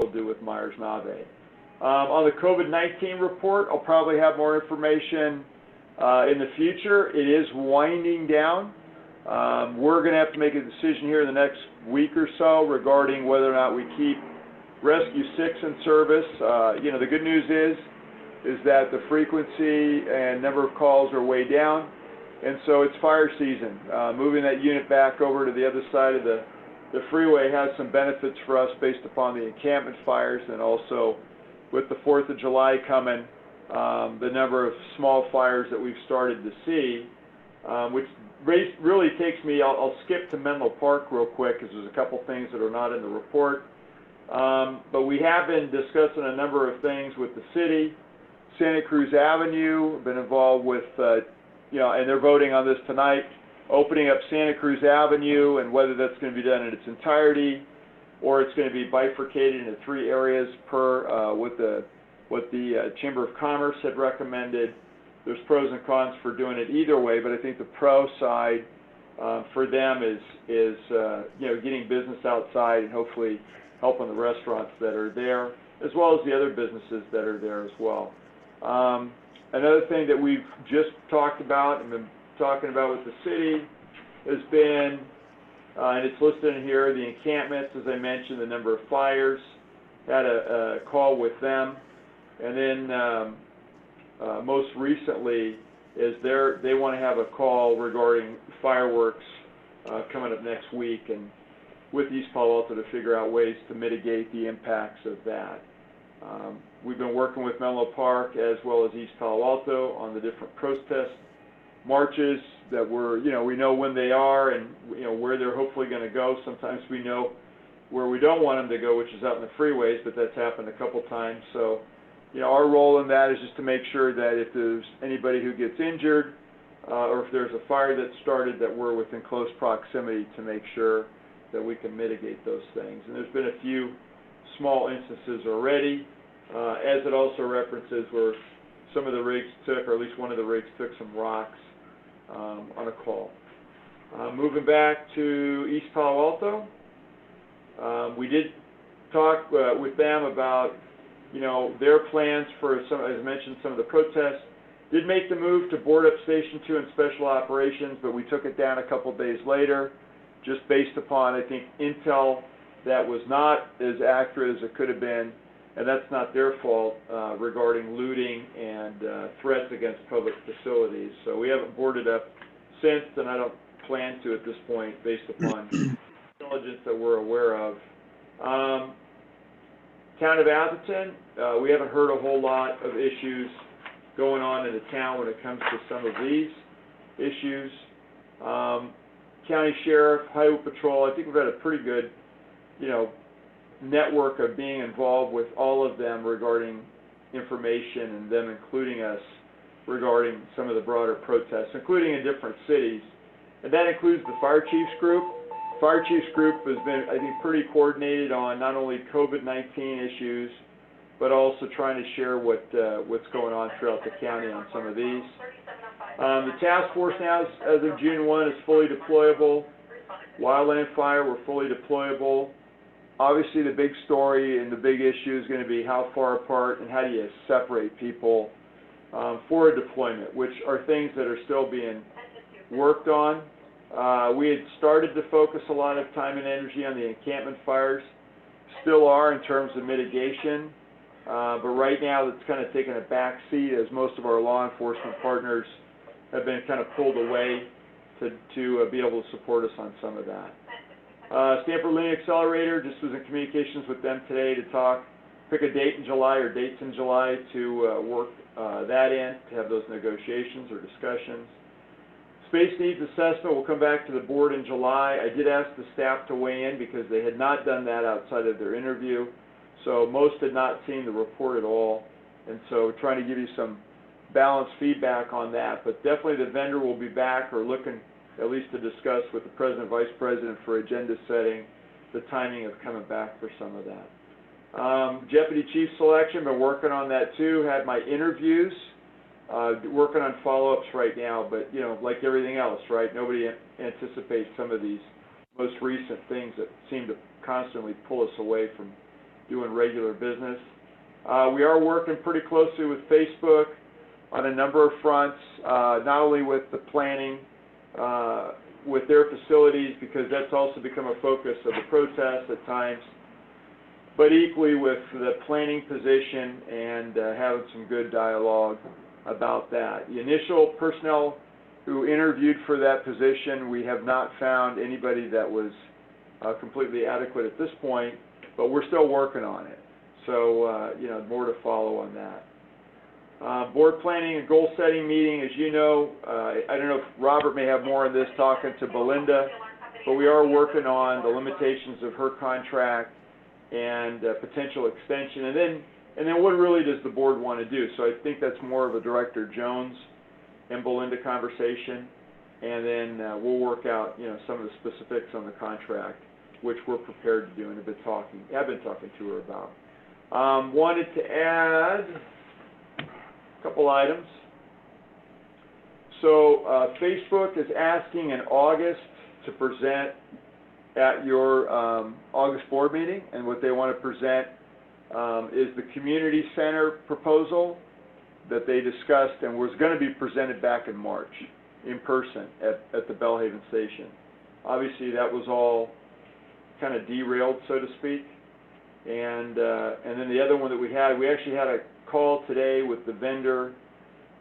still do with Myers-Nave. On the COVID-19 report, I'll probably have more information in the future. It is winding down. We're going to have to make a decision here in the next week or so regarding whether or not we keep Rescue 6 in service. You know, the good news is that the frequency and number of calls are way down, and so it's fire season. Moving that unit back over to the other side of the freeway has some benefits for us based upon the encampment fires, and also with the 4th of July coming, the number of small fires that we've started to see, which really takes me, I'll skip to Menlo Park real quick because there's a couple things that are not in the report. But we have been discussing a number of things with the city. Santa Cruz Avenue, been involved with, you know, and they're voting on this tonight, opening up Santa Cruz Avenue, and whether that's going to be done in its entirety or it's going to be bifurcated into 3 areas per what the Chamber of Commerce had recommended. There's pros and cons for doing it either way, but I think the pro side for them is you know, getting business outside and hopefully helping the restaurants that are there, as well as the other businesses that are there as well. Another thing that we've just talked about and been talking about with the city has been, and it's listed in here, the encampments, as I mentioned, the number of fires. Had a call with them, and then most recently is they want to have a call regarding fireworks coming up next week, and with East Palo Alto to figure out ways to mitigate the impacts of that. We've been working with Menlo Park as well as East Palo Alto on the different protest marches that we know when they are and where they're hopefully going to go. Sometimes we know where we don't want them to go, which is out in the freeways, but that's happened a couple times. So, our role in that is just to make sure that if there's anybody who gets injured or if there's a fire that started, that we're within close proximity to make sure that we can mitigate those things. And there's been a few small instances already, as it also references where some of the rigs took, or at least one of the rigs took some rocks on a call. Moving back to East Palo Alto, we did talk with them about their plans for some, as I mentioned, some of the protests. Did make the move to board up Station 2 in special operations, but we took it down a couple days later, just based upon, I think, intel that was not as accurate as it could have been, and that's not their fault regarding looting and threats against public facilities. So we haven't boarded up since, and I don't plan to at this point, based upon intelligence that we're aware of. Town of Atherton, we haven't heard a whole lot of issues going on in the town when it comes to some of these issues. County Sheriff, Highway Patrol, I think we've had a pretty good, network of being involved with all of them regarding information, and them including us regarding some of the broader protests, including in different cities. And that includes the Fire Chiefs Group. Fire Chiefs Group has been, I think, pretty coordinated on not only COVID-19 issues, but also trying to share what's going on throughout the county on some of these. The task force now, as of June 1, is fully deployable. Wildland Fire, we're fully deployable. Obviously, the big story and the big issue is going to be how far apart and how do you separate people for a deployment, which are things that are still being worked on. We had started to focus a lot of time and energy on the encampment fires, still are in terms of mitigation, but right now it's kind of taken a back seat as most of our law enforcement partners have been kind of pulled away to be able to support us on some of that. Stanford Lean Accelerator, just was in communications with them today to pick a date in July or dates in July to work that in, to have those negotiations or discussions. Space Needs Assessment will come back to the board in July. I did ask the staff to weigh in because they had not done that outside of their interview. So most had not seen the report at all. And so trying to give you some balanced feedback on that. But definitely the vendor will be back, or looking at least to discuss with the President, Vice President for agenda setting, the timing of coming back for some of that. Deputy Chief selection, been working on that too. Had my interviews. Working on follow-ups right now, but like everything else, right? Nobody anticipates some of these most recent things that seem to constantly pull us away from doing regular business. We are working pretty closely with Facebook on a number of fronts, not only with the planning, with their facilities, because that's also become a focus of the protest at times, but equally with the planning position and having some good dialogue about that. The initial personnel who interviewed for that position, we have not found anybody that was completely adequate at this point, but we're still working on it. So, you know, more to follow on that. Board planning and goal setting meeting, as you know, I don't know if Robert may have more on this, talking to Belinda, but we are working on the limitations of her contract and potential extension. And then what really does the board want to do? So I think that's more of a Director Jones and Belinda conversation, and then we'll work out, you know, some of the specifics on the contract, which we're prepared to do and have been talking to her about. Wanted to add a couple items. So Facebook is asking in August to present at your August board meeting, and what they want to present is the community center proposal that they discussed and was going to be presented back in March in person at the Belhaven station. Obviously that was all kind of derailed, so to speak. And then the other one that we actually had a call today with the vendor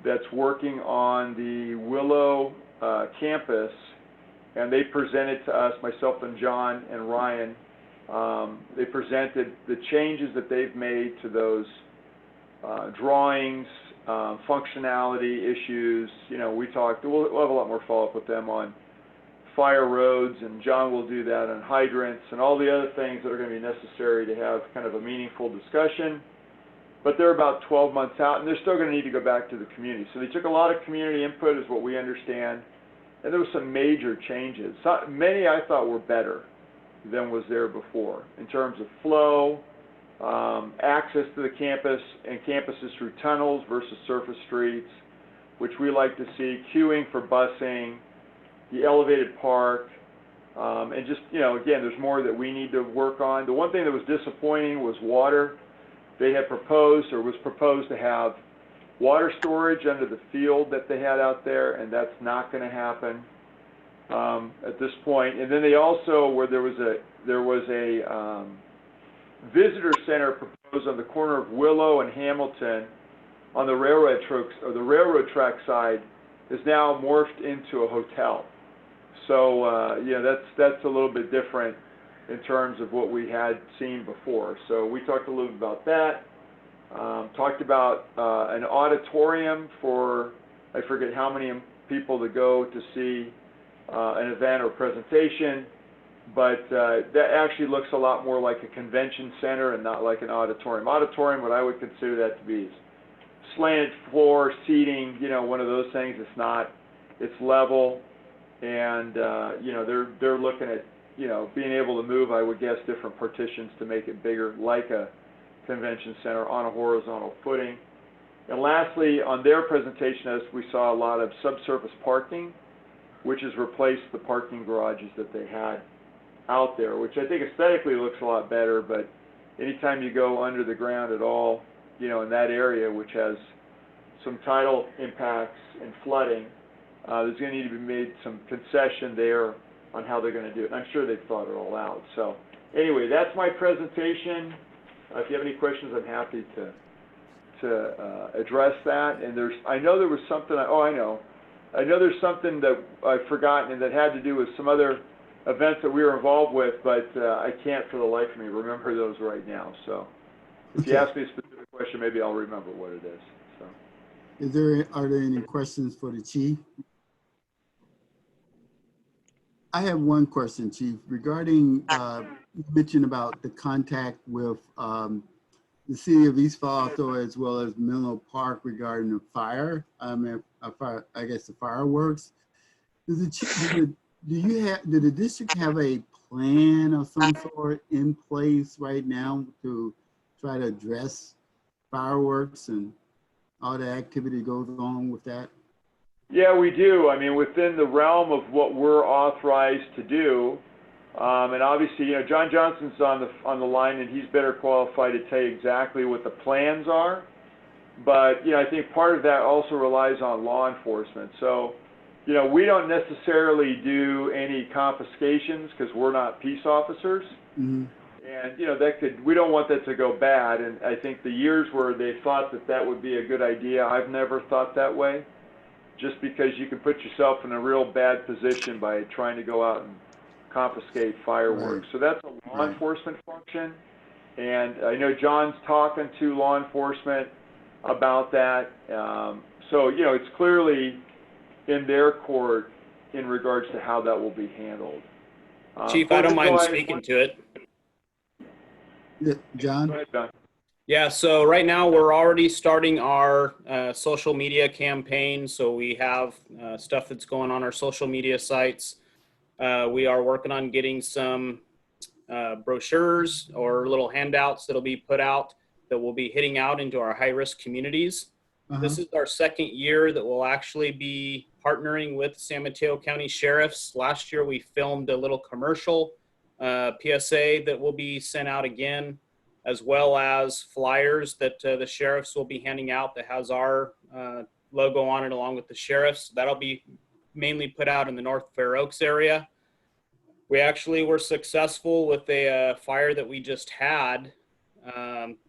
that's working on the Willow campus, and they presented to us, myself and John and Ryan, they presented the changes that they've made to those drawings, functionality issues. You know, we'll have a lot more follow-up with them on fire roads, and John will do that on hydrants and all the other things that are going to be necessary to have kind of a meaningful discussion. But they're about 12 months out, and they're still going to need to go back to the community. So they took a lot of community input, is what we understand, and there were some major changes. Many I thought were better than was there before in terms of flow, access to the campus and campuses through tunnels versus surface streets, which we like to see, queuing for busing, the elevated park, and just, you know, again, there's more that we need to work on. The one thing that was disappointing was water. They had proposed, or was proposed, to have water storage under the field that they had out there, and that's not going to happen at this point. And then they also, where there was a visitor center proposed on the corner of Willow and Hamilton on the railroad track side, is now morphed into a hotel. So you know, that's a little bit different in terms of what we had seen before. So we talked a little bit about that. Talked about an auditorium for, I forget how many people to go to see an event or presentation, but that actually looks a lot more like a convention center and not like an auditorium. Auditorium, what I would consider that to be, is slanted floor seating, you know, one of those things. It's not, it's level, and you know, they're looking at, you know, being able to move, I would guess, different partitions to make it bigger, like a convention center on a horizontal footing. And lastly, on their presentation, as we saw a lot of subsurface parking, which has replaced the parking garages that they had out there, which I think aesthetically looks a lot better, but anytime you go under the ground at all, you know, in that area, which has some tidal impacts and flooding, there's going to need to be made some concession there on how they're going to do it. And I'm sure they've thought it all out. So anyway, that's my presentation. If you have any questions, I'm happy to address that. And I know there was something, I know there's something that I've forgotten and that had to do with some other events that we were involved with, but I can't for the life of me remember those right now. So if you ask me a specific question, maybe I'll remember what it is. So, are there any questions for the chief? I have one question, Chief, regarding you mentioned about the contact with the city of East Falto as well as Menlo Park regarding the fire. I guess the fireworks. Did the district have a plan of some sort in place right now to try to address fireworks and all the activity goes on with that? Yeah, we do. I mean, within the realm of what we're authorized to do, And obviously, John Johnson's on the line, and he's better qualified to tell you exactly what the plans are. But, I think part of that also relies on law enforcement. So, we don't necessarily do any confiscations because we're not peace officers. Mm-hmm. And, we don't want that to go bad. And I think the years where they thought that would be a good idea, I've never thought that way. Just because you can put yourself in a real bad position by trying to go out and confiscate fireworks. Right. So that's a law enforcement function. And I know John's talking to law enforcement about that. So, it's clearly in their court in regards to how that will be handled. Chief, I don't mind speaking to it. Yeah, John? Go ahead, John. Yeah, so right now we're already starting our social media campaign. So we have stuff that's going on our social media sites. We are working on getting some brochures or little handouts that'll be put out that will be hitting out into our high-risk communities. Uh-huh. This is our second year that we'll actually be partnering with San Mateo County Sheriffs. Last year we filmed a little commercial PSA that will be sent out again, as well as flyers that the sheriffs will be handing out that has our logo on it along with the sheriffs. That'll be mainly put out in the North Fair Oaks area. We actually were successful with a fire that we just had.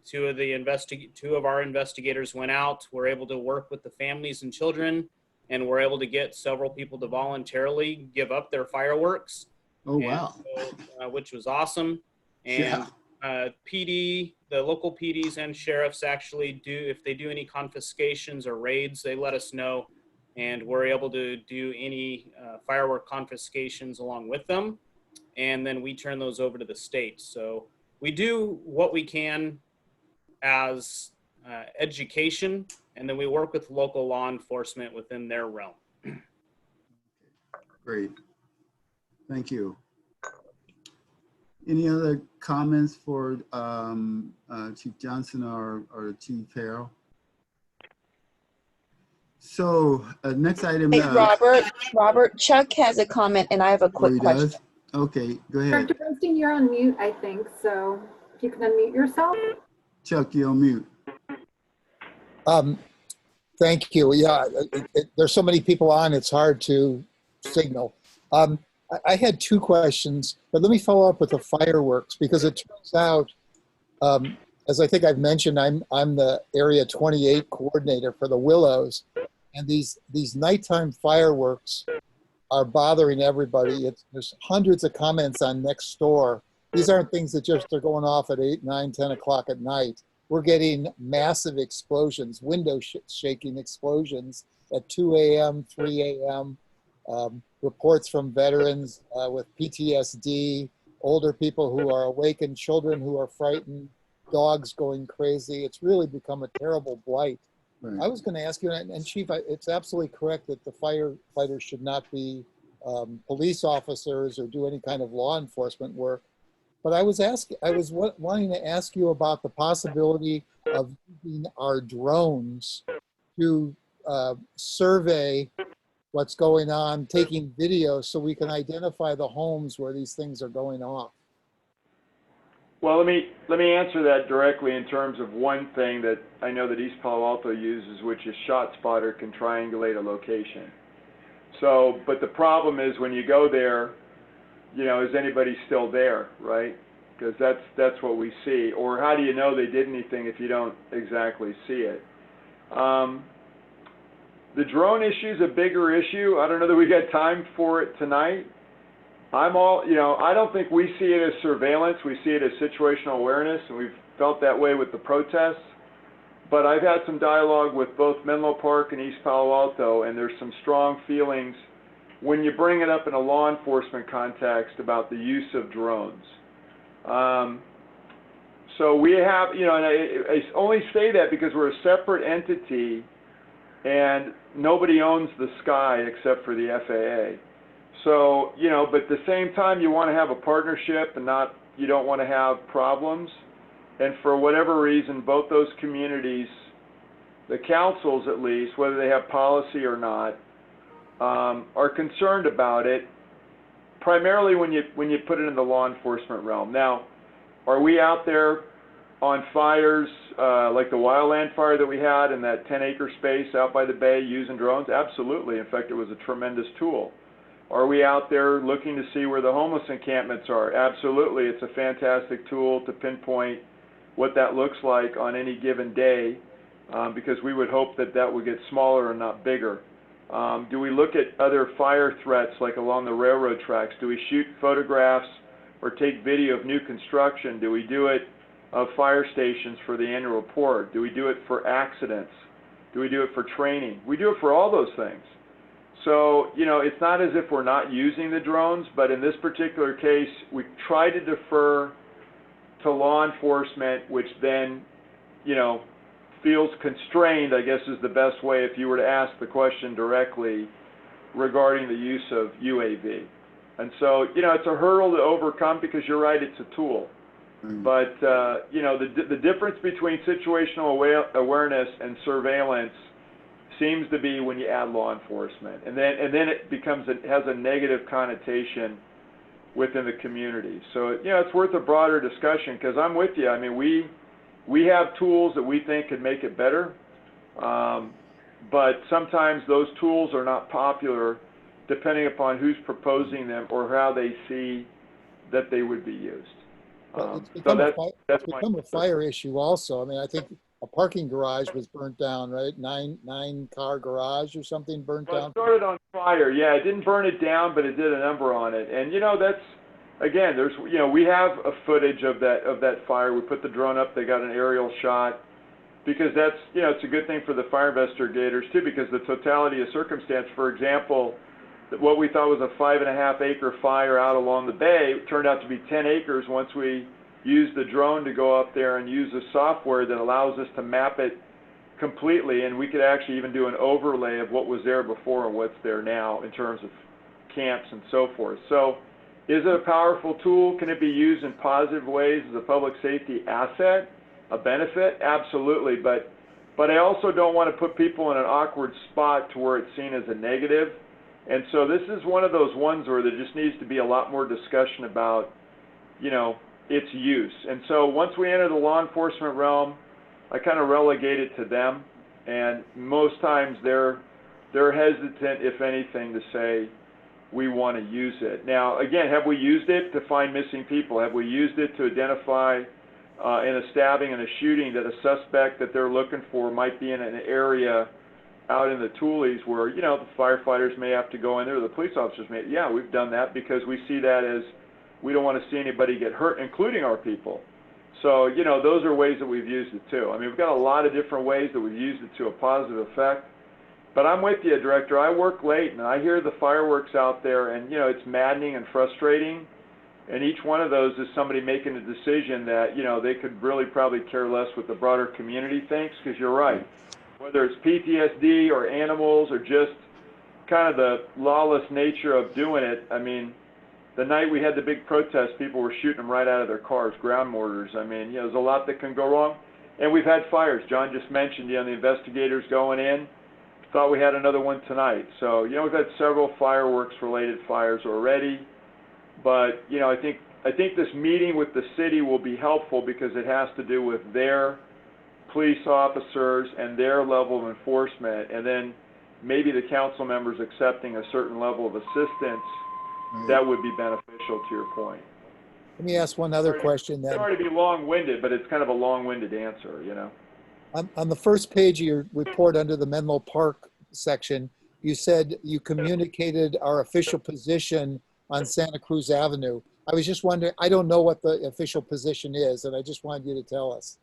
Two of our investigators went out, were able to work with the families and children, and were able to get several people to voluntarily give up their fireworks. Oh, wow. So, which was awesome. And PD, the local PDs and sheriffs actually do, if they do any confiscations or raids, they let us know, and we're able to do any firework confiscations along with them. And then we turn those over to the state. So we do what we can as education, and then we work with local law enforcement within their realm. Great. Thank you. Any other comments for Chief Johnson or Chief Harrell? So next item. Hey, Robert, Chuck has a comment, and I have a quick question. Does? Okay, go ahead. Director Bernstein, you're on mute, I think. So if you can unmute yourself. Chuck, you're on mute. Thank you. Yeah, there's so many people on, it's hard to signal. I had two questions, but let me follow up with the fireworks, because it turns out, as I think I've mentioned, I'm the Area 28 coordinator for the Willows, and these nighttime fireworks are bothering everybody. There's hundreds of comments on Nextdoor. These aren't things that just are going off at 8, 9, 10 o'clock at night. We're getting massive explosions, window shaking explosions at 2 a.m., 3 a.m. Reports from veterans with PTSD, older people who are awakened, children who are frightened, dogs going crazy. It's really become a terrible blight. Right. I was going to ask you, and Chief, it's absolutely correct that the firefighters should not be police officers or do any kind of law enforcement work. But I was wanting to ask you about the possibility of using our drones to survey what's going on, taking video, so we can identify the homes where these things are going off. Well, let me answer that directly in terms of one thing that I know that East Palo Alto uses, which is ShotSpotter can triangulate a location. So, but the problem is when you go there, is anybody still there, right? Because that's what we see. Or how do you know they did anything if you don't exactly see it? The drone issue is a bigger issue. I don't know that we got time for it tonight. I don't think we see it as surveillance. We see it as situational awareness, and we've felt that way with the protests. But I've had some dialogue with both Menlo Park and East Palo Alto, and there's some strong feelings when you bring it up in a law enforcement context about the use of drones. So we have, and I only say that because we're a separate entity, and nobody owns the sky except for the FAA. So, but at the same time, you want to have a partnership and you don't want to have problems. And for whatever reason, both those communities, the councils at least, whether they have policy or not, are concerned about it. primarily when you put it in the law enforcement realm. Now, are we out there on fires like the wildland fire that we had in that 10-acre space out by the bay using drones? Absolutely. In fact, it was a tremendous tool. Are we out there looking to see where the homeless encampments are? Absolutely. It's a fantastic tool to pinpoint what that looks like on any given day, because we would hope that that would get smaller and not bigger. Do we look at other fire threats like along the railroad tracks? Do we shoot photographs or take video of new construction? Do we do it of fire stations for the annual report? Do we do it for accidents? Do we do it for training? We do it for all those things. So, you know, it's not as if we're not using the drones, but in this particular case, we try to defer to law enforcement, which then, you know, feels constrained, I guess is the best way if you were to ask the question directly regarding the use of UAV. And so, you know, it's a hurdle to overcome because you're right, it's a tool. But, you know, the difference between situational awareness and surveillance seems to be when you add law enforcement. And then it becomes, it has a negative connotation within the community. So, you know, it's worth a broader discussion because I'm with you. I mean, we have tools that we think could make it better, but sometimes those tools are not popular depending upon who's proposing them or how they see that they would be used. Well, it's So it's become a fire issue also. I mean, I think a parking garage was burnt down, right? Nine car garage or something burnt Well, down. it started on fire. Yeah, it didn't burn it down, but it did a number on it. And you know, that's again, there's, you know, we have a footage of that fire. We put the drone up. They got an aerial shot because that's, you know, it's a good thing for the fire investigators too, because the totality of circumstance. For example, what we thought was a 5.5 acre fire out along the bay turned out to be 10 acres once we used the drone to go up there and use the software that allows us to map it completely, and we could actually even do an overlay of what was there before and what's there now in terms of camps and so forth. So is it a powerful tool? Can it be used in positive ways as a public safety asset, a benefit? Absolutely, but I also don't want to put people in an awkward spot to where it's seen as a negative. And so this is one of those ones where there just needs to be a lot more discussion about, you know, its use. And so once we enter the law enforcement realm, I kind of relegate it to them. And most times they're hesitant, if anything, to say we want to use it. Now, again, have we used it to find missing people? Have we used it to identify in a stabbing and a shooting that a suspect that they're looking for might be in an area out in the Tules where, you know, the firefighters may have to go in there, the police officers may? Yeah, we've done that because we see that as we don't want to see anybody get hurt, including our people. So, you know, those are ways that we've used it too. I mean, we've got a lot of different ways that we've used it to a positive effect. But I'm with you, Director. I work late and I hear the fireworks out there and, you know, it's maddening and frustrating. And each one of those is somebody making a decision that, you know, they could really probably care less what the broader community thinks, because you're right. Whether it's PTSD or animals or just kind of the lawless nature of doing it. I mean, the night we had the big protest, people were shooting them right out of their cars, ground mortars. I mean, you know, there's a lot that can go wrong. And we've had fires. John just mentioned, you know, the investigators going in. Thought we had another one tonight. So, you know, we've had several fireworks-related fires already. But, you know, I think this meeting with the city will be helpful because it has to do with their police officers and their level of enforcement, and then maybe the council members accepting a certain level of assistance that would be beneficial to your point. Let me ask one other question then. Sorry to be long-winded, but it's kind of a long-winded answer, you know. On the first page of your report under the Menlo Park section, you said you communicated our official position on Santa Cruz Avenue. I was just wondering, I don't know what the official position is, and I just wanted you to tell us.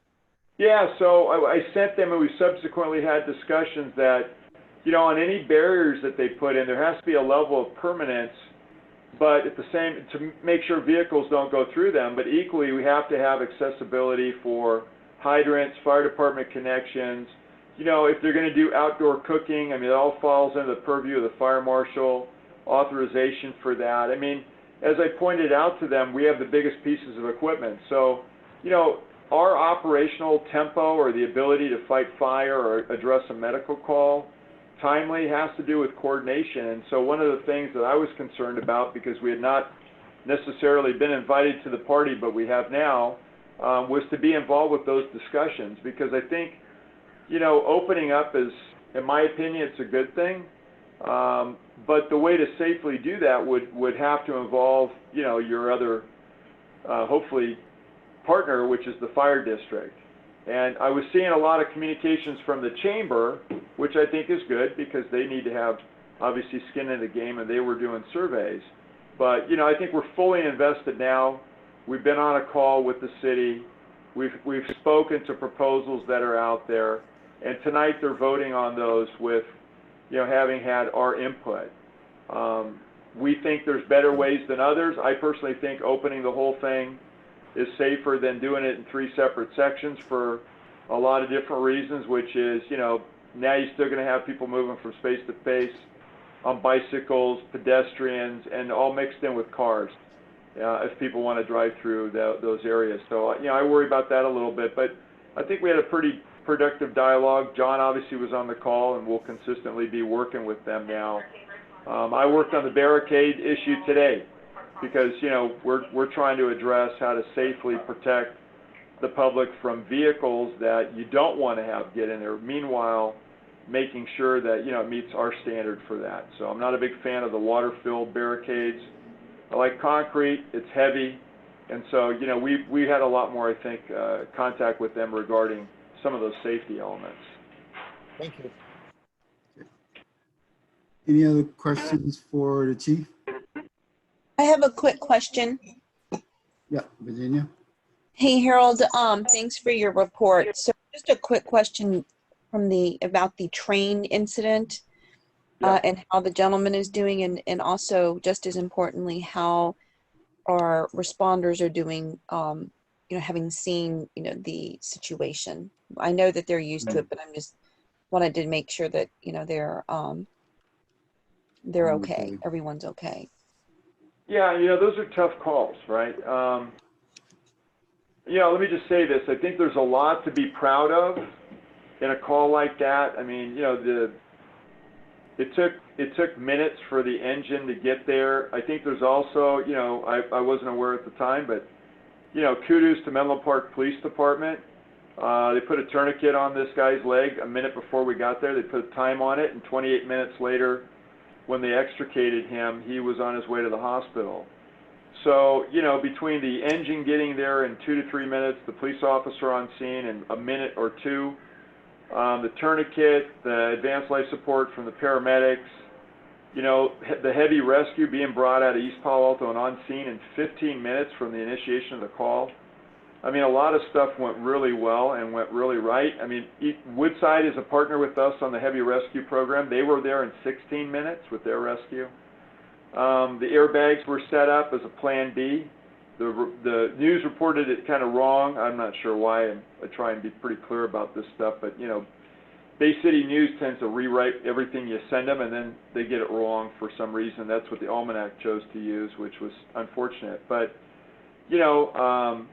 Yeah, so I sent them, and we subsequently had discussions that, you know, on any barriers that they put in, there has to be a level of permanence, but at the same, to make sure vehicles don't go through them, but equally we have to have accessibility for hydrants, fire department connections. You know, if they're going to do outdoor cooking, I mean, it all falls under the purview of the fire marshal, authorization for that. I mean, as I pointed out to them, we have the biggest pieces of equipment. So, you know, our operational tempo or the ability to fight fire or address a medical call timely has to do with coordination. And so one of the things that I was concerned about, because we had not necessarily been invited to the party, but we have now, was to be involved with those discussions. Because I think, you know, opening up is, in my opinion, it's a good thing. But the way to safely do that would have to involve, you know, your other, hopefully, partner, which is the fire district. And I was seeing a lot of communications from the chamber, which I think is good because they need to have, obviously, skin in the game, and they were doing surveys. But, you know, I think we're fully invested now. We've been on a call with the city. We've spoken to proposals that are out there. And tonight they're voting on those with, you know, having had our input. We think there's better ways than others. I personally think opening the whole thing is safer than doing it in 3 separate sections for a lot of different reasons, which is, you know, now you're still going to have people moving from space to space on bicycles, pedestrians, and all mixed in with cars if people want to drive through those areas. So, you know, I worry about that a little bit, but I think we had a pretty productive dialogue. John obviously was on the call, and we'll consistently be working with them now. I worked on the barricade issue today because, you know, we're trying to address how to safely protect the public from vehicles that you don't want to have get in there. Meanwhile, making sure that, you know, it meets our standard for that. So I'm not a big fan of the water-filled barricades. I like concrete, it's heavy, and so, you know, we had a lot more, I think, contact with them regarding some of those safety elements. Thank you. Any other questions for the chief? I have a quick question. Yeah, Virginia? Hey, Harold, thanks for your report. So just a quick question from about the train incident and how the gentleman is doing, and also just as importantly, how our responders are doing, you know, having seen, you know, the situation. I know that they're used to it, but I'm just wanted to make sure that, you know, they're okay. Everyone's okay. Yeah, you know, those are tough calls, right? You know, let me just say this. I think there's a lot to be proud of in a call like that. I mean, you know, it took minutes for the engine to get there. I think there's also, you know, I wasn't aware at the time, but, you know, kudos to Menlo Park Police Department. They put a tourniquet on this guy's leg a minute before we got there. They put a time on it, and 28 minutes later, when they extricated him, he was on his way to the hospital. So, you know, between the engine getting there in 2 to 3 minutes, the police officer on scene in a minute or two, the tourniquet, the advanced life support from the paramedics, you know, the heavy rescue being brought out of East Palo Alto and on scene in 15 minutes from the initiation of the call. I mean, a lot of stuff went really well and went really right. I mean, Woodside is a partner with us on the heavy rescue program. They were there in 16 minutes with their rescue. The airbags were set up as a plan B. The news reported it kind of wrong. I'm not sure why. I try and be pretty clear about this stuff, but, you know, Bay City News tends to rewrite everything you send them, and then they get it wrong for some reason. That's what the Almanac chose to use, which was unfortunate. But, you know,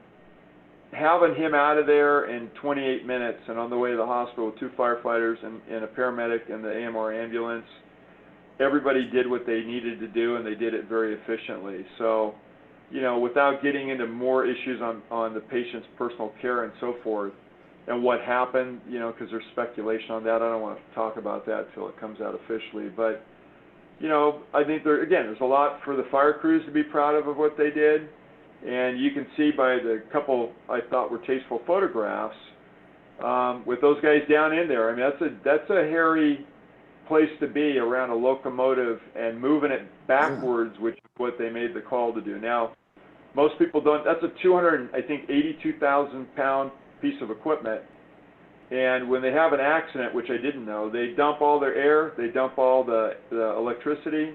having him out of there in 28 minutes and on the way to the hospital with 2 firefighters and a paramedic and the AMR ambulance, everybody did what they needed to do, and they did it very efficiently. So, you know, without getting into more issues on the patient's personal care and so forth, and what happened, you know, because there's speculation on that. I don't want to talk about that until it comes out officially. But, you know, I think there's a lot for the fire crews to be proud of what they did. And you can see by the couple I thought were tasteful photographs with those guys down in there. I mean, that's a hairy place to be around a locomotive and moving it backwards, which is what they made the call to do. Now, most people don't. That's a 82,000 pound piece of equipment. And when they have an accident, which I didn't know, they dump all their air, they dump all the electricity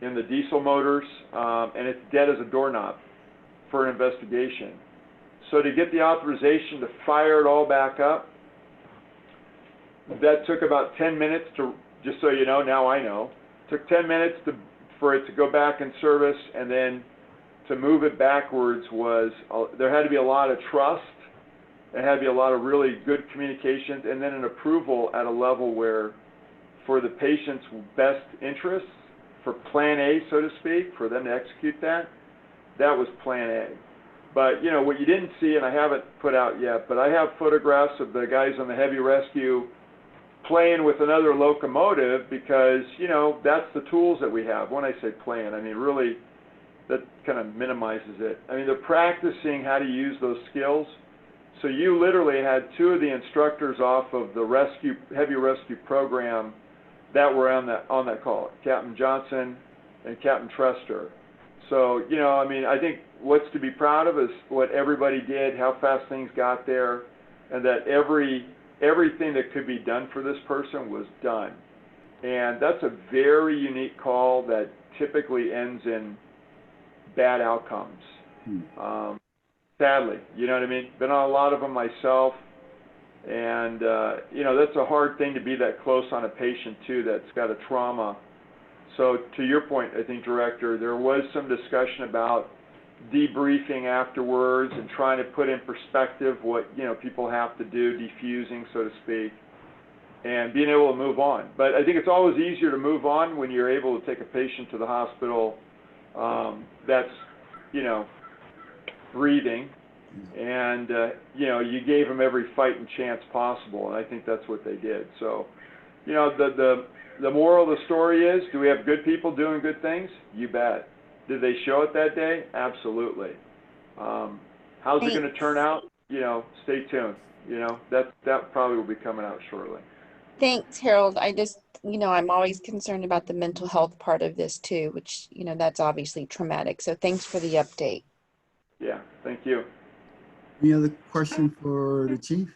in the diesel motors, and it's dead as a doorknob for an investigation. So to get the authorization to fire it all back up, that took about 10 minutes to, just so you know, now I know, took 10 minutes for it to go back in service, and then to move it backwards there had to be a lot of trust, there had to be a lot of really good communications, and then an approval at a level where for the patient's best interests, for plan A, so to speak, for them to execute that, that was plan A. But, you know, what you didn't see, and I haven't put out yet, but I have photographs of the guys on the heavy rescue playing with another locomotive because, you know, that's the tools that we have. When I say playing, I mean really, that kind of minimizes it. I mean, they're practicing how to use those skills. So you literally had two of the instructors off of the heavy rescue program that were on that call, Captain Johnson and Captain Trester. So, you know, I mean, I think what's to be proud of is what everybody did, how fast things got there, and that everything that could be done for this person was done. And that's a very unique call that typically ends in bad outcomes. Sadly, you know what I mean? Been on a lot of them myself, and you know, that's a hard thing to be that close on a patient too that's got a trauma. So to your point, I think, Director, there was some discussion about debriefing afterwards and trying to put in perspective what, you know, people have to do, defusing, so to speak, and being able to move on. But I think it's always easier to move on when you're able to take a patient to the hospital that's, you know, breathing, and you know, you gave them every fight and chance possible, and I think that's what they did. So, you know, the moral of the story is, do we have good people doing good things? You bet. Did they show it that day? Absolutely. How's it going to turn out? You know, stay tuned. You know, that probably will be coming out shortly. Thanks, Harold. I just, you know, I'm always concerned about the mental health part of this too, which, you know, that's obviously traumatic. So thanks for the update. Yeah, thank you. Any other question for the chief?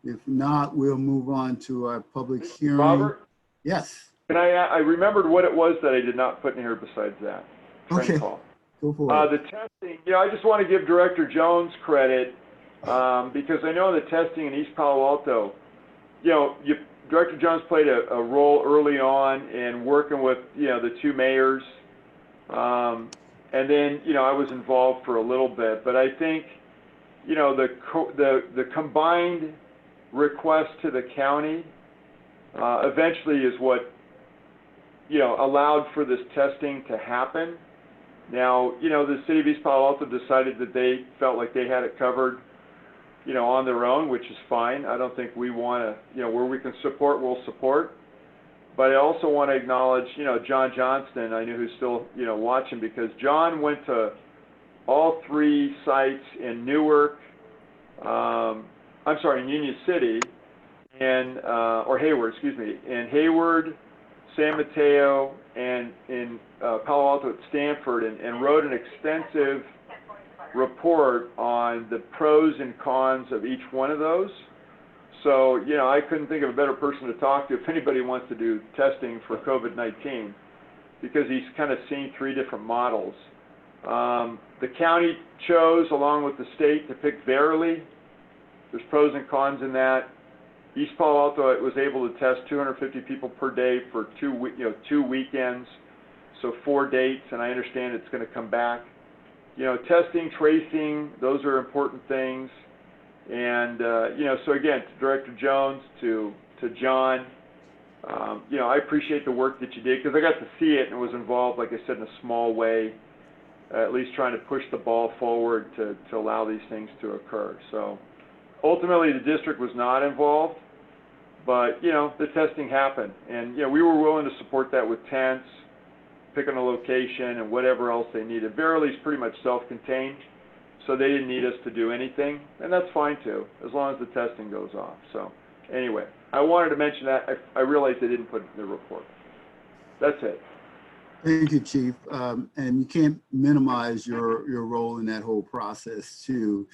If not, we'll move on to our public hearing. Robert? Yes. Can I remembered what it was that I did not put in here besides that. Okay. Call. Go for it. The testing, you know, I just want to give Director Jones credit because I know the testing in East Palo Alto, you know, Director Jones played a role early on in working with, you know, the two mayors. And then, you know, I was involved for a little bit, but I think, you know, the combined request to the county eventually is what, you know, allowed for this testing to happen. Now, you know, the city of East Palo Alto decided that they felt like they had it covered, you know, on their own, which is fine. I don't think we want to, you know, where we can support, we'll support. But I also want to acknowledge, you know, John Johnston, I know who's still, you know, watching, because John went to all three sites in Newark, in Union City, and, or Hayward, excuse me, in Hayward, San Mateo, and in Palo Alto at Stanford, and wrote an extensive report on the pros and cons of each one of those. So, you know, I couldn't think of a better person to talk to if anybody wants to do testing for COVID-19, because he's kind of seen three different models. The county chose, along with the state, to pick Verily. There's pros and cons in that. East Palo Alto was able to test 250 people per day for 2 weekends, so 4 dates, and I understand it's going to come back. You know, testing, tracing, those are important things. And, you know, so again, to Director Jones, to John, you know, I appreciate the work that you did, because I got to see it and was involved, like I said, in a small way, at least trying to push the ball forward to allow these things to occur. So ultimately, the district was not involved, but, you know, the testing happened. And, you know, we were willing to support that with tents, picking a location, and whatever else they needed. Verily's pretty much self-contained, so they didn't need us to do anything, and that's fine too, as long as the testing goes off. So anyway, I wanted to mention that. I realized they didn't put it in the report. That's it. Thank you, Chief. And you can't minimize your role in that whole process too,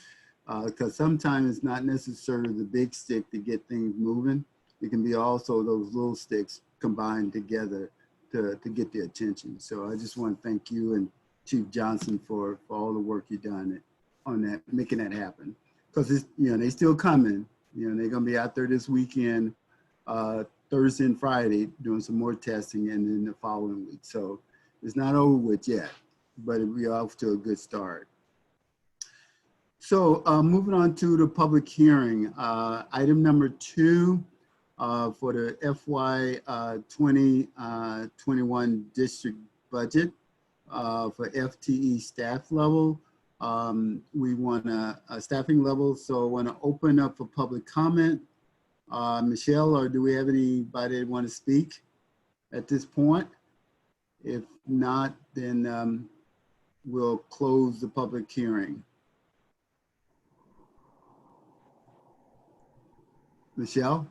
because sometimes it's not necessarily the big stick to get things moving. It can be also those little sticks combined together to get the attention. So I just want to thank you and Chief Johnson for all the work you've done on that, making that happen. Because it's, you know, they still coming. You know, they're gonna be out there this weekend, Thursday and Friday, doing some more testing, and then the following week. So it's not over with yet, but we're off to a good start. So moving on to the public hearing, item number 2, for the FY 2021 district budget for FTE staff level. We want a staffing level, so I want to open up for public comment. Michelle, or do we have anybody that want to speak at this point? If not, then we'll close the public hearing. Michelle?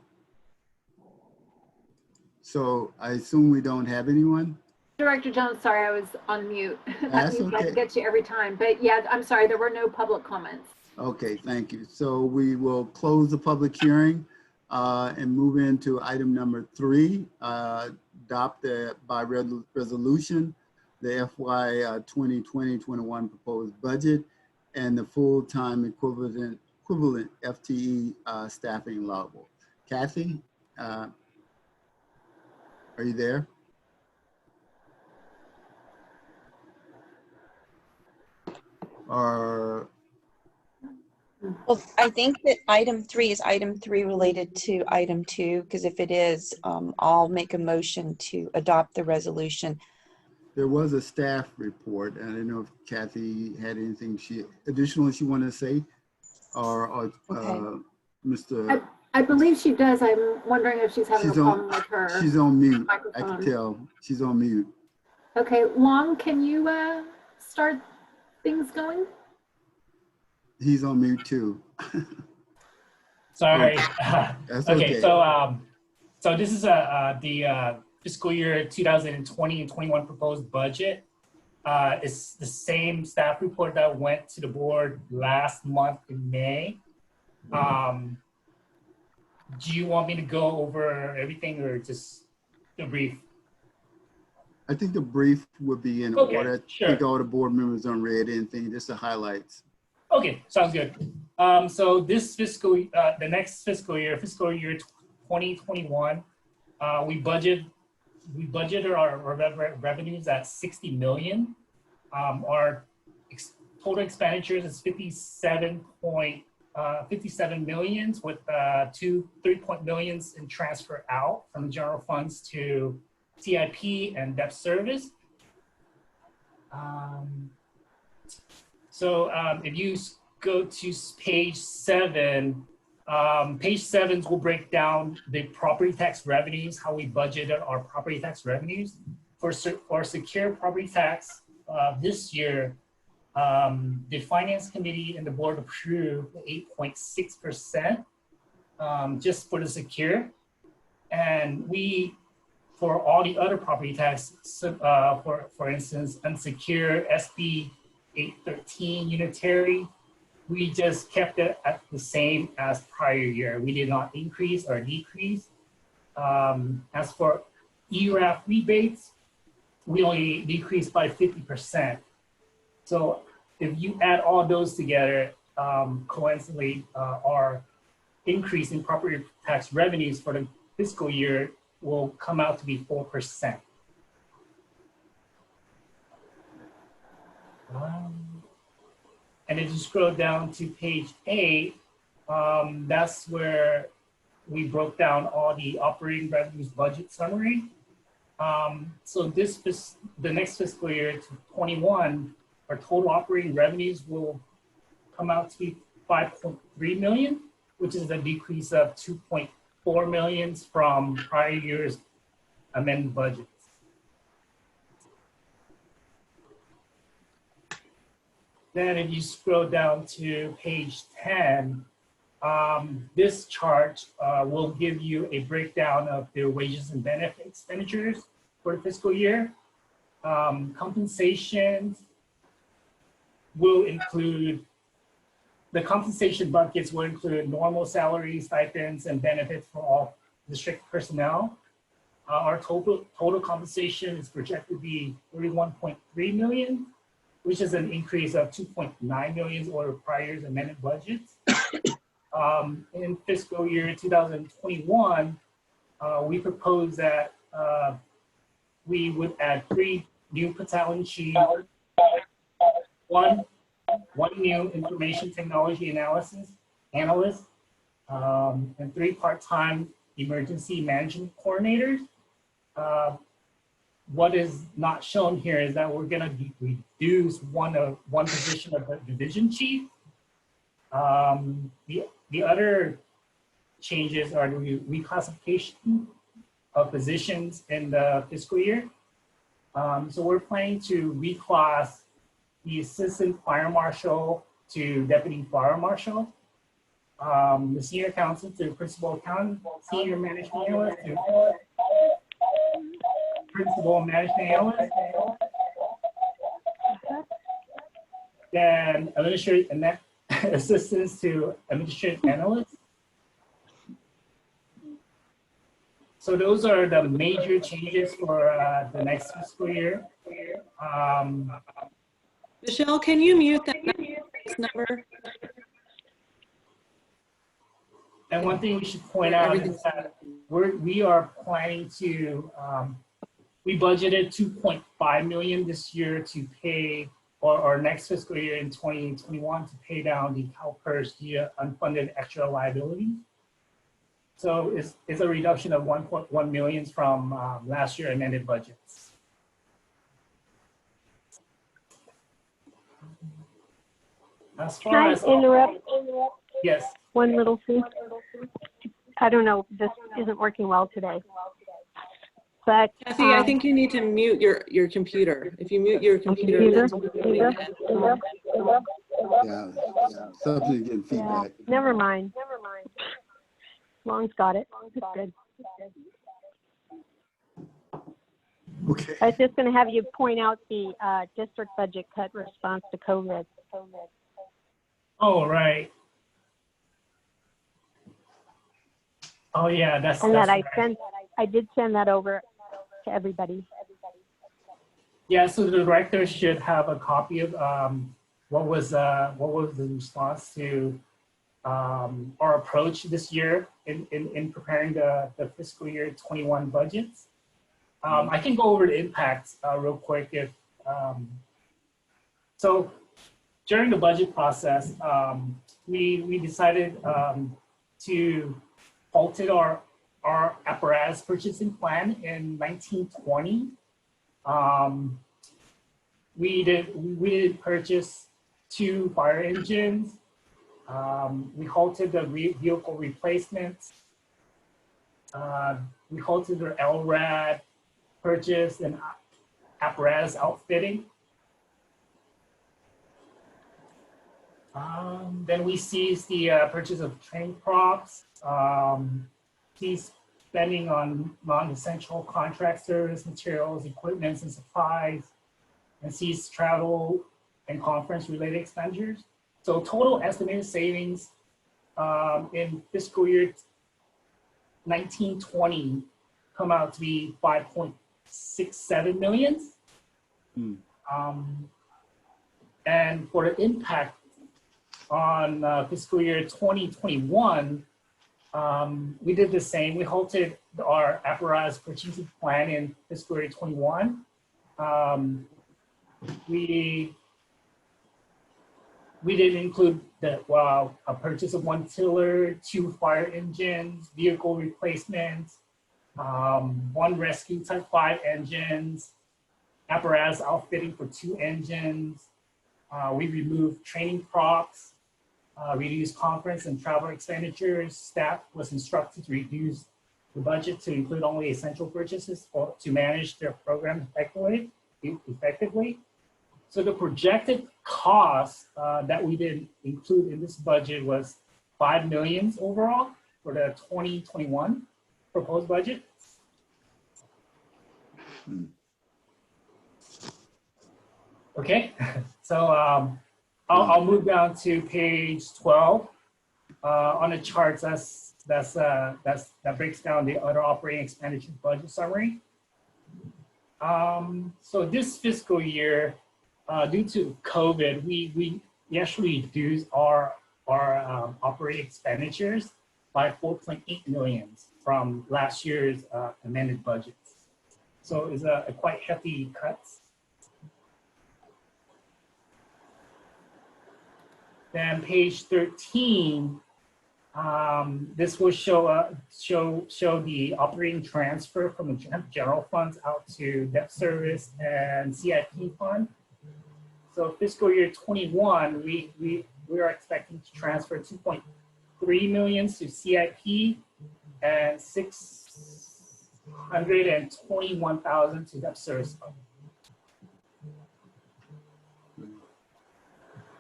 So I assume we don't have anyone? Director Jones, sorry, I was on mute. That's That means I okay. get you every time. But yeah, I'm sorry, there were no public comments. Okay, thank you. So we will close the public hearing and move into item number 3, adopt by resolution the FY 2020-21 proposed budget and the full-time equivalent FTE staffing level. Kathy, are you there? Or Well, I think that item 3 is item 3 related to item 2, because if it is, I'll make a motion to adopt the resolution. there was a staff report, and I don't know if Kathy had anything additional she wanted to say, or Okay. Mr. I believe she does. I'm wondering if she's having a problem with her She's on mute. I microphone. can tell she's on mute. Okay, Long, can you start things going? He's on mute too. Sorry. That's Okay, okay. so this is the fiscal year 2020 and 21 proposed budget. It's the same staff report that went to the board last month in May. Do you want me to go over everything or just a brief? I think the brief would be in Okay, order. I sure. think all the board members don't read anything, just the highlights. Okay, sounds good. So this the next fiscal year 2021, we budgeted our revenues at 60 million. Our total expenditures is 57 millions with 3 millions in transfer out from the general funds to CIP and debt service. If you go to page 7, page 7 will break down the property tax revenues, how we budgeted our property tax revenues. For secure property tax this year, the Finance Committee and the board approved 8.6% just for the secure. And for all the other property tax, for instance, unsecure, SB 813 unitary, we just kept it at the same as prior year. We did not increase or decrease. As for ERAF rebates, we only decreased by 50%. So if you add all those together, coincidentally, our increase in property tax revenues for the fiscal year will come out to be 4%. And if you scroll down to page 8, that's where we broke down all the operating revenues budget summary. So the next fiscal year to 21, our total operating revenues will come out to be 5.3 million, which is a decrease of 2.4 million from prior year's amended budgets. Then if you scroll down to page 10, this chart will give you a breakdown of the wages and benefit expenditures for the fiscal year. Compensations will include, the compensation buckets will include normal salaries, stipends, and benefits for all district personnel. Our total compensation is projected to be 31.3 million, which is an increase of 2.9 million over prior year's amended budgets. In fiscal year 2021, we propose that we would add 3 new battalion chiefs, one new information technology analyst, and 3 part-time emergency management coordinators. What is not shown here is that we're going to reduce one position of the division chief. The other changes are the reclassification of positions in the fiscal year. So we're planning to reclass the assistant fire marshal to deputy fire marshal, the senior accountant to principal accountant, senior management analyst to principal management analyst, then administrative and assistants to administrative analysts. So those are the major changes for the next fiscal year. Michelle, can you mute that number? And one thing we should point out is that we are planning to, we budgeted 2.5 million this year to pay, or next fiscal year in 2021 to pay down the CalPERS via unfunded extra liability. So it's a reduction of 1.1 million from last year amended budgets. As Can far I as interrupt? yes, One little thing. I don't know, this isn't working well today. But Kathy, I think you need to mute your computer. If you mute your computer, Yeah, something's getting feedback. never mind. Long's got it. It's good. Okay. I was just going to have you point out the district budget cut response to COVID. oh, right. Oh, yeah, that's And that right. I did send that over to everybody. Yeah, so the director should have a copy of what was the response to our approach this year in preparing the fiscal year 21 budgets. I can go over the impacts real quick if so. During the budget process, we decided to halted our apparatus purchasing plan in 1920. We did purchase 2 fire engines. We halted the vehicle replacements. We halted the LRAD purchase and apparatus outfitting. Then we ceased the purchase of training props, ceased spending on non-essential contract service materials, equipment, and supplies, and ceased travel and conference-related expenditures. So total estimated savings in fiscal year 1920 come out to be 5.67 million. And for the impact on fiscal year 2021, we did the same. We halted our apparatus purchasing plan in fiscal year 21. We did include a purchase of 1 tiller, 2 fire engines, vehicle replacements, 1 rescue type 5 engines, apparatus outfitting for 2 engines. We removed training props, reduced conference and travel expenditures. Staff was instructed to reduce the budget to include only essential purchases or to manage their program effectively. So the projected cost that we did include in this budget was 5 million overall for the 2021 proposed budget. Okay, so I'll move down to page 12. On the charts, that breaks down the other operating expenditure budget summary. So this fiscal year, due to COVID, we actually reduced our operating expenditures by 4.8 million from last year's amended budget. So it's a quite hefty cut. Then page 13 This will show the operating transfer from the general funds out to debt service and CIP fund. So fiscal year 21, we are expecting to transfer 2.3 million to CIP and 621,000 to debt service fund.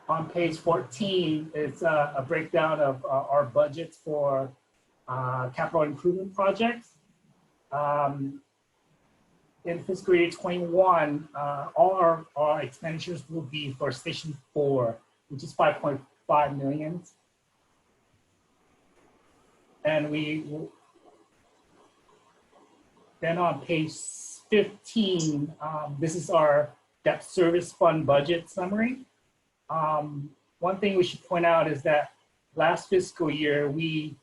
On page 14, it's a breakdown of our budgets for capital improvement projects. In fiscal year 21, all our expenditures will be for Station 4, which is 5.5 million. And then on page 15, this is our debt service fund budget summary. One thing we should point out is that last fiscal year, we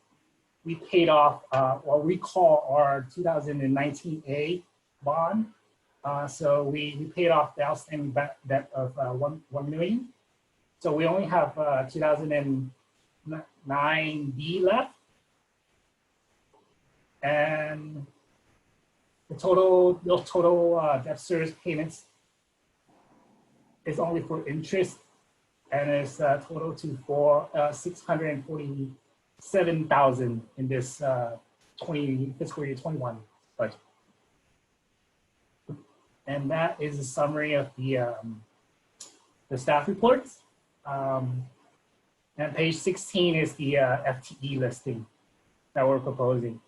paid off or recall our 2019A bond. So we paid off the outstanding debt of 1 million. So we only have 2009B left. And the total debt service payments is only for interest, and it's total to 647,000 in this fiscal year 21 budget. And that is a summary of the staff reports. And page 16 is the FTE listing that we're proposing.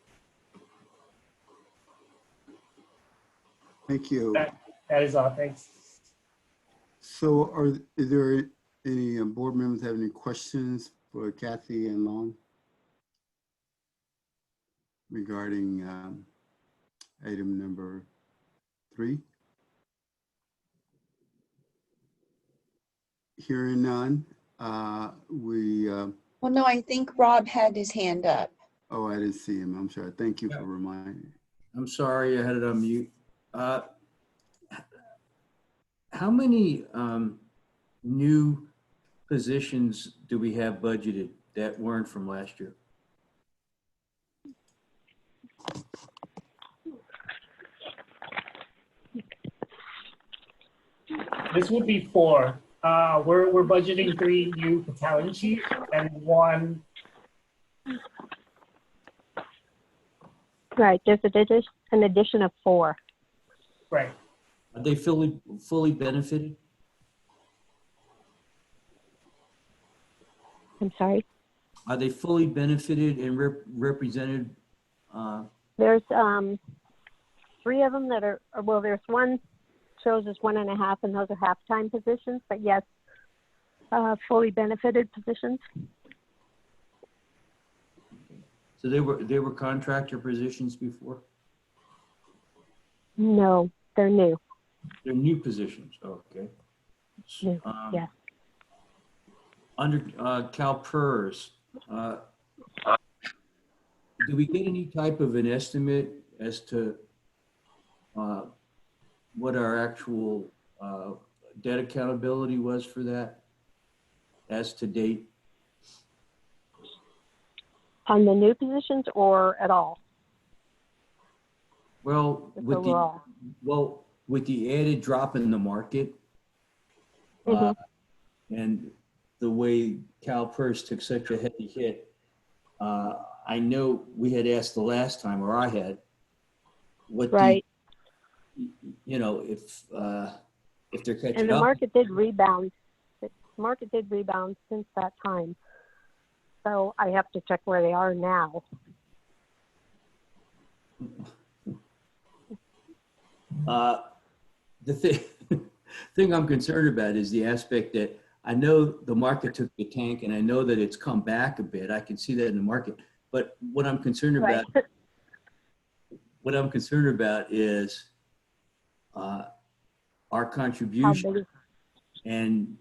Thank you. That is all. Thanks. So is there any board members have any questions for Kathy and Long regarding item number 3? Hearing none, Well, no, I think Rob had his hand up. oh, I didn't see him. I'm sorry. Thank you for reminding me. I'm sorry, I had it on mute. How many new positions do we have budgeted that weren't from last year? This would be 4. We're budgeting 3 new battalion chiefs and 1. Right, there's an addition of 4. Right. Are they fully benefited? I'm sorry. Are they fully benefited and represented? There's 3 of them that are, well, there's one shows as 1.5, and those are half-time positions, but yes, fully benefited positions. So they were contractor positions before? No, they're new. They're new positions, okay. New, yeah. Under CalPERS, do we get any type of an estimate as to what our actual debt accountability was for that as to date? On the new positions or at all? Well, with the added drop in the market, and the way CalPERS took such a heavy hit, I know we had asked the last time, or I had, what right. If they're catching up. And the market did rebound. The market did rebound since that time. So I have to check where they are now. The thing I'm concerned about is the aspect that I know the market took the tank, and I know that it's come back a bit. I can see that in the market. But what I'm concerned about, is our contribution, and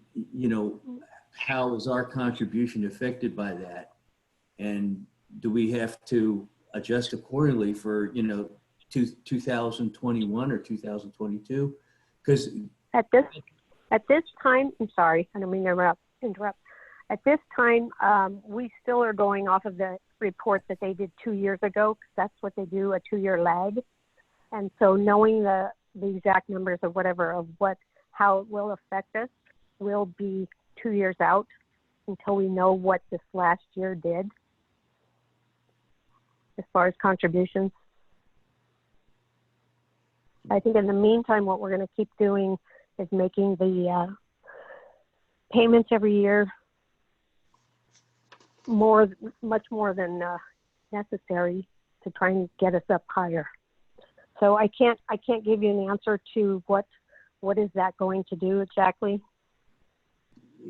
how is our contribution affected by that, and do we have to adjust accordingly for 2021 or 2022? Because at this time, I'm sorry, I don't mean to interrupt. At this time, we still are going off of the report that they did 2 years ago, because that's what they do, a 2-year lag. And so knowing the exact numbers of whatever, of how it will affect us, will be 2 years out until we know what this last year did as far as contributions. I think in the meantime, what we're going to keep doing is making the payments every year much more than necessary to try and get us up higher. So I can't give you an answer to what is that going to do exactly.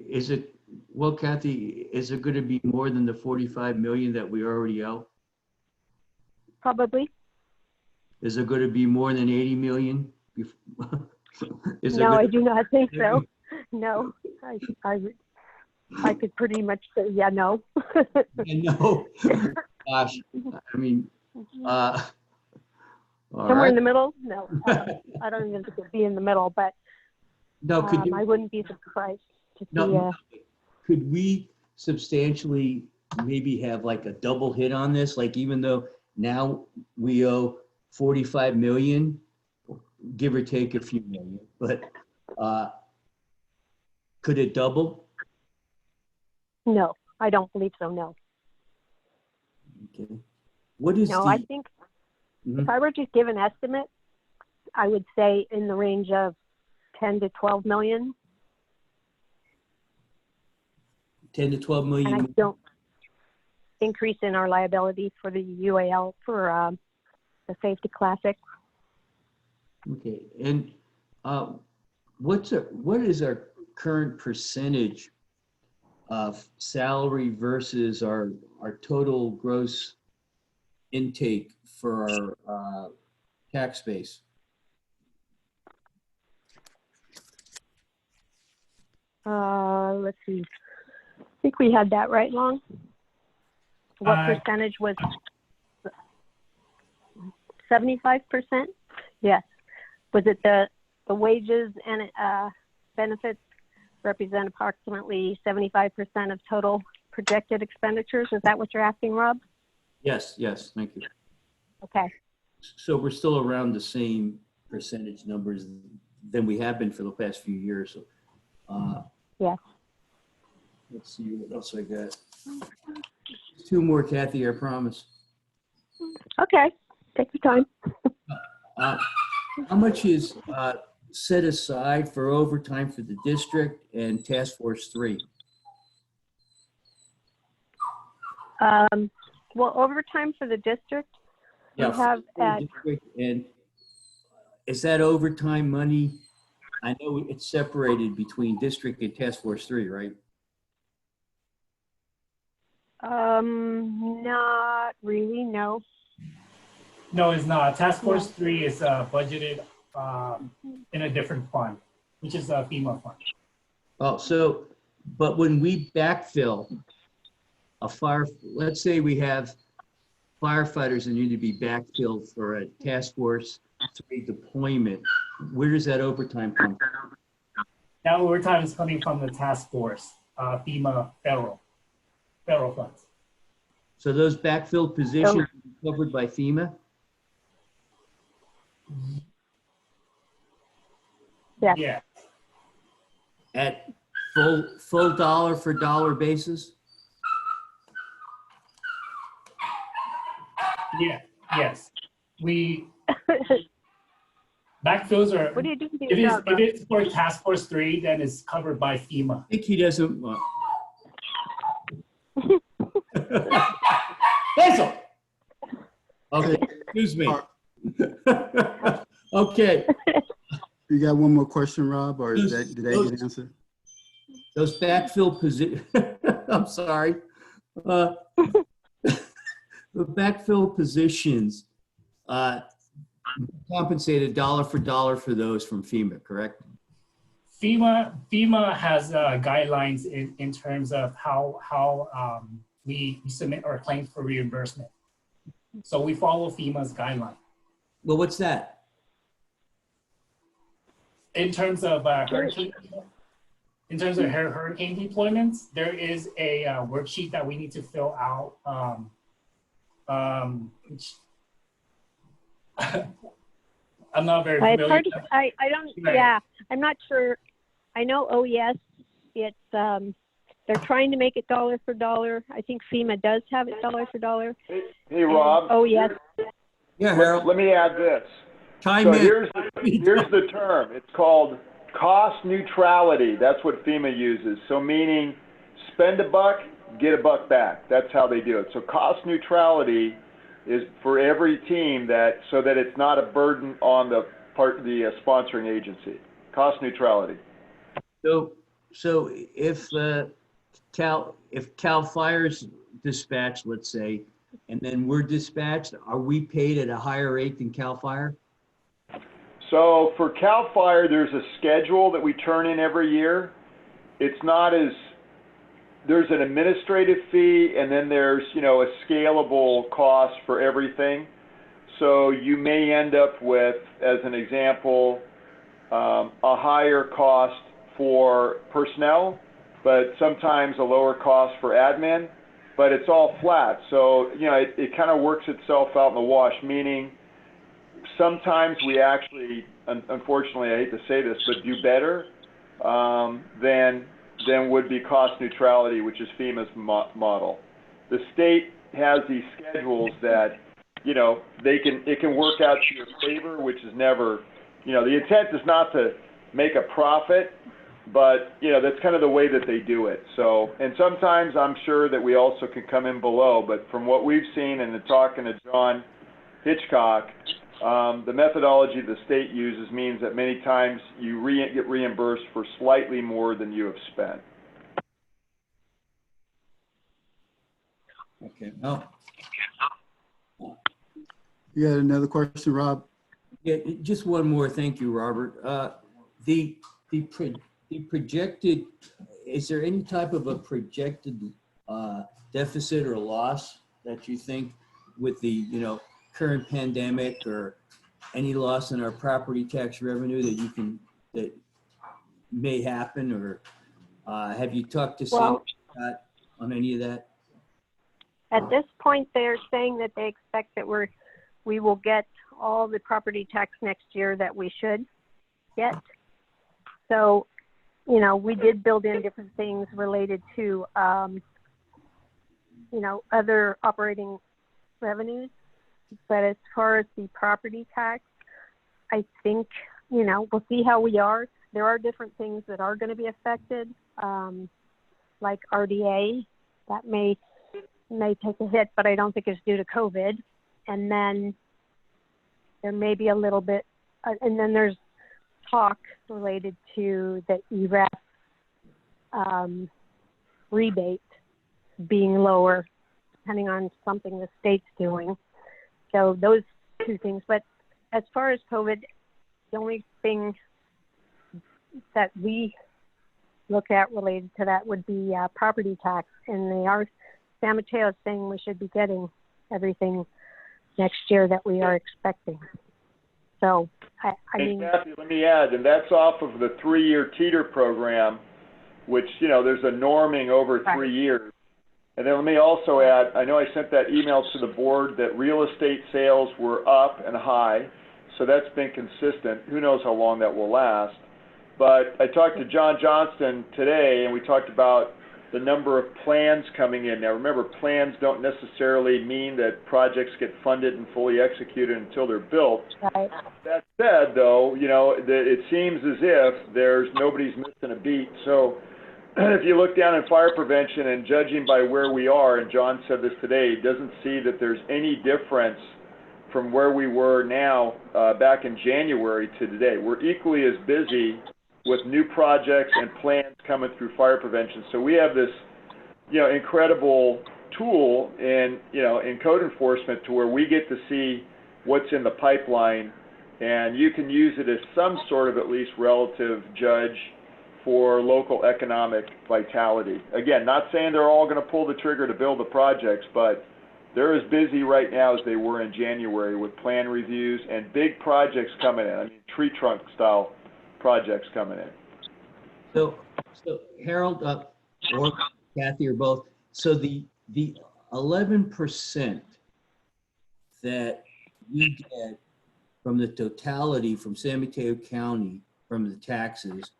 Is it, well, Kathy, is it going to be more than the 45 million that we already owe? Probably. Is it going to be more than 80 million? No, I do not think so. No, I could pretty much say, yeah, no. No. Gosh, I mean, all somewhere right. in the middle? No, I don't even think it'd be in the middle, but No, could you, I wouldn't be surprised to see. no, could we substantially maybe have like a double hit on this? Like, even though now we owe 45 million, give or take a few million, but could it double? No, I don't believe so, no. Okay. What is No, the, I think if I were to give an estimate, I would say in the range of 10 to 12 million. 10 to 12 million? And I don't increase in our liability for the UAL for the Safety Classic. Okay, and what is our current percentage of salary versus our total gross intake for our tax base? Let's see. I think we had that right, Long. What percentage was 75%? Yes. Was it the wages and benefits represent approximately 75% of total projected expenditures? Is that what you're asking, Rob? Yes, thank you. Okay. So we're still around the same percentage numbers than we have been for the past few years. So, yeah. Let's see what else I got. 2 more, Kathy, I promise. Okay, take your time. How much is set aside for overtime for the district and Task Force 3? Well, overtime for the district, we have at... And is that overtime money? I know it's separated between district and Task Force 3, right? Not really, no. No, it's not. Task Force 3 is budgeted in a different fund, which is a FEMA fund. Oh, so, but when we backfill a fire, let's say we have firefighters that need to be backfilled for a Task Force 3 deployment, where does that overtime come from? That overtime is coming from the Task Force, FEMA federal funds. So those backfilled positions are covered by FEMA? Yeah. Yeah. At full dollar for dollar basis? Yeah. Yes. We backfills are. What do you do? If it's for Task Force 3, then it's covered by FEMA. I think he doesn't. Hazel. Okay, excuse me. Okay. You got one more question, Rob, or did that get answered? Those backfill positions, I'm sorry. The backfill positions, compensated dollar for dollar for those from FEMA, correct? FEMA has guidelines in terms of how we submit our claims for reimbursement. So we follow FEMA's guideline. Well, what's that? In terms of hurricane, in terms of hurricane deployments, there is a worksheet that we need to fill out. Which I'm not very It's familiar hard with. to, I don't, Right. yeah, I'm not sure. I know OES, it's, they're trying to make it dollar for dollar. I think FEMA does have it dollar for dollar. Hey, Rob. OES, Yeah, Harold, Let me add this. chime So in. here's the term. It's called cost neutrality. That's what FEMA uses. So meaning spend a buck, get a buck back. That's how they do it. So cost neutrality is for every team so that it's not a burden on the sponsoring agency. Cost neutrality. So if Cal Fire's dispatched, let's say, and then we're dispatched, are we paid at a higher rate than Cal Fire? So for CAL FIRE, there's a schedule that we turn in every year. It's not as, there's an administrative fee and then there's, a scalable cost for everything. So you may end up with, as an example, a higher cost for personnel, but sometimes a lower cost for admin, but it's all flat. So, it kind of works itself out in the wash, meaning sometimes we actually, unfortunately, I hate to say this, but do better than would be cost neutrality, which is FEMA's model. The state has these schedules that, it can work out to your favor, which is never, the intent is not to make a profit, but, that's kind of the way that they do it. So, and sometimes I'm sure that we also can come in below, but from what we've seen and the talking to John Hitchcock, the methodology the state uses means that many times you get reimbursed for slightly more than you have spent. Okay. No. You had another question, Rob? Yeah, just one more. Thank you, Robert. The projected, is there any type of a projected deficit or loss that you think with the, current pandemic or any loss in our property tax revenue that may happen, or have you talked to Scott on any of that? at this point, they're saying that they expect that we will get all the property tax next year that we should get. So, we did build in different things related to, other operating revenues. But as far as the property tax, I think, we'll see how we are. There are different things that are going to be affected, like RDA. That may take a hit, but I don't think it's due to COVID. And then there may be a little bit, and then there's talk related to the Hvac rebate being lower, depending on something the state's doing. So those two things. But as far as COVID, the only thing that we look at related to that would be property tax. And San Mateo is saying we should be getting everything next year that we are expecting. So, I mean... Kathy, let me add, and that's off of the 3-year teeter program, which, there's a norming over 3 years. And then let me also add, I know I sent that email to the board that real estate sales were up and high, so that's been consistent. Who knows how long that will last. But I talked to John Johnston today, and we talked about the number of plans coming in. Now remember, plans don't necessarily mean that projects get funded and fully executed until they're built. Right. That said, though, it seems as if nobody's missing a beat. So if you look down at fire prevention and judging by where we are, and John said this today, he doesn't see that there's any difference from where we were now back in January to today. We're equally as busy with new projects and plans coming through fire prevention. So we have this, incredible tool in code enforcement to where we get to see what's in the pipeline, and you can use it as some sort of at least relative judge for local economic vitality. Again, not saying they're all going to pull the trigger to build the projects, but they're as busy right now as they were in January with plan reviews and big projects coming in. I mean, tree trunk style projects coming in. So Harold, or Kathy or both, so the 11% that we get from the totality from San Mateo County from the taxes,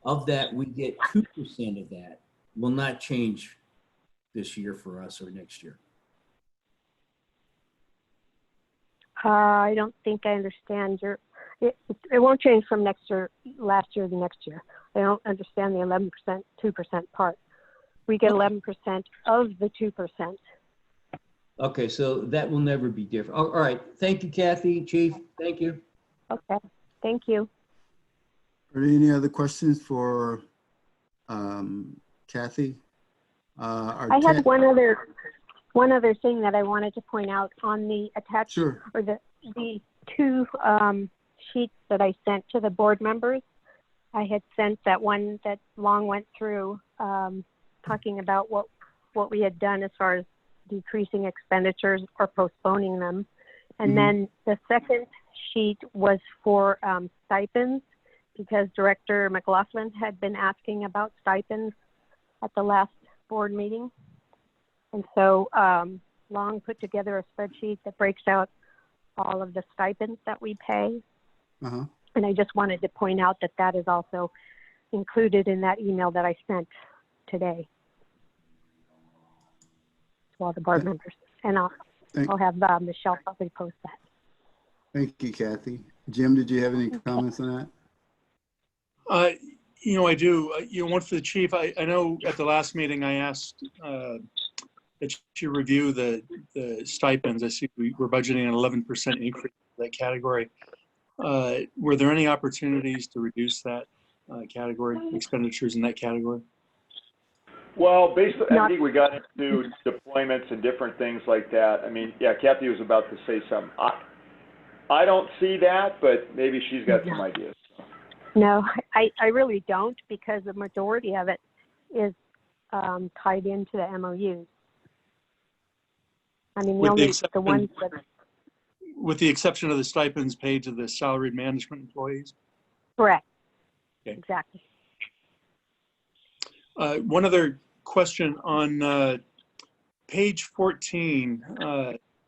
of that we get 2% of that will not change this year for us or next year. I don't think I understand it won't change from last year to next year. I don't understand the 11%, 2% part. We get 11% of the 2%. Okay, so that will never be different. All right, thank you, Kathy, Chief, thank you. Okay, thank you. Are there any other questions for Kathy? I had one other thing that I wanted to point out on the attached, Sure. or the two sheets that I sent to the board members. I had sent that one that Long went through, talking about what we had done as far as decreasing expenditures or postponing them. And then the second sheet was for stipends, because Director McLaughlin had been asking about stipends at the last board meeting. And so Long put together a spreadsheet that breaks out all of the stipends that we pay. And I just wanted to point out that that is also included in that email that I sent today to all the board members. And I'll have Michelle probably post that. Thank you, Kathy. Jim, did you have any comments on that? I do. One for the chief. I know at the last meeting I asked that you review the stipends. I see we're budgeting an 11% increase in that category. Were there any opportunities to reduce that category, expenditures in that category? Well, basically, I think we got into deployments and different things like that. I mean, yeah, Kathy was about to say something. I don't see that, but maybe she's got some ideas. No, I really don't, because the majority of it is tied into the MOUs. I mean, the ones that... With the exception of the stipends paid to the salaried management employees? Correct. Okay. Exactly. One other question on page 14,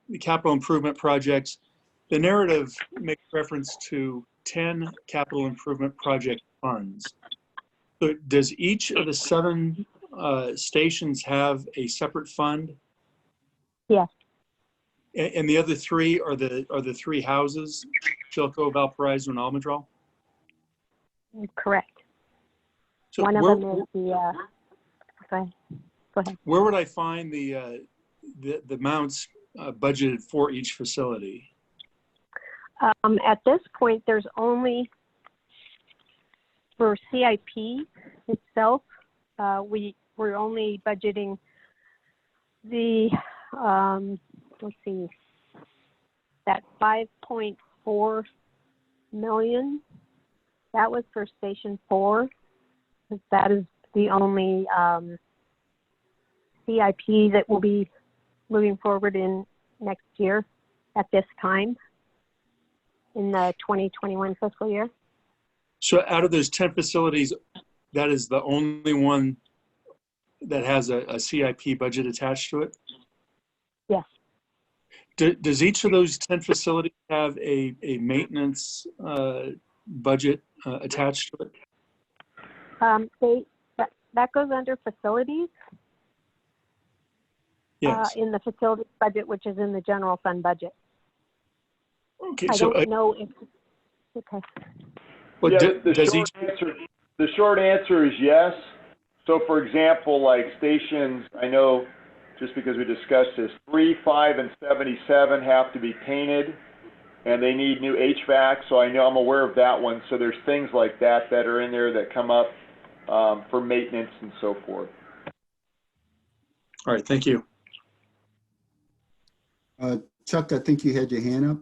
the capital improvement projects. The narrative makes reference to 10 capital improvement project funds. So does each of the 7 stations have a separate fund? Yes. And the other 3 are the 3 houses, Chilco, Valparaiso, and Almedral? Correct. So one of them is the, go ahead. Where would I find the amounts budgeted for each facility? At this point, there's only, for CIP itself, we're only budgeting the, let's see, that 5.4 million. That was for Station 4. That is the only CIP that will be moving forward in next year at this time in the 2021 fiscal year. So out of those 10 facilities, that is the only one that has a CIP budget attached to it? Yes. Does each of those 10 facilities have a maintenance budget attached to it? That goes under facilities. Yes. In the facilities budget, which is in the general fund budget. Okay, I don't know if, okay. Well, yeah, the short answer is yes. So for example, like stations, I know just because we discussed this, 3, 5, and 77 have to be painted and they need new HVAC. So I know I'm aware of that one. So there's things like that that are in there that come up for maintenance and so forth. All right, thank you. Chuck, I think you had your hand up.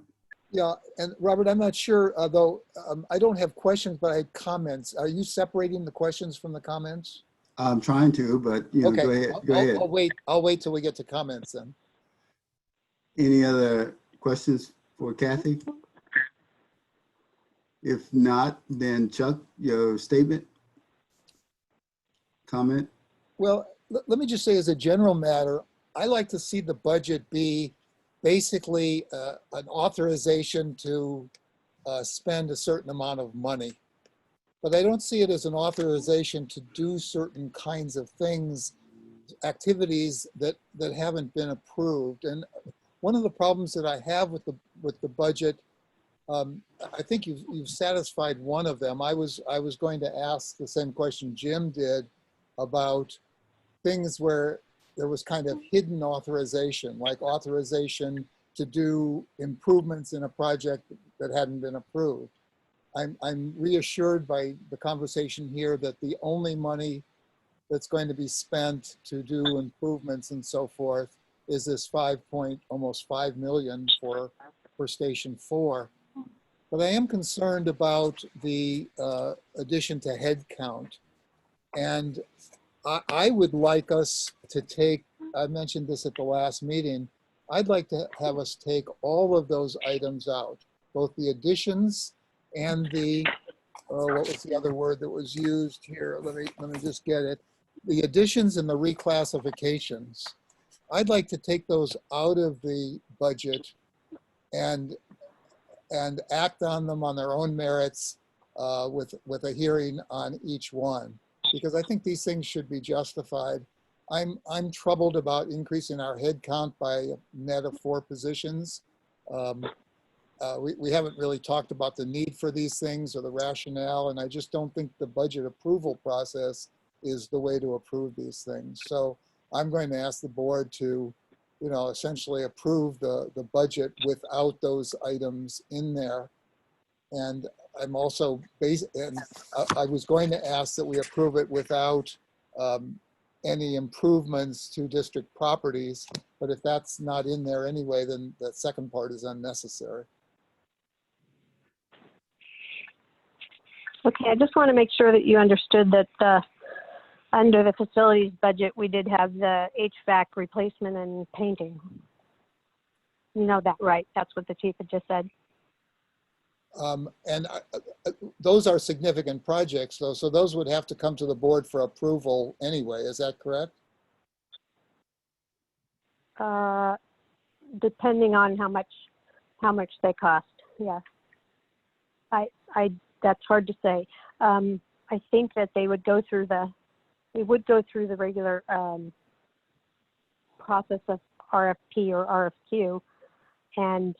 Yeah, and Robert, I'm not sure, though, I don't have questions, but I had comments. Are you separating the questions from the comments? I'm trying to, but Okay. go ahead. Go ahead. I'll wait till we get to comments then. Any other questions for Kathy? If not, then Chuck, your statement. comment? Well, let me just say as a general matter, I like to see the budget be basically an authorization to spend a certain amount of money. But I don't see it as an authorization to do certain kinds of things, activities that haven't been approved. And one of the problems that I have with the budget, I think you've satisfied one of them. I was going to ask the same question Jim did about things where there was kind of hidden authorization, like authorization to do improvements in a project that hadn't been approved. I'm reassured by the conversation here that the only money that's going to be spent to do improvements and so forth is this almost 5 million for Station 4. But I am concerned about the addition to headcount. And I would like us to take, I mentioned this at the last meeting, I'd like to have us take all of those items out, both the additions and the, what was the other word that was used here? Let me just get it. The additions and the reclassifications. I'd like to take those out of the budget and act on them on their own merits with a hearing on each one, because I think these things should be justified. I'm troubled about increasing our head count by a net of 4 positions. We haven't really talked about the need for these things or the rationale, and I just don't think the budget approval process is the way to approve these things. So I'm going to ask the board to, essentially approve the budget without those items in there. And I'm also I was going to ask that we approve it without any improvements to district properties, but if that's not in there anyway, then the second part is unnecessary. Okay, I just want to make sure that you understood that under the facilities budget, we did have the HVAC replacement and painting. You know that, right? That's what the chief had just said. And those are significant projects, though, so those would have to come to the board for approval anyway. Is that correct? Depending on how much they cost. Yeah. That's hard to say. I think that they would go through the regular process of RFP or RFQ, and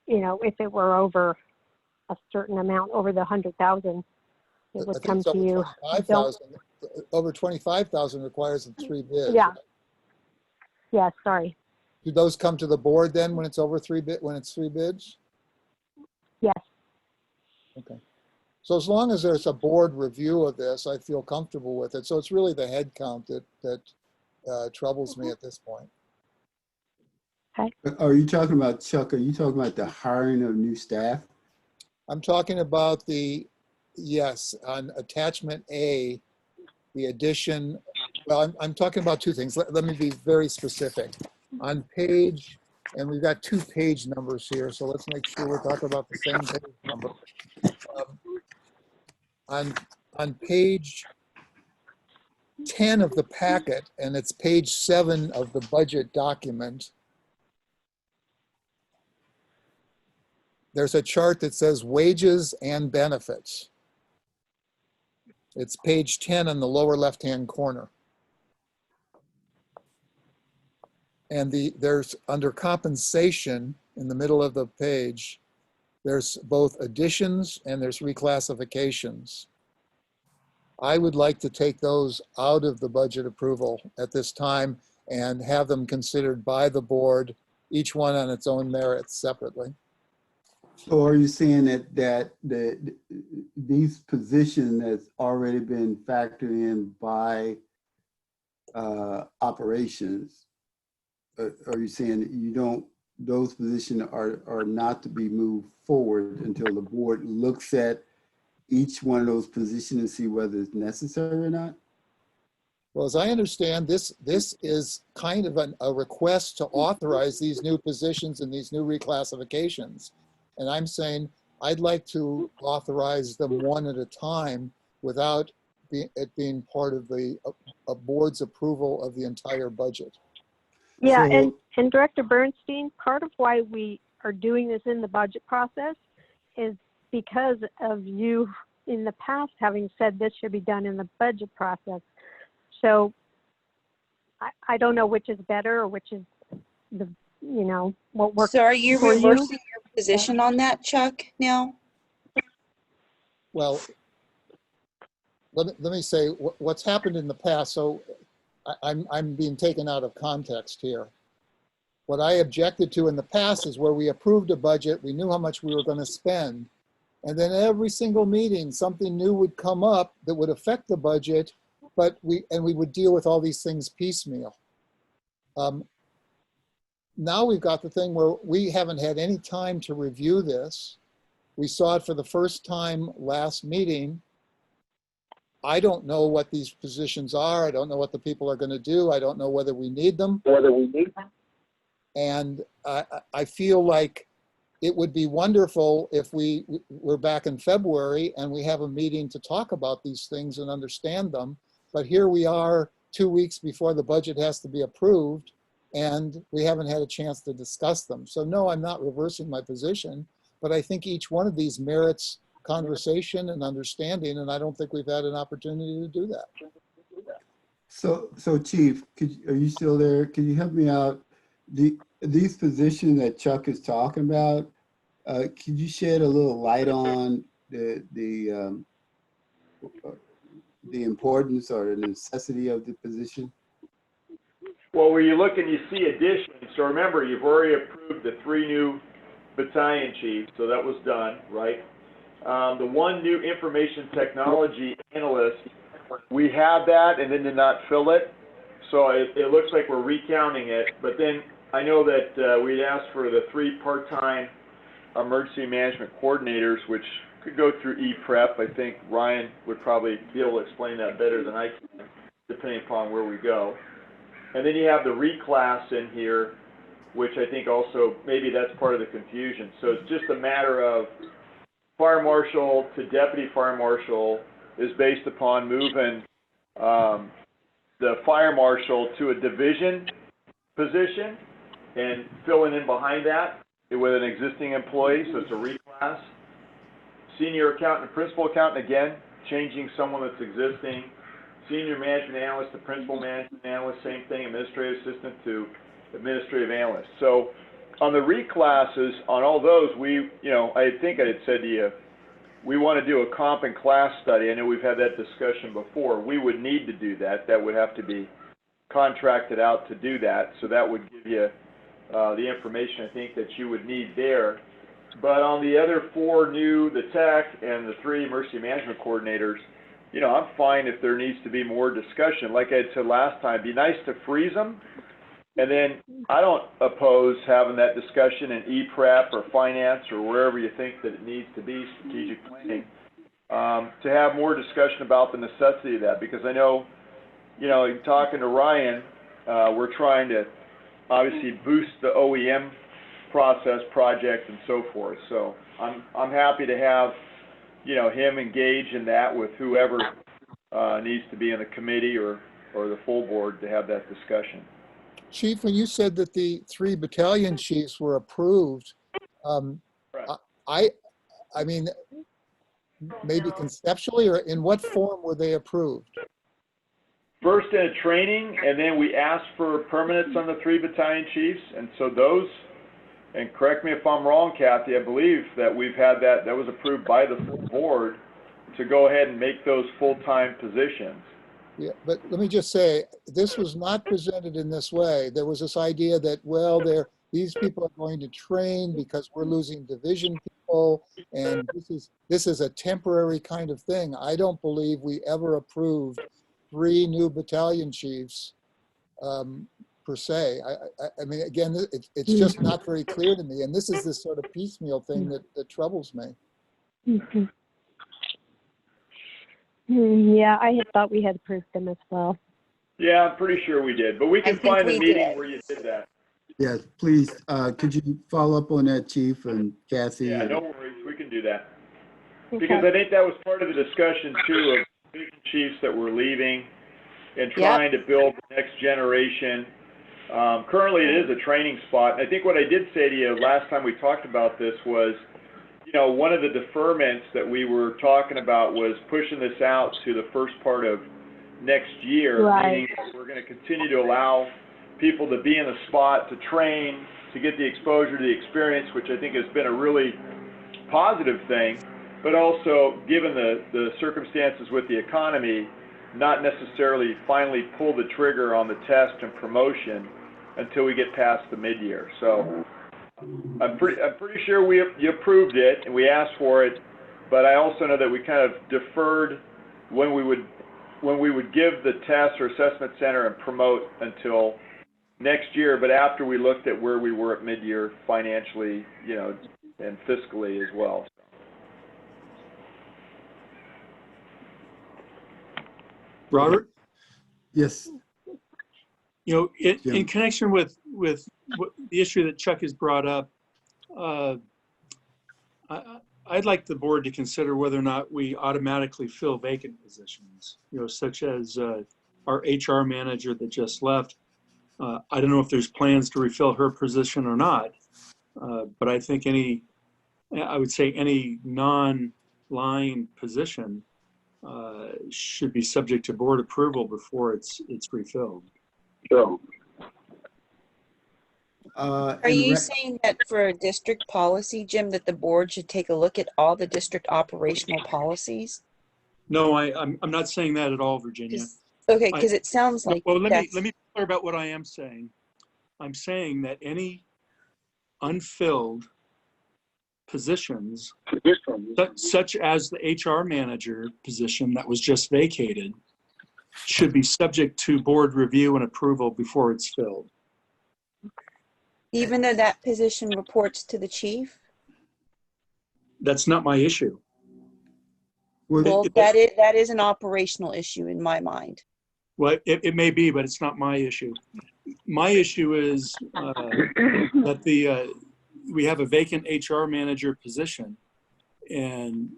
if it were over a certain amount, over the 100,000, it would come to you. Over 25,000 requires 3 bids. Yeah. Right? Yeah. Sorry. Do those come to the board then when it's over 3 bids? Yes. Okay. So as long as there's a board review of this, I feel comfortable with it. So it's really the head count that troubles me at this point. Okay. Are you talking about, Chuck, are you talking about the hiring of new staff? I'm talking about yes, on attachment A, the addition. Well, I'm talking about 2 things. Let me be very specific. On page, and we've got 2 page numbers here, so let's make sure we're talking about the same page number. On page 10 of the packet, and it's page 7 of the budget document, there's a chart that says wages and benefits. It's page 10 in the lower left-hand corner. And there's under compensation in the middle of the page, there's both additions and there's reclassifications. I would like to take those out of the budget approval at this time and have them considered by the board, each one on its own merits separately. So are you saying that these positions that's already been factored in by operations, are you saying that those positions are not to be moved forward until the board looks at each one of those positions and see whether it's necessary or not? Well, as I understand, this is kind of a request to authorize these new positions and these new reclassifications. And I'm saying I'd like to authorize them one at a time without it being part of the a board's approval of the entire budget. Yeah, So- and Director Bernstein, part of why we are doing this in the budget process is because of you in the past having said this should be done in the budget process. So I don't know which is better or which is the, you know, what works So are you for you. reversing your position on that, Chuck, now? Well, let me say what's happened in the past. So I'm being taken out of context here. What I objected to in the past is where we approved a budget, we knew how much we were going to spend, and then every single meeting, something new would come up that would affect the budget, but we would deal with all these things piecemeal. Now we've got the thing where we haven't had any time to review this. We saw it for the first time last meeting. I don't know what these positions are. I don't know what the people are going to do. I don't know whether we need them. And I feel like it would be wonderful if we're back in February and we have a meeting to talk about these things and understand them. But here we are 2 weeks before the budget has to be approved, and we haven't had a chance to discuss them. So no, I'm not reversing my position, but I think each one of these merits conversation and understanding, and I don't think we've had an opportunity to do that. So Chief, are you still there? Can you help me out? These positions that Chuck is talking about, could you shed a little light on the importance or the necessity of the position? Well, where you look and you see additions, so remember, you've already approved the 3 new battalion chiefs, so that was done, right? The 1 new information technology analyst, we had that and then did not fill it. So it looks like we're recounting it, but then I know that we'd asked for the 3 part-time emergency management coordinators, which could go through E-Prep. I think Ryan would probably be able to explain that better than I can, depending upon where we go. And then you have the reclass in here, which I think also, maybe that's part of the confusion. So it's just a matter of fire marshal to deputy fire marshal is based upon moving the fire marshal to a division position and filling in behind that with an existing employee, so it's a reclass. Senior accountant and principal accountant, again, changing someone that's existing. Senior management analyst to principal management analyst, same thing, administrative assistant to administrative analyst. So on the reclasses, on all those, I think I had said to you, we want to do a comp and class study. I know we've had that discussion before. We would need to do that. That would have to be contracted out to do that. So that would give you the information I think that you would need there. But on the other 4 new, the tech and the 3 emergency management coordinators, I'm fine if there needs to be more discussion. Like I said last time, it'd be nice to freeze them. And then I don't oppose having that discussion in E-Prep or finance or wherever you think that it needs to be, strategic planning, to have more discussion about the necessity of that. Because I know, talking to Ryan, we're trying to obviously boost the OEM process project and so forth. So I'm happy to have, him engage in that with whoever needs to be in the committee or the full board to have that discussion. Chief, when you said that the 3 battalion chiefs were approved, I mean, maybe conceptually, or in what form were they approved? First in a training, and then we asked for permanents on the 3 battalion chiefs, and so those, and correct me if I'm wrong, Kathy, I believe that we've had that was approved by the full board to go ahead and make those full-time positions. Yeah, but let me just say, this was not presented in this way. There was this idea that, well, these people are going to train because we're losing division people, and this is a temporary kind of thing. I don't believe we ever approved 3 new battalion chiefs per se. I mean, again, it's just not very clear to me, and this is this sort of piecemeal thing that troubles me. Mm-hmm. Yeah, I had thought we had approved them as well. Yeah, I'm pretty sure we did, but we can find a meeting where you did that. Yes, please. Could you follow up on that, Chief and Kathy? Yeah, no worries. We can do that. Because I think that was part of the discussion too chiefs that were leaving and trying to build the next generation. Currently, it is a training spot. I think what I did say to you last time we talked about this was, you know, one of the deferments that we were talking about was pushing this out to the first part of next year, meaning that we're going to continue to allow people to be in the spot, to train, to get the exposure, the experience, which I think has been a really positive thing, but also, given the circumstances with the economy, not necessarily finally pull the trigger on the test and promotion until we get past the mid-year. So I'm pretty sure you approved it and we asked for it, but I also know that we kind of deferred when we would give the test or assessment center and promote until next year, but after we looked at where we were at mid-year financially, you know, and fiscally as well. Robert? Yes. You know, in connection with the issue that Chuck has brought up, I'd like the board to consider whether or not we automatically fill vacant positions, you know, such as our HR manager that just left. I don't know if there's plans to refill her position or not, but I think I would say any non-line position should be subject to board approval before it's refilled. Are you saying that for district policy, Jim, that the board should take a look at all the district operational policies? No, I'm not saying that at all, Virginia. Okay, because it sounds like. Well, let me be clear about what I am saying. I'm saying that any unfilled positions, such as the HR manager position that was just vacated, should be subject to board review and approval before it's filled. Even though that position reports to the chief? That's not my issue. Well, that is an operational issue in my mind. Well, it may be, but it's not my issue. My issue is that we have a vacant HR manager position, and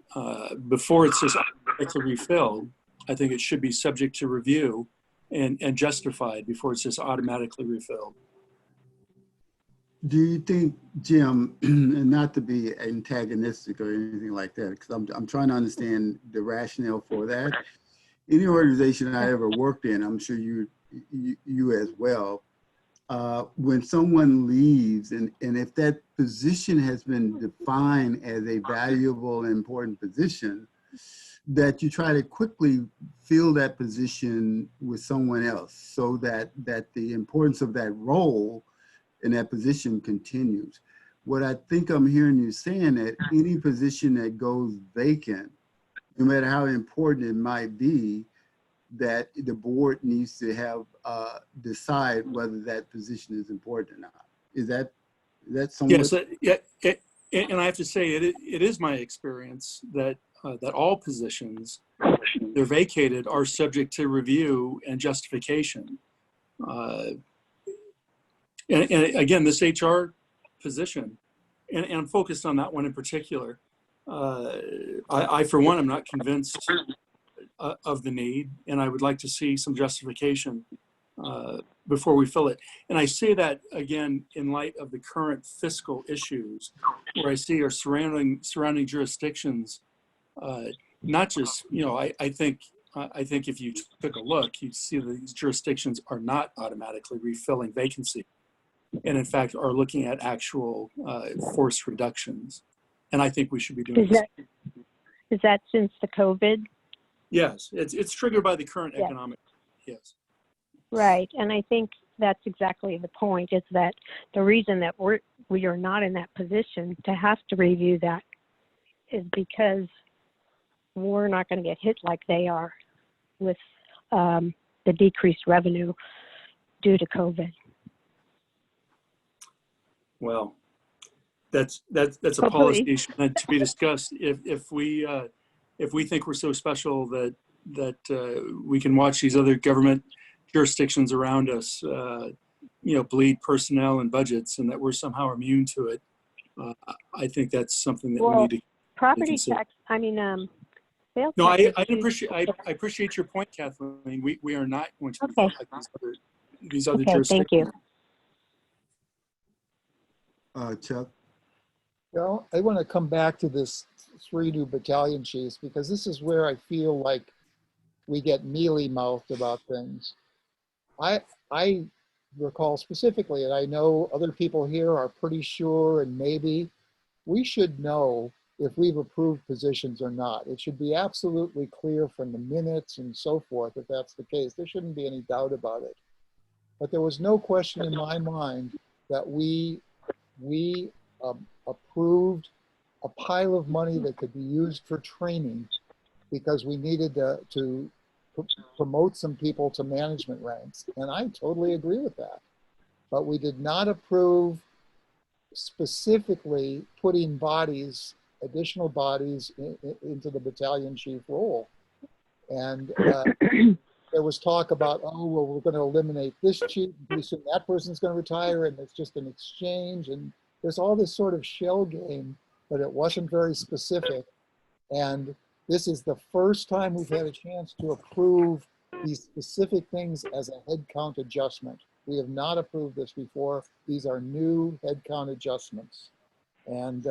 before it's just refilled, I think it should be subject to review and justified before it's just automatically refilled. Do you think, Jim, and not to be antagonistic or anything like that, because I'm trying to understand the rationale for that. Any organization I ever worked in, I'm sure you as well, when someone leaves and if that position has been defined as a valuable and important position, that you try to quickly fill that position with someone else so that the importance of that role in that position continues. What I think I'm hearing you saying, that any position that goes vacant, no matter how important it might be, that the board needs to have decide whether that position is important or not. Is that somewhat? Yes, and I have to say it is my experience that that all positions, they're vacated, are subject to review and justification. And again, this HR position, and I'm focused on that one in particular. I for one, am not convinced of the need, and I would like to see some justification before we fill it. And I say that again in light of the current fiscal issues, where I see our surrounding jurisdictions. Not just, you know, I think if you took a look, you'd see that these jurisdictions are not automatically refilling vacancy, and in fact are looking at actual forced reductions. And I think we should be doing this. Is that since the COVID? Yes, it's triggered by the current economic. Yes. Right, and I think that's exactly the point. Is that the reason that we are not in that position to have to review that is because we're not going to get hit like they are with the decreased revenue due to COVID. Well, that's a policy issue to be discussed. If we think we're so special that we can watch these other government jurisdictions around us, bleed personnel and budgets, and that we're somehow immune to it, I think that's something that we need to property consider. tax. I mean, sales No, tax is I a huge- appreciate, I appreciate your point, Kathleen. We are not going to be Okay. like these other Okay, jurisdictions. thank you. Chuck? Well, I want to come back to this 3 new battalion chiefs because this is where I feel like we get mealy-mouthed about things. I recall specifically, and I know other people here are pretty sure, and maybe we should know if we've approved positions or not. It should be absolutely clear from the minutes and so forth if that's the case. There shouldn't be any doubt about it. But there was no question in my mind that we approved a pile of money that could be used for training because we needed to promote some people to management ranks. And I totally agree with that. But we did not approve specifically putting bodies, additional bodies into the battalion chief role. And there was talk about, oh, well, we're going to eliminate this chief, pretty soon that person's going to retire, and it's just an exchange. And there's all this sort of shell game, but it wasn't very specific. And this is the first time we've had a chance to approve these specific things as a headcount adjustment. We have not approved this before. These are new headcount adjustments. And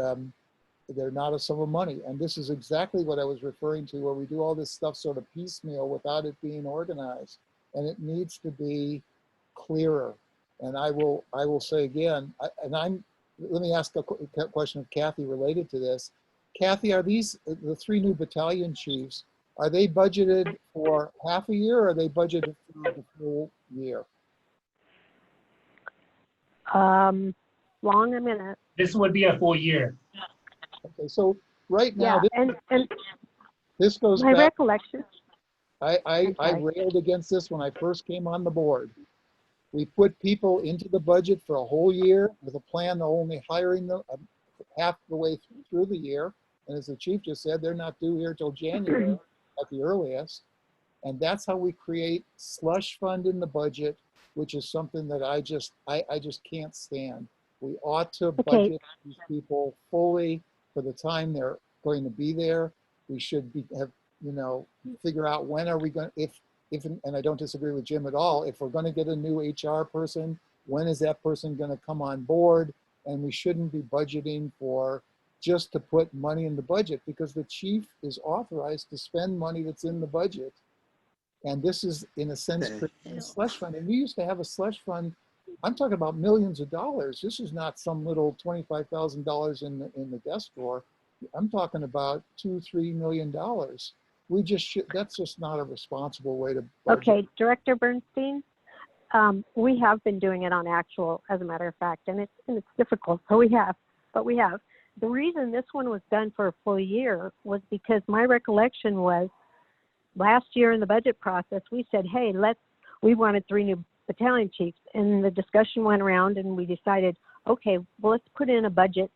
they're not a sum of money. And this is exactly what I was referring to, where we do all this stuff sort of piecemeal without it being organized. And it needs to be clearer. And I will say again, let me ask a question of Kathy related to this. Kathy, are these, the 3 new battalion chiefs, are they budgeted for half a year or are they budgeted for the full year? Long a minute. This would be a full year. Okay, so right now, Yeah, and this goes my back. recollection. I Okay. railed against this when I first came on the board. We put people into the budget for a whole year with a plan of only hiring them half the way through the year. And as the chief just said, they're not due here till January at the earliest. And that's how we create slush fund in the budget, which is something that I just can't stand. We ought to budget these people fully for the time they're going to be there. We should figure out when are we going, if, and I don't disagree with Jim at all, if we're going to get a new HR person, when is that person going to come on board? And we shouldn't be budgeting for just to put money in the budget, because the chief is authorized to spend money that's in the budget. And this is, in a sense, a slush fund. And we used to have a slush fund. I'm talking about millions of dollars. This is not some little $25,000 in the desk drawer. I'm talking about $2-3 million. We just that's just not a responsible way to budget. Okay, Director Bernstein, we have been doing it on actual, as a matter of fact, and it's difficult. So we have. The reason this one was done for a full year was because my recollection was last year in the budget process, we said, hey, we wanted 3 new battalion chiefs, and the discussion went around and we decided, okay, well, let's put in a budget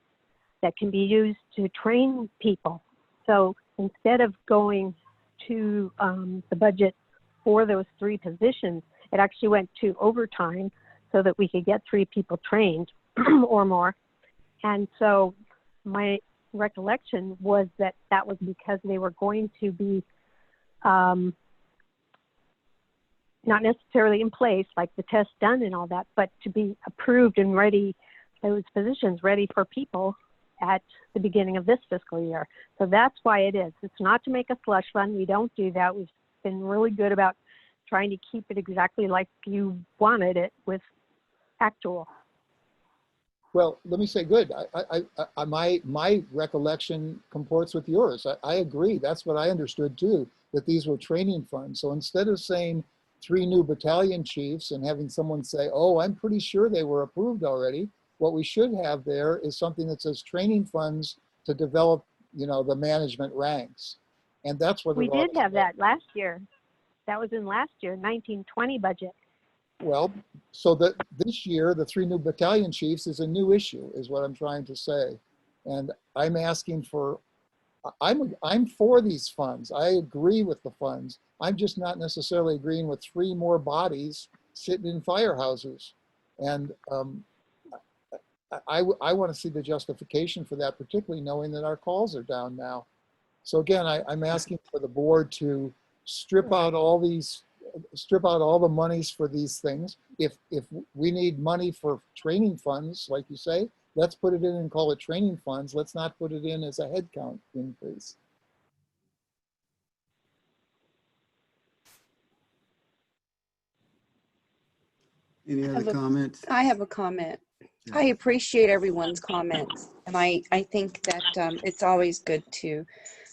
that can be used to train people. So instead of going to the budget for those 3 positions, it actually went to overtime so that we could get 3 people trained or more. And so my recollection was that was because they were going to be not necessarily in place, like the test done and all that, but to be approved and ready, those positions ready for people at the beginning of this fiscal year. So that's why it is. It's not to make a slush fund. We don't do that. We've been really good about trying to keep it exactly like you wanted it with actual. Well, let me say good. My recollection comports with yours. I agree. That's what I understood too, that these were training funds. So instead of saying 3 new battalion chiefs and having someone say, oh, I'm pretty sure they were approved already, what we should have there is something that says training funds to develop, the management ranks. And that's what we did have that last year. That was in last year, 1920 budget. Well, so that this year, the 3 new battalion chiefs is a new issue, is what I'm trying to say. And I'm asking for, I'm for these funds. I agree with the funds. I'm just not necessarily agreeing with 3 more bodies sitting in firehouses. And I want to see the justification for that, particularly knowing that our calls are down now. So again, I'm asking for the board to strip out all the monies for these things. If we need money for training funds, like you say, let's put it in and call it training funds. Let's not put it in as a headcount increase. Any other comments? I have a comment. I appreciate everyone's comments, and I think that it's always good to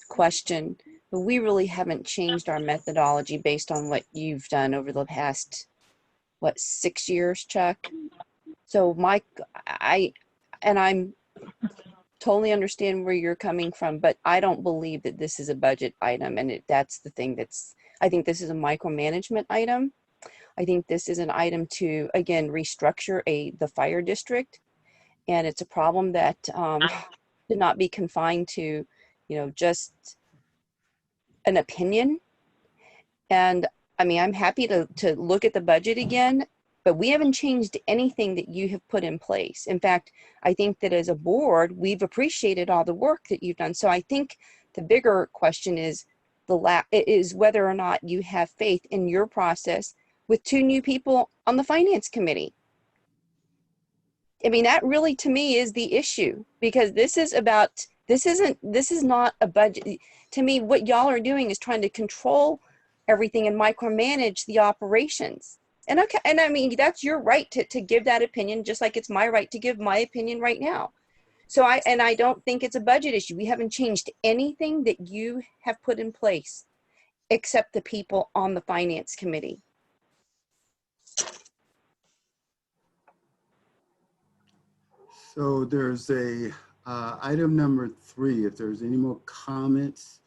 question, but we really haven't changed our methodology based on what you've done over the past, 6 years, Chuck? So Mike, I'm totally understand where you're coming from, but I don't believe that this is a budget item, and that's the thing I think this is a micromanagement item. I think this is an item to, again, restructure the fire district. And it's a problem that should not be confined to, just an opinion. And I mean, I'm happy to look at the budget again, but we haven't changed anything that you have put in place. In fact, I think that as a board, we've appreciated all the work that you've done. So I think the bigger question is whether or not you have faith in your process with 2 new people on the finance committee. I mean, that really to me is the issue, because this is not a budget. To me, what y'all are doing is trying to control everything and micromanage the operations. And okay, and I mean, that's your right to give that opinion, just like it's my right to give my opinion right now. So I don't think it's a budget issue. We haven't changed anything that you have put in place except the people on the finance committee. So there's item number 3. If there's any more comments,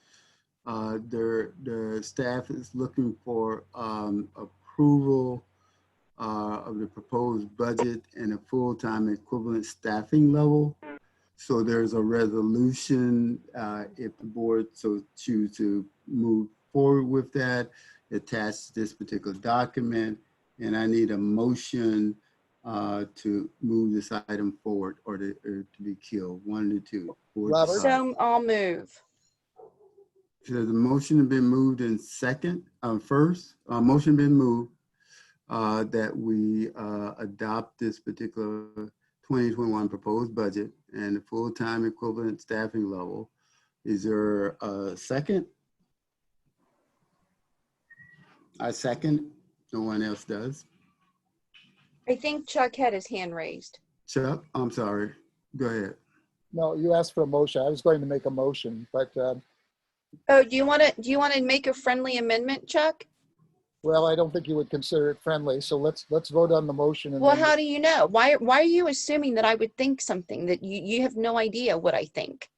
the staff is looking for approval of the proposed budget and a full-time equivalent staffing level. So there's a resolution if the board so choose to move forward with that, attach this particular document, and I need a motion to move this item forward or to be killed. 1 of the 2. Robert? So I'll move. So the motion has been moved in first. Motion been moved that we adopt this particular 2021 proposed budget and the full-time equivalent staffing level. Is there a second? I second. No one else does. I think Chuck had his hand raised. Chuck, I'm sorry. Go ahead. No, you asked for a motion. I was going to make a motion, but Oh, do you want to make a friendly amendment, Chuck? well, I don't think you would consider it friendly. So let's vote on the motion. And Well, then how do you know? Why are you assuming that I would think something that you have no idea what I think?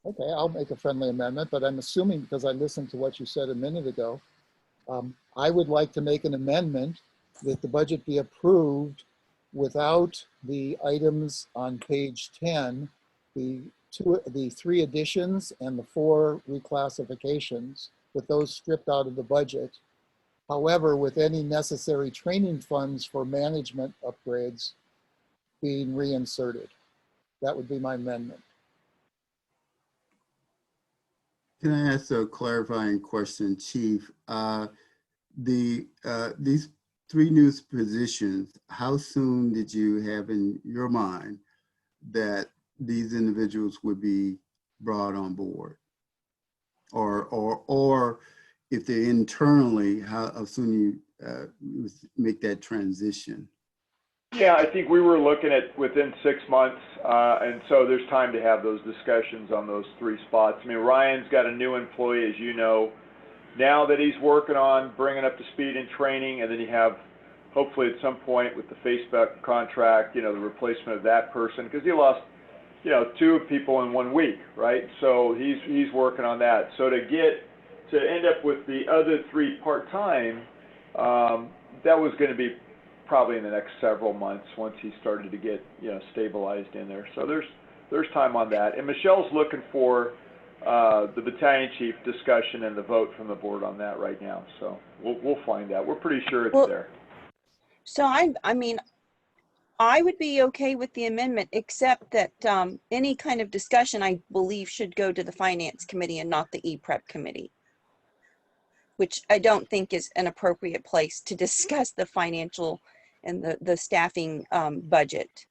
Okay, I'll make a friendly amendment, but I'm assuming because I listened to what you said a minute ago, I would like to make an amendment that the budget be approved without the items on page 10, the 3 additions and the 4 reclassifications, with those stripped out of the budget. However, with any necessary training funds for management upgrades being reinserted. That would be my amendment. Can I ask a clarifying question, Chief? These 3 new positions, how soon did you have in your mind that these individuals would be brought on board? Or if they're internally, how soon you make that transition? Yeah, I think we were looking at within 6 months, and so there's time to have those discussions on those 3 spots. I mean, Ryan's got a new employee, as you know, now that he's working on bringing up to speed in training, and then you have, hopefully at some point with the Facebook contract, the replacement of that person, because he lost, 2 people in 1 week, right? So he's working on that. So to end up with the other 3 part-time, that was going to be probably in the next several months once he started to get stabilized in there. So there's time on that. And Michelle's looking for the battalion chief discussion and the vote from the board on that right now. So we'll find out. We're pretty sure it's there. So I mean, I would be okay with the amendment, except that any kind of discussion, I believe, should go to the Finance Committee and not the E-Prep Committee, which I don't think is an appropriate place to discuss the financial and the staffing budget.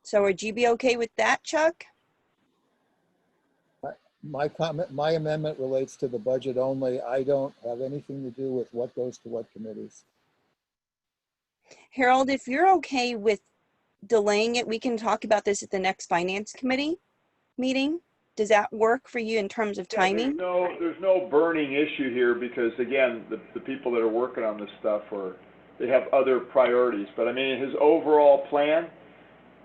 So would you be okay with that, Chuck? My comment, my amendment relates to the budget only. I don't have anything to do with what goes to what committees. Harold, if you're okay with delaying it, we can talk about this at the next Finance Committee meeting. Does that work for you in terms of timing? There's no burning issue here because, again, the people that are working on this stuff they have other priorities. But I mean, his overall plan,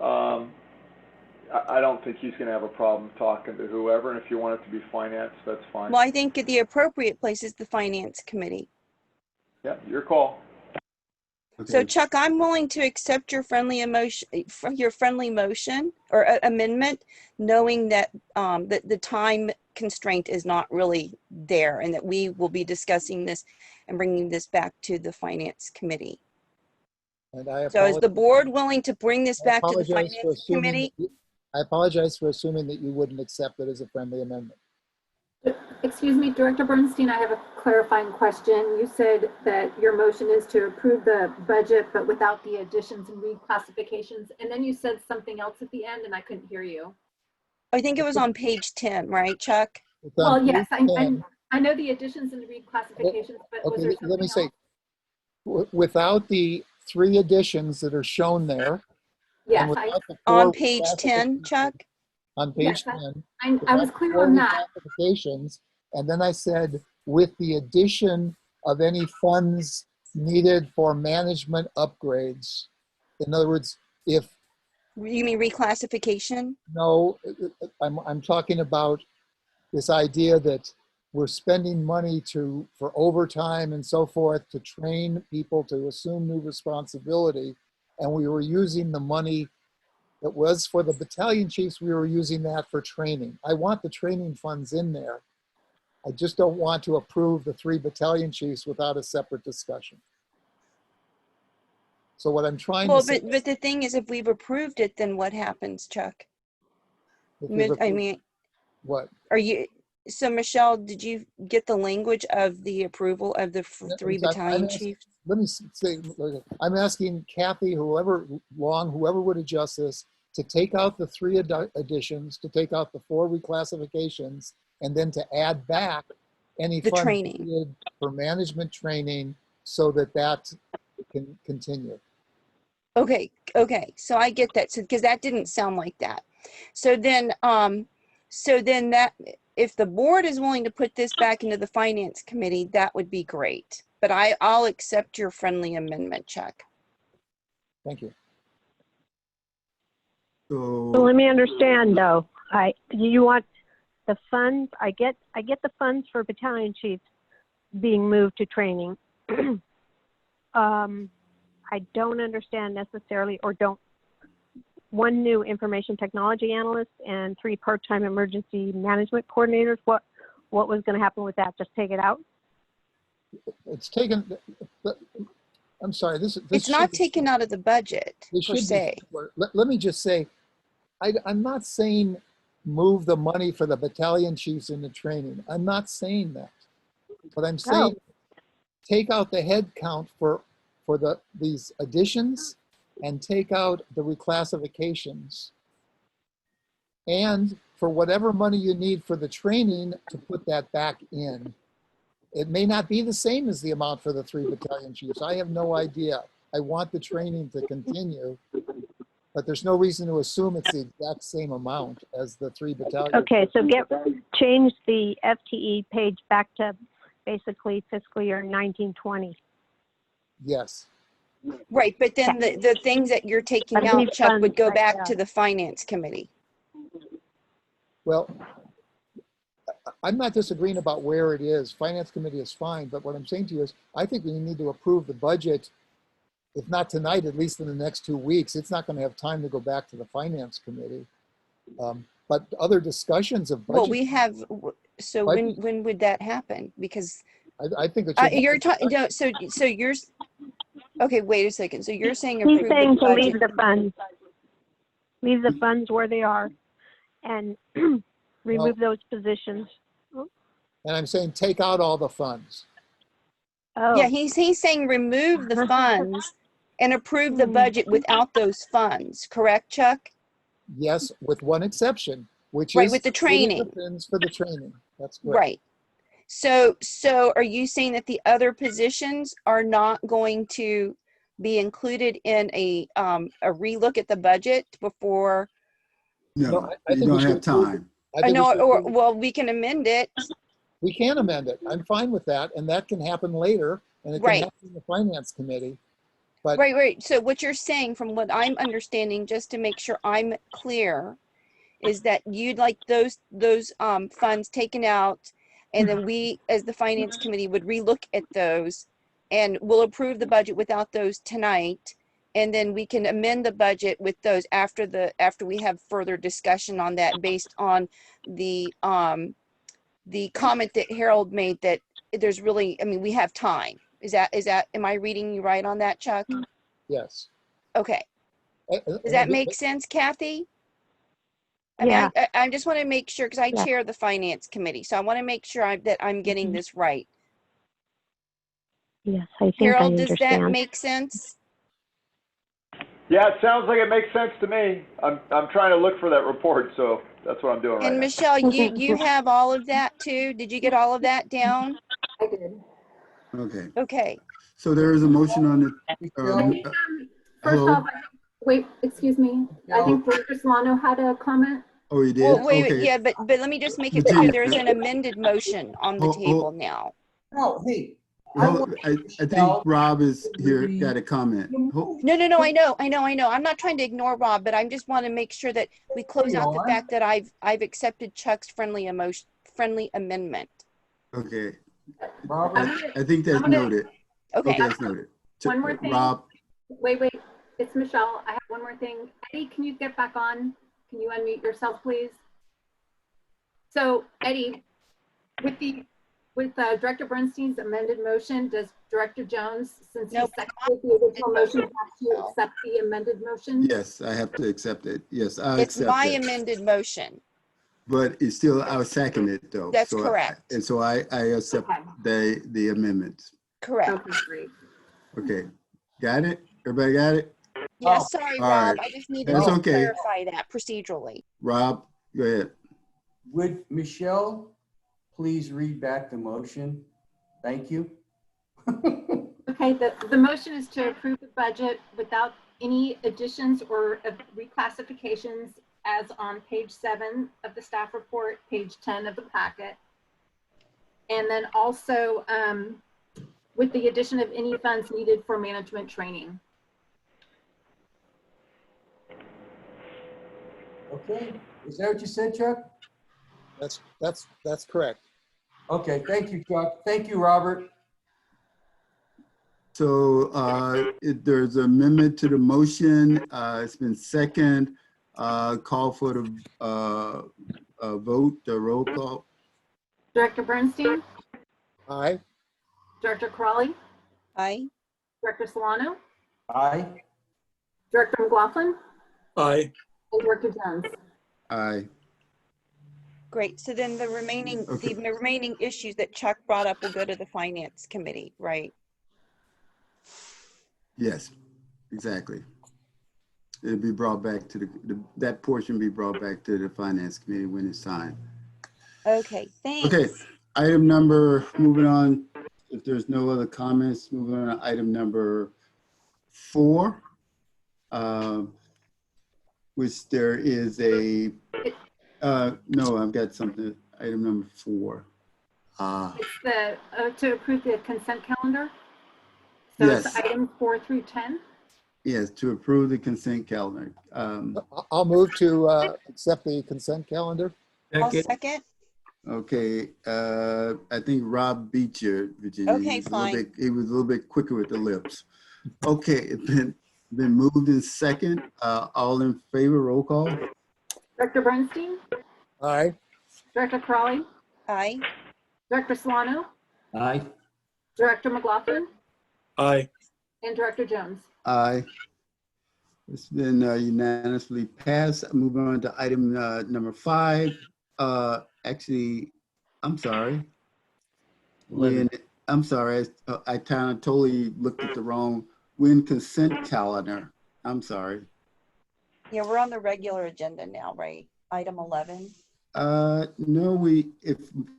I don't think he's going to have a problem talking to whoever. And if you want it to be finance, that's fine. Well, I think the appropriate place is the Finance Committee. Yeah, your call. Okay. So Chuck, I'm willing to accept your friendly motion or amendment, knowing that that the time constraint is not really there, and that we will be discussing this and bringing this back to the Finance Committee. And I So is the board willing to bring this back to the apologize for Finance Committee? I apologize for assuming that you wouldn't accept it as a friendly amendment. Excuse me, Director Bernstein, I have a clarifying question. You said that your motion is to approve the budget, but without the additions and reclassifications. And then you said something else at the end and I couldn't hear you. I think it was on page 10, right, Chuck? Well, yes, I know the additions and the reclassifications, but was there something let me say, else? without the 3 additions that are shown there. Yes, on page 10, Chuck? On page yes, 10. I was clear on that. Reclassifications, and then I said, with the addition of any funds needed for management upgrades. In other words, if... You mean reclassification? No, I'm talking about this idea that we're spending money for overtime and so forth to train people to assume new responsibility, and we were using the money that was for the battalion chiefs, we were using that for training. I want the training funds in there. I just don't want to approve the 3 battalion chiefs without a separate discussion. So what I'm trying to say... But the thing is, if we've approved it, then what happens, Chuck? I mean... What? So Michelle, did you get the language of the approval of the 3 battalion chiefs? Let me say, I'm asking Kathy, whoever would adjust this, to take out the 3 additions, to take out the 4 reclassifications, and then to add back any funds needed for management training so that can continue. Okay. So I get that. So because that didn't sound like that. So then that if the board is willing to put this back into the Finance Committee, that would be great. But I'll accept your friendly amendment, Chuck. Thank you. So let me understand though. You want the funds? I get the funds for battalion chiefs being moved to training. I don't understand necessarily, or don't. 1 new information technology analyst and 3 part-time emergency management coordinators. What was going to happen with that? Just take it out? It's taken. I'm sorry. It's not taken out of the budget per se. Let me just say, I'm not saying move the money for the battalion chiefs into training. I'm not saying that. But I'm saying take out the head count for these additions and take out the reclassifications. And for whatever money you need for the training, to put that back in. It may not be the same as the amount for the 3 battalion chiefs. I have no idea. I want the training to continue, but there's no reason to assume it's the exact same amount as the 3 battalion. Okay, so change the FTE page back to basically fiscal year 1920. Yes. Right, but then the things that you're taking out, Chuck, would go back to the Finance Committee. Well, I'm not disagreeing about where it is. Finance Committee is fine, but what I'm saying to you is I think we need to approve the budget, if not tonight, at least in the next 2 weeks. It's not going to have time to go back to the Finance Committee. But other discussions of budget. Well, we have, so when would that happen? Because I think it should you're talking, no, so Okay, wait a second. So you're saying He's approve saying the to leave budget? the funds. Leave the funds where they are and remove those positions. And I'm saying take out all the funds. Oh. Yeah, he's saying remove the funds and approve the budget without those funds, correct, Chuck? Yes, with one exception, which Right, is with the moving training. the funds for the training. That's correct. Right. So are you saying that the other positions are not going to be included in a relook at the budget before? No, I you think we don't should have approve time. I I think we know, should or approve- well, we can amend it. We can amend it. I'm fine with that, and that can happen later, and it can Right. happen in the finance committee. But Right. So what you're saying, from what I'm understanding, just to make sure I'm clear, is that you'd like those funds taken out, and then we, as the finance committee, would relook at those, and we'll approve the budget without those tonight, and then we can amend the budget with those after we have further discussion on that, based on the comment that Harold made, that there's really, I mean, we have time. Is that, am I reading you right on that, Chuck? yes. Okay. And Does that again, make sense, Kathy? I mean, Yeah. I just want to make sure, because I Yeah. chair the finance committee, so I want to make sure that I'm getting this right. Yes, I think Harold, I does that understand. make sense? Yeah, it sounds like it makes sense to me. I'm trying to look for that report, so that's what I'm doing right And now. Michelle, you have all of that too? Did you get all of that down? I did. Okay, Okay. so there is a motion on the, First hello? off, wait, excuse me. I think Director Solano had a comment. Oh, you did? Well, wait, Okay. yeah, but let me just make it Virginia. clear. There's an amended motion on the table now. No, hey. I think Rob is here, got a comment. No, I know. I'm not trying to ignore Rob, but I just want to make sure that we close out the fact that I've accepted Chuck's friendly amendment. Okay, Robert, I think that's noted. Okay. That's noted. One more thing. Rob, Wait, it's Michelle. I have one more thing. Eddie, can you get back on? Can you unmute yourself, please? So Eddie, with Director Bernstein's amended motion, does Director Jones, since he Nope. seconded the original motion, have to accept the amended motion? yes, I have to accept it. Yes, I It's accept my it. amended motion. But it's still, I'll second it though. That's So correct. And so I accept the amendments. Correct. Okay, great. Okay, got it? Everybody got it? Yes, sorry, all Rob. right. I just needed That's to okay. clarify that procedurally. Rob, go ahead. would Michelle please read back the motion? Thank you. Okay, the motion is to approve the budget without any additions or reclassifications as on page 7 of the staff report, page 10 of the packet. And then also with the addition of any funds needed for management training. Okay, is that what you said, Chuck? that's correct. Okay, thank you, Chuck. Thank you, Robert. So there's an amendment to the motion. It's been second. Call for the vote, the roll call. Director Bernstein, Aye. Director Crawley, Aye. Director Solano, Aye. Director McLaughlin, Aye. and Director Jones. Aye. Great. So then the remaining, Okay. the remaining issues that Chuck brought up will go to the finance committee, right? Yes, exactly. It'll be brought back to that portion be brought back to the finance committee when it's time. Okay, thanks. Okay, item number, moving on, if there's no other comments, moving on to item number 4, which there is a, no, I've got something, item number 4. It's the, to approve the consent calendar. So Yes. it's items 4 through 10. Yes, to approve the consent calendar. I'll move to accept the consent calendar. I'll second. Okay, I think Rob beat you, Virginia. Okay, fine. He was a little bit quicker with the lips. Okay, it's been moved in second. All in favor, roll call. Director Bernstein, Aye. Director Crawley, Aye. Director Solano, Aye. Director McLaughlin, Aye. And Director Jones. Aye. It's been unanimously passed. Moving on to item number 5. Actually, I'm sorry. I'm sorry, I kind of totally looked at the wrong consent calendar. I'm sorry. Yeah, we're on the regular agenda now, right? Item 11. No,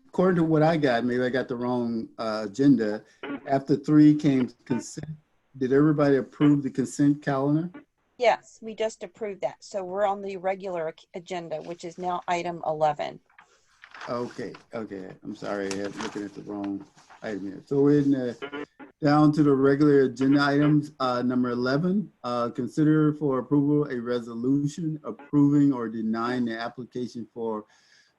according to what I got, maybe I got the wrong agenda. After 3 came consent. Did everybody approve the consent calendar? Yes, we just approved that. So we're on the regular agenda, which is now item 11. Okay. I'm sorry, I was looking at the wrong item here. So we're down to the regular agenda items. Number 11, consider for approval a resolution approving or denying the application for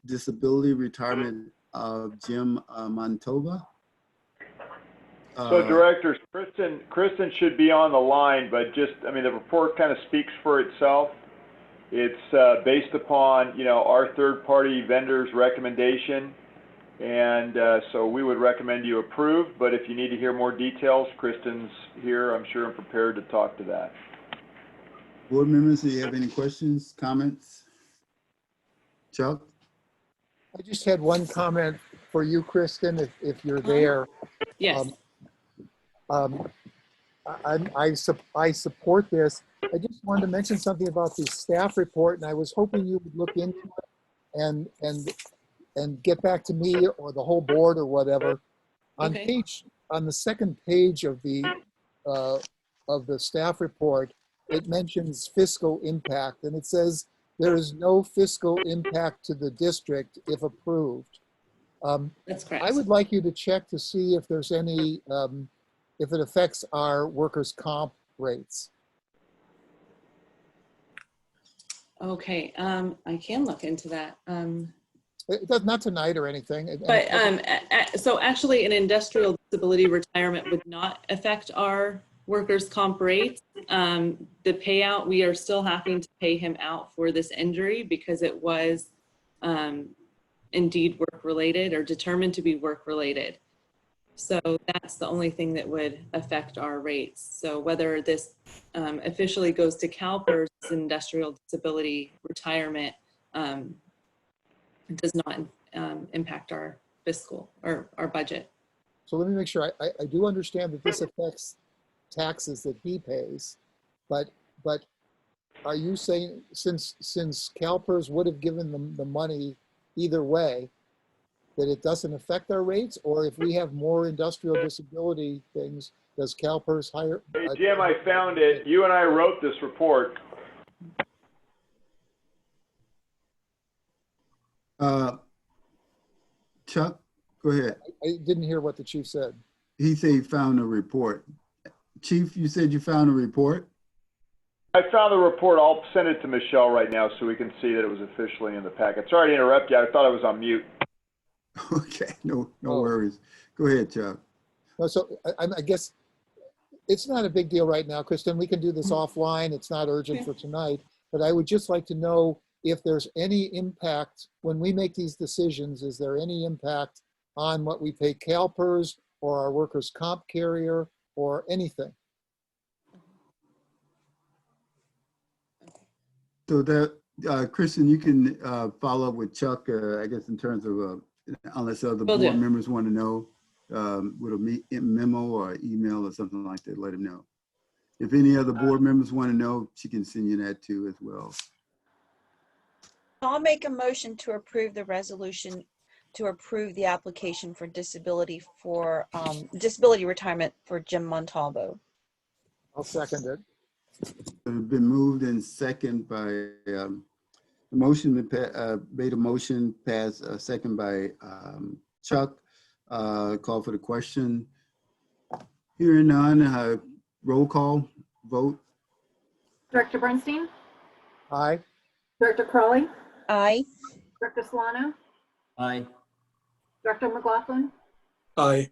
disability retirement of Jim Montova. So directors, Kristen should be on the line, but the report kind of speaks for itself. It's based upon, our third-party vendor's recommendation. And so we would recommend you approve, but if you need to hear more details, Kristen's here, I'm sure, and prepared to talk to that. Board members, do you have any questions, comments? Chuck? I just had one comment for you, Kristen, if you're there. Yes. I support this. I just wanted to mention something about the staff report, and I was hoping you would look into it and get back to me or the whole board or whatever. On the second page of the staff report, it mentions fiscal impact, and it says there is no fiscal impact to the district if approved. That's correct. I would like you to check to see if there's any, if it affects our workers' comp rates. Okay, I can look into that. It does, not tonight or anything. But so actually an industrial disability retirement would not affect our workers' comp rates. The payout, we are still having to pay him out for this injury because it was indeed work-related or determined to be work-related. So that's the only thing that would affect our rates. So whether this officially goes to CalPERS industrial disability retirement does not impact our fiscal or our budget. So let me make sure I do understand that this affects taxes that he pays, but are you saying since CalPERS would have given them the money either way, that it doesn't affect our rates? Or if we have more industrial disability things, does CalPERS hire? Hey, Jim, I found it. You and I wrote this report. Chuck, go ahead. I didn't hear what the chief said. He said he found a report. Chief, you said you found a report? I found the report. I'll send it to Michelle right now so we can see that it was officially in the packet. Sorry to interrupt you. I thought I was on mute. Okay, no worries. Go ahead, Chuck. No, so I guess it's not a big deal right now, Kristen. We can do this offline. It's not urgent for tonight. But I would just like to know if there's any impact when we make these decisions. Is there any impact on what we pay CalPERS or our workers' comp carrier or anything? So that, Kristen, you can follow up with Chuck, I guess, in terms of, unless other board members want to know, with a memo or email or something like that, let him know. If any other board members want to know, she can send you that too as well. I'll make a motion to approve the resolution to approve the application for disability retirement for Jim Montalvo. I'll second it. It's been moved and second by the motion, made a motion, passed, second by Chuck. Call for the question. Hearing none, roll call, vote. Director Bernstein? Aye. Director Crowley? Aye. Director Solano? Aye. Director McLaughlin? Aye.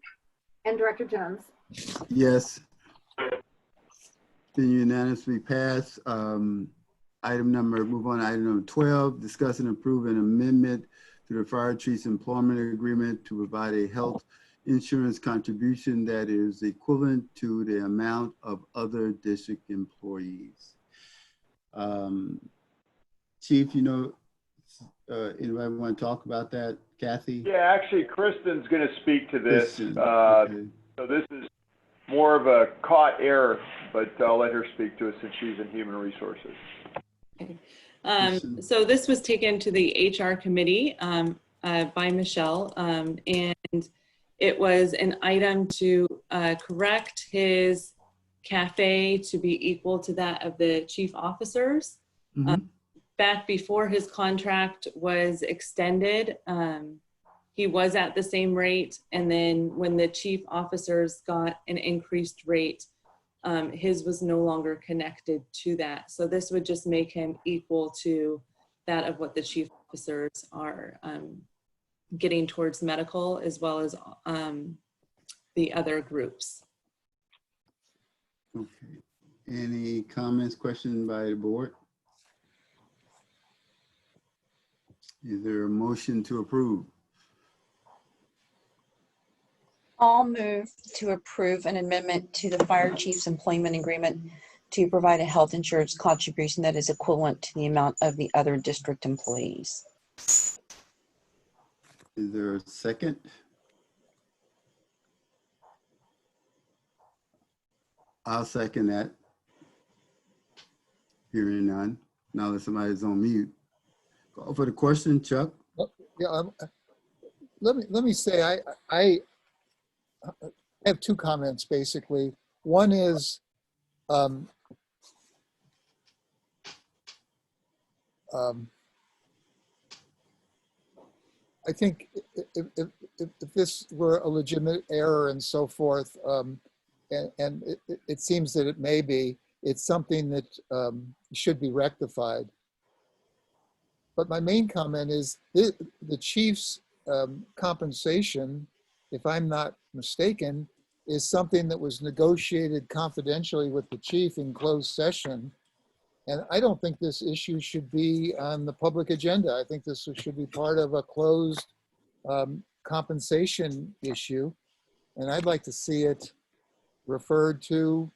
And Director Jones? Yes. Been unanimously passed. Move on to item number 12, discuss and approve an amendment to the fire chief's employment agreement to provide a health insurance contribution that is equivalent to the amount of other district employees. Chief, you know, anybody want to talk about that? Kathy? Yeah, actually, Kristen's going to speak to this. Kristen, okay. So this is more of a caught error, but I'll let her speak to it since she's in human resources. So this was taken to the HR committee by Michelle, and it was an item to correct his cafe to be equal to that of the chief officers. Back before his contract was extended, he was at the same rate, and then when the chief officers got an increased rate, his was no longer connected to that. So this would just make him equal to that of what the chief officers are getting towards medical, as well as the other groups. Okay. Any comments, questions by the board? Is there a motion to approve? I'll move to approve an amendment to the fire chief's employment agreement to provide a health insurance contribution that is equivalent to the amount of the other district employees. Is there a second? I'll second that. Hearing none. Now that somebody's on mute. Call for the question, Chuck. Yeah, let me say I have two comments basically. One is I think if this were a legitimate error and so forth, and it seems that it may be, it's something that should be rectified. But my main comment is the chief's compensation, if I'm not mistaken, is something that was negotiated confidentially with the chief in closed session. And I don't think this issue should be on the public agenda. I think this should be part of a closed compensation issue. And I'd like to see it referred to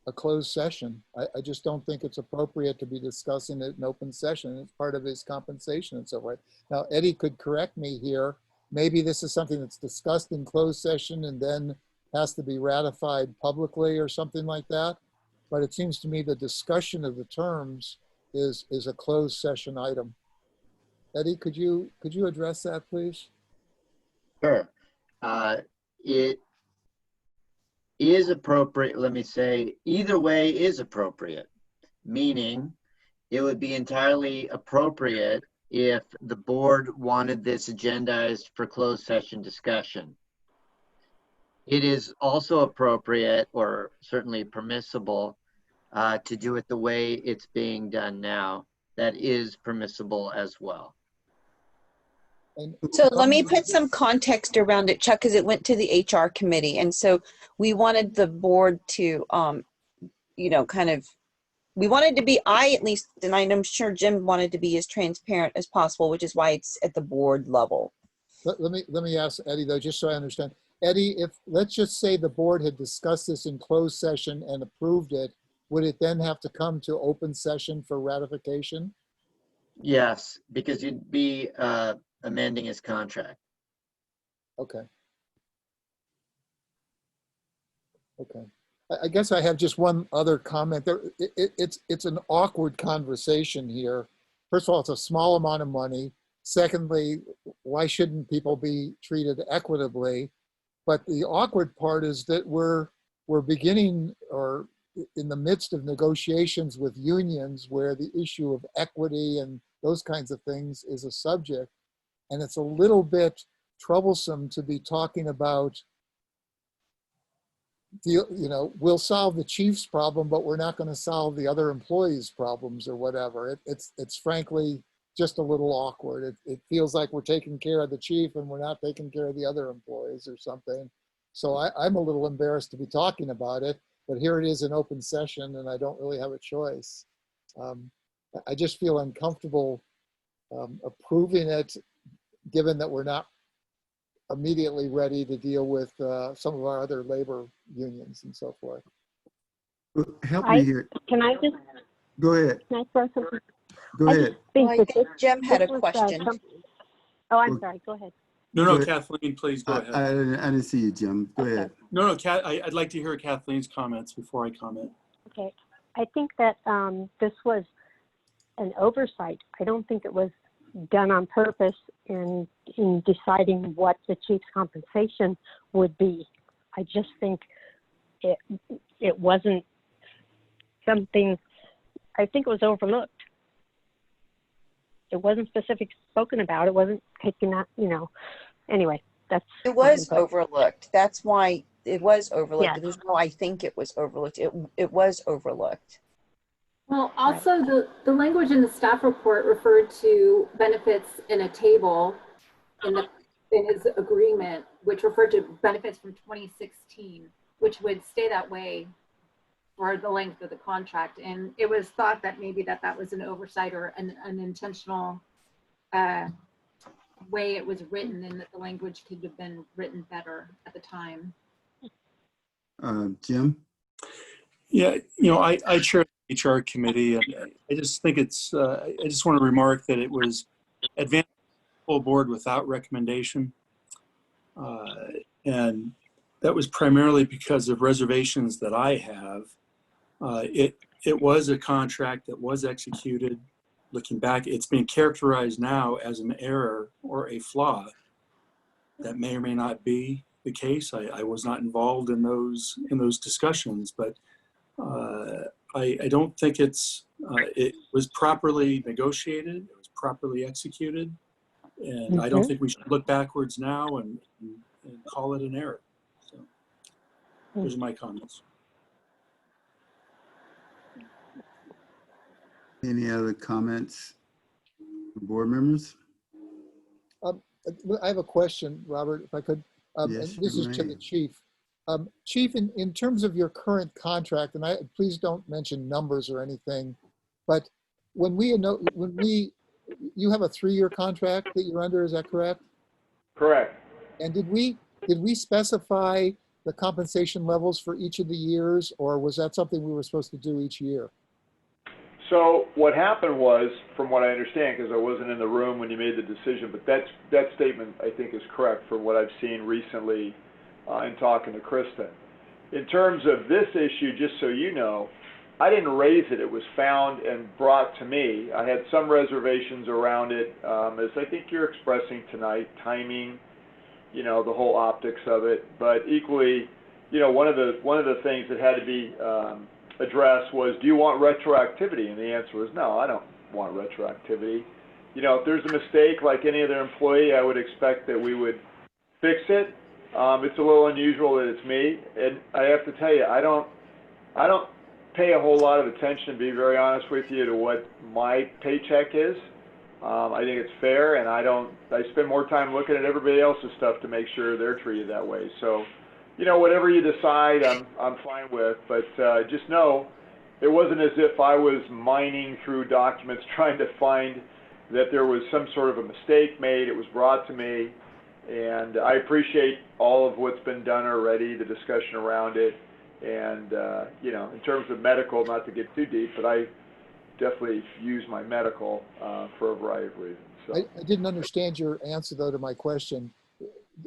a closed session. I just don't think it's appropriate to be discussing it in open session. It's part of his compensation and so forth. Now, Eddie could correct me here. Maybe this is something that's discussed in closed session and then has to be ratified publicly or something like that. But it seems to me the discussion of the terms is a closed session item. Eddie, could you address that, please? Sure. It is appropriate, let me say, either way is appropriate, meaning it would be entirely appropriate if the board wanted this agendized for closed session discussion. It is also appropriate, or certainly permissible, to do it the way it's being done now. That is permissible as well. So let me put some context around it, Chuck, because it went to the HR committee. And so we wanted the board to, you know, kind of, we wanted to be, I at least, and I'm sure Jim wanted to be as transparent as possible, which is why it's at the board level. Let me ask Eddie though, just so I understand. Eddie, if let's just say the board had discussed this in closed session and approved it, would it then have to come to open session for ratification? Yes, because you'd be amending his contract. Okay. Okay. I guess I have just one other comment. It's an awkward conversation here. First of all, it's a small amount of money. Secondly, why shouldn't people be treated equitably? But the awkward part is that we're beginning or in the midst of negotiations with unions where the issue of equity and those kinds of things is a subject. And it's a little bit troublesome to be talking about, you know, we'll solve the chief's problem, but we're not going to solve the other employees' problems or whatever. It's frankly just a little awkward. It feels like we're taking care of the chief and we're not taking care of the other employees or something. So I'm a little embarrassed to be talking about it, but here it is in open session and I don't really have a choice. I just feel uncomfortable approving it, given that we're not immediately ready to deal with some of our other labor unions and so forth. Help me here. Can I just, Go ahead. can I throw something? Go I ahead. just think Well, I that think Jim had a this was, question. oh, I'm Well, sorry, go ahead. No, Go no, ahead. Kathleen, please go ahead. I didn't see you, Jim. Go ahead. No, I'd like to hear Kathleen's comments before I comment. Okay, I think that this was an oversight. I don't think it was done on purpose in deciding what the chief's compensation would be. I just think it wasn't something, I think it was overlooked. It wasn't specific spoken about. It wasn't taken out, you know. Anyway, that's. It was my input. overlooked. That's why it was overlooked. Yeah. There's no, I think it was overlooked. It was overlooked. Well, also the language in the staff report referred to benefits in a table in his agreement, which referred to benefits from 2016, which would stay that way for the length of the contract. And it was thought that maybe that was an oversight or an intentional way it was written, and that the language could have been written better at the time. Jim? Yeah, you know, I chair the HR committee, and I just think it's, I just want to remark that it was advanced full board without recommendation. And that was primarily because of reservations that I have. It was a contract that was executed. Looking back, it's being characterized now as an error or a flaw. That may or may not be the case. I was not involved in those discussions, but I don't think it was properly negotiated. It was properly executed, and I don't think we should look backwards now and call it an error. So those are my comments. Any other comments from board members? I have a question, Robert, if I could. Yes, and this you is to may. the chief. Chief, in terms of your current contract, and please don't mention numbers or anything, but you have a 3-year contract that you're under, is that correct? Correct. And did we specify the compensation levels for each of the years, or was that something we were supposed to do each year? So what happened was, from what I understand, because I wasn't in the room when you made the decision, but that statement I think is correct from what I've seen recently in talking to Kristen. In terms of this issue, just so you know, I didn't raise it. It was found and brought to me. I had some reservations around it, as I think you're expressing tonight, timing, you know, the whole optics of it. But equally, you know, one of the things that had to be addressed was, do you want retroactivity? And the answer was no, I don't want retroactivity. You know, if there's a mistake like any other employee, I would expect that we would fix it. It's a little unusual that it's me, and I have to tell you, I don't pay a whole lot of attention, to be very honest with you, to what my paycheck is. I think it's fair, and I spend more time looking at everybody else's stuff to make sure they're treated that way. So, you know, whatever you decide, I'm fine with, but just know it wasn't as if I was mining through documents trying to find that there was some sort of a mistake made. It was brought to me, and I appreciate all of what's been done already, the discussion around it, and you know, in terms of medical, not to get too deep, but I definitely use my medical for a variety of reasons. So. I didn't understand your answer though to my question.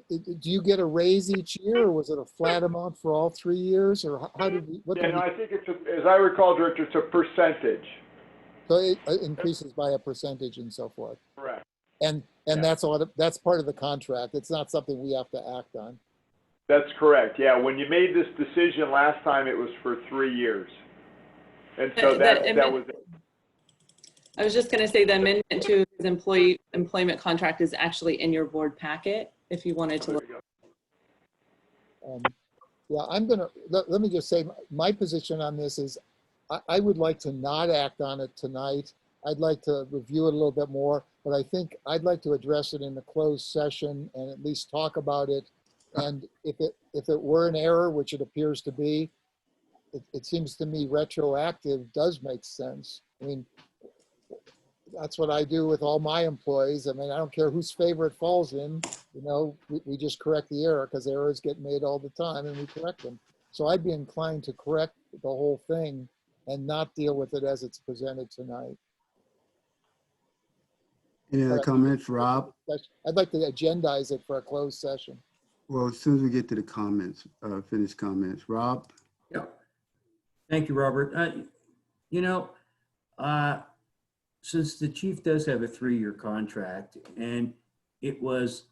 Do you get a raise each year, or was it a flat amount for all 3 years, or how did we? I think it's as I recall, Director, it's a percentage. So it increases by a percentage and so forth. Correct. And that's part of the contract. It's not something we have to act on. That's correct. Yeah, when you made this decision last time, it was for 3 years, and so that was it. I was just going to say the amendment to his employment contract is actually in your board packet if you wanted to look. Yeah, let me just say my position on this is I would like to not act on it tonight. I'd like to review it a little bit more, but I think I'd like to address it in a closed session and at least talk about it. And if it were an error, which it appears to be, it seems to me retroactive does make sense. I mean, That's what I do with all my employees. I mean, I don't care whose favor it falls in, you know, we just correct the error because errors get made all the time and we correct them. So I'd be inclined to correct the whole thing and not deal with it as it's presented tonight. Any other But comments, Rob? I'd like to agendize it for a closed session. Well, as soon as we get to the comments, finished comments, Rob? Yeah. Thank you, Robert. You know, since the chief does have a 3-year contract, and it was,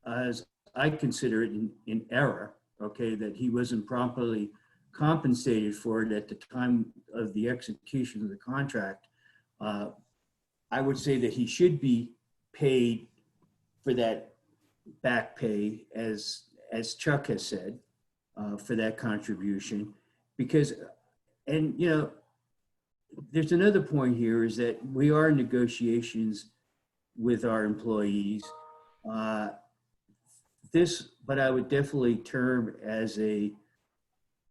as I consider it, in error, okay, that he wasn't properly compensated for it at the time of the execution of the contract, I would say that he should be paid for that back pay, as Chuck has said, for that contribution, because, and you know, there's another point here is that we are in negotiations with our employees. But I would definitely term as a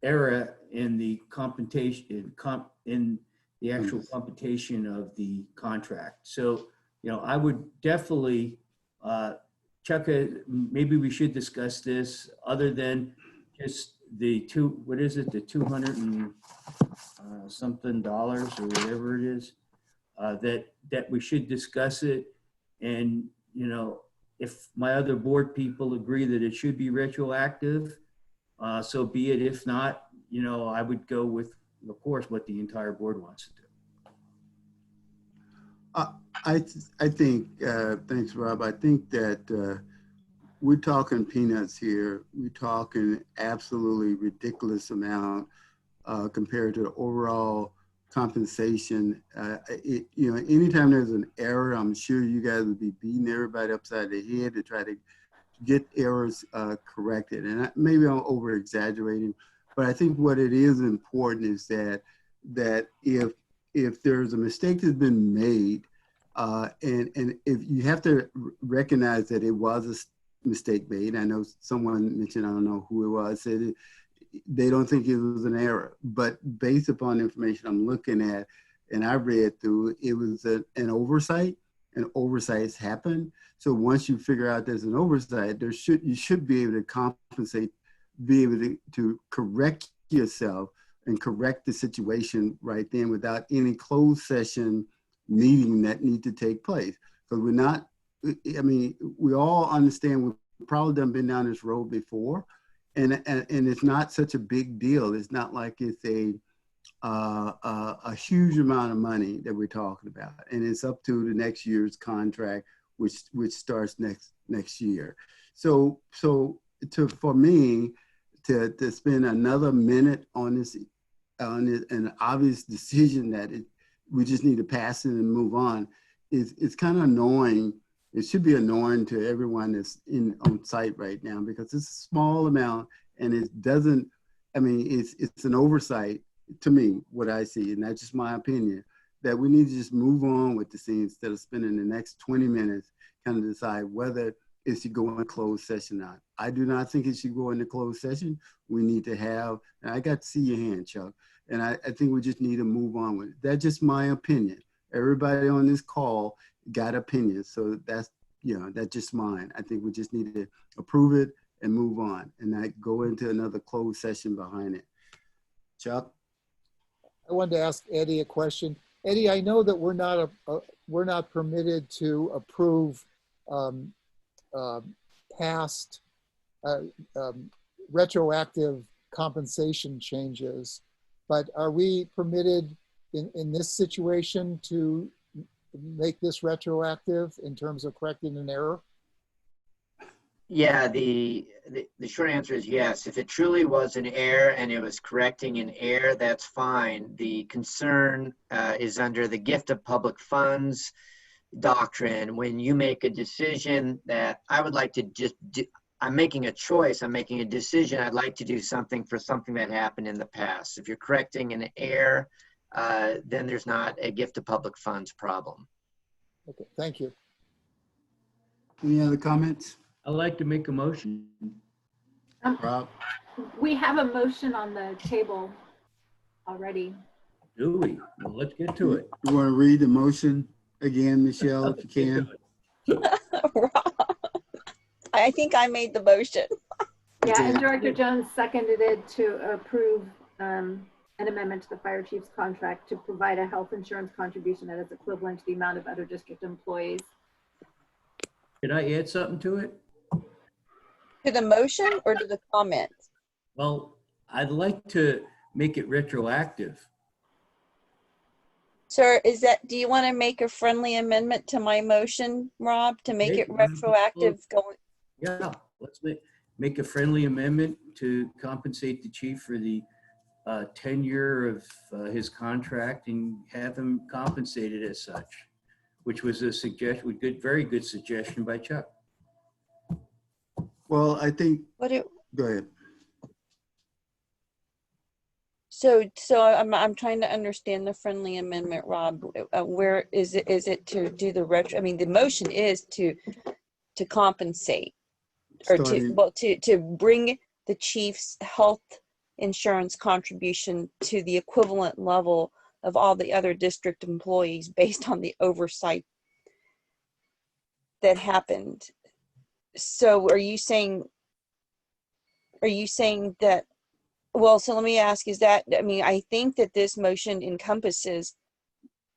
error in the computation, in the actual computation of the contract. So, you know, I would definitely, Chuck, maybe we should discuss this other than just the the 200 and something dollars or whatever it is, that we should discuss it. And, you know, if my other board people agree that it should be retroactive, so be it. If not, you know, I would go with, of course, what the entire board wants to do. I think, thanks, Rob. I think that we're talking peanuts here. We're talking absolutely ridiculous amount compared to the overall compensation. You know, anytime there's an error, I'm sure you guys would be beating everybody upside the head to try to get errors corrected. And maybe I'm over exaggerating, but I think what it is important is that if there's a mistake that's been made, and if you have to recognize that it was a mistake made. I know someone mentioned, I don't know who it was, said they don't think it was an error, but based upon the information I'm looking at and I read through, it was an oversight, and oversights happen. So once you figure out there's an oversight, you should be able to compensate, be able to correct yourself and correct the situation right then without any closed session meeting that need to take place. Because we're not, I mean, we all understand we've probably been down this road before, and it's not such a big deal. It's not like it's a huge amount of money that we're talking about, and it's up to the next year's contract, which starts next year. So for me to spend another minute on this an obvious decision that we just need to pass it and move on it's kind of annoying. It should be annoying to everyone that's on site right now, because it's a small amount and it doesn't, I mean, it's an oversight to me, what I see, and that's just my opinion, that we need to just move on with the scene instead of spending the next 20 minutes kind of decide whether it should go in closed session or not. I do not think it should go into closed session. We need to have, and I got to see your hand, Chuck, and I think we just need to move on with it. That's just my opinion. Everybody on this call got opinions, so that's, you know, that's just mine. I think we just need to approve it and move on and not go into another closed session behind it. Chuck? I wanted to ask Eddie a question. Eddie, I know that we're not permitted to approve past retroactive compensation changes, but are we permitted in this situation to make this retroactive in terms of correcting an error? Yeah, the short answer is yes. If it truly was an error and it was correcting an error, that's fine. The concern is under the gift of public funds doctrine. When you make a decision that I would like to just do, I'm making a choice, I'm making a decision, I'd like to do something for something that happened in the past. If you're correcting an error, then there's not a gift of public funds problem. Okay, thank you. Any other comments? I'd like to make a motion. Rob? We have a motion on the table already. Do we? Well, let's get to it. You want to read the motion again, Michelle, if you can? I think I made the motion. Yeah, and Okay. Director Jones seconded it to approve an amendment to the fire chief's contract to provide a health insurance contribution that is equivalent to the amount of other district employees. Can I add something to it? To the motion or to the comment? Well, I'd like to make it retroactive. Sir, do you want to make a friendly amendment to my motion, Rob, to make it retroactive going? Yeah, let's make a friendly amendment to compensate the chief for the tenure of his contract and have him compensated as such, which was a suggestion, very good suggestion by Chuck. Well, I think, go ahead. So I'm trying to understand the friendly amendment, Rob. Where is it? Is it to do the retro? I mean, the motion is to compensate, or to bring the chief's health insurance contribution to the equivalent level of all the other district employees based on the oversight that happened. So are you saying that? Well, so let me ask, I think that this motion encompasses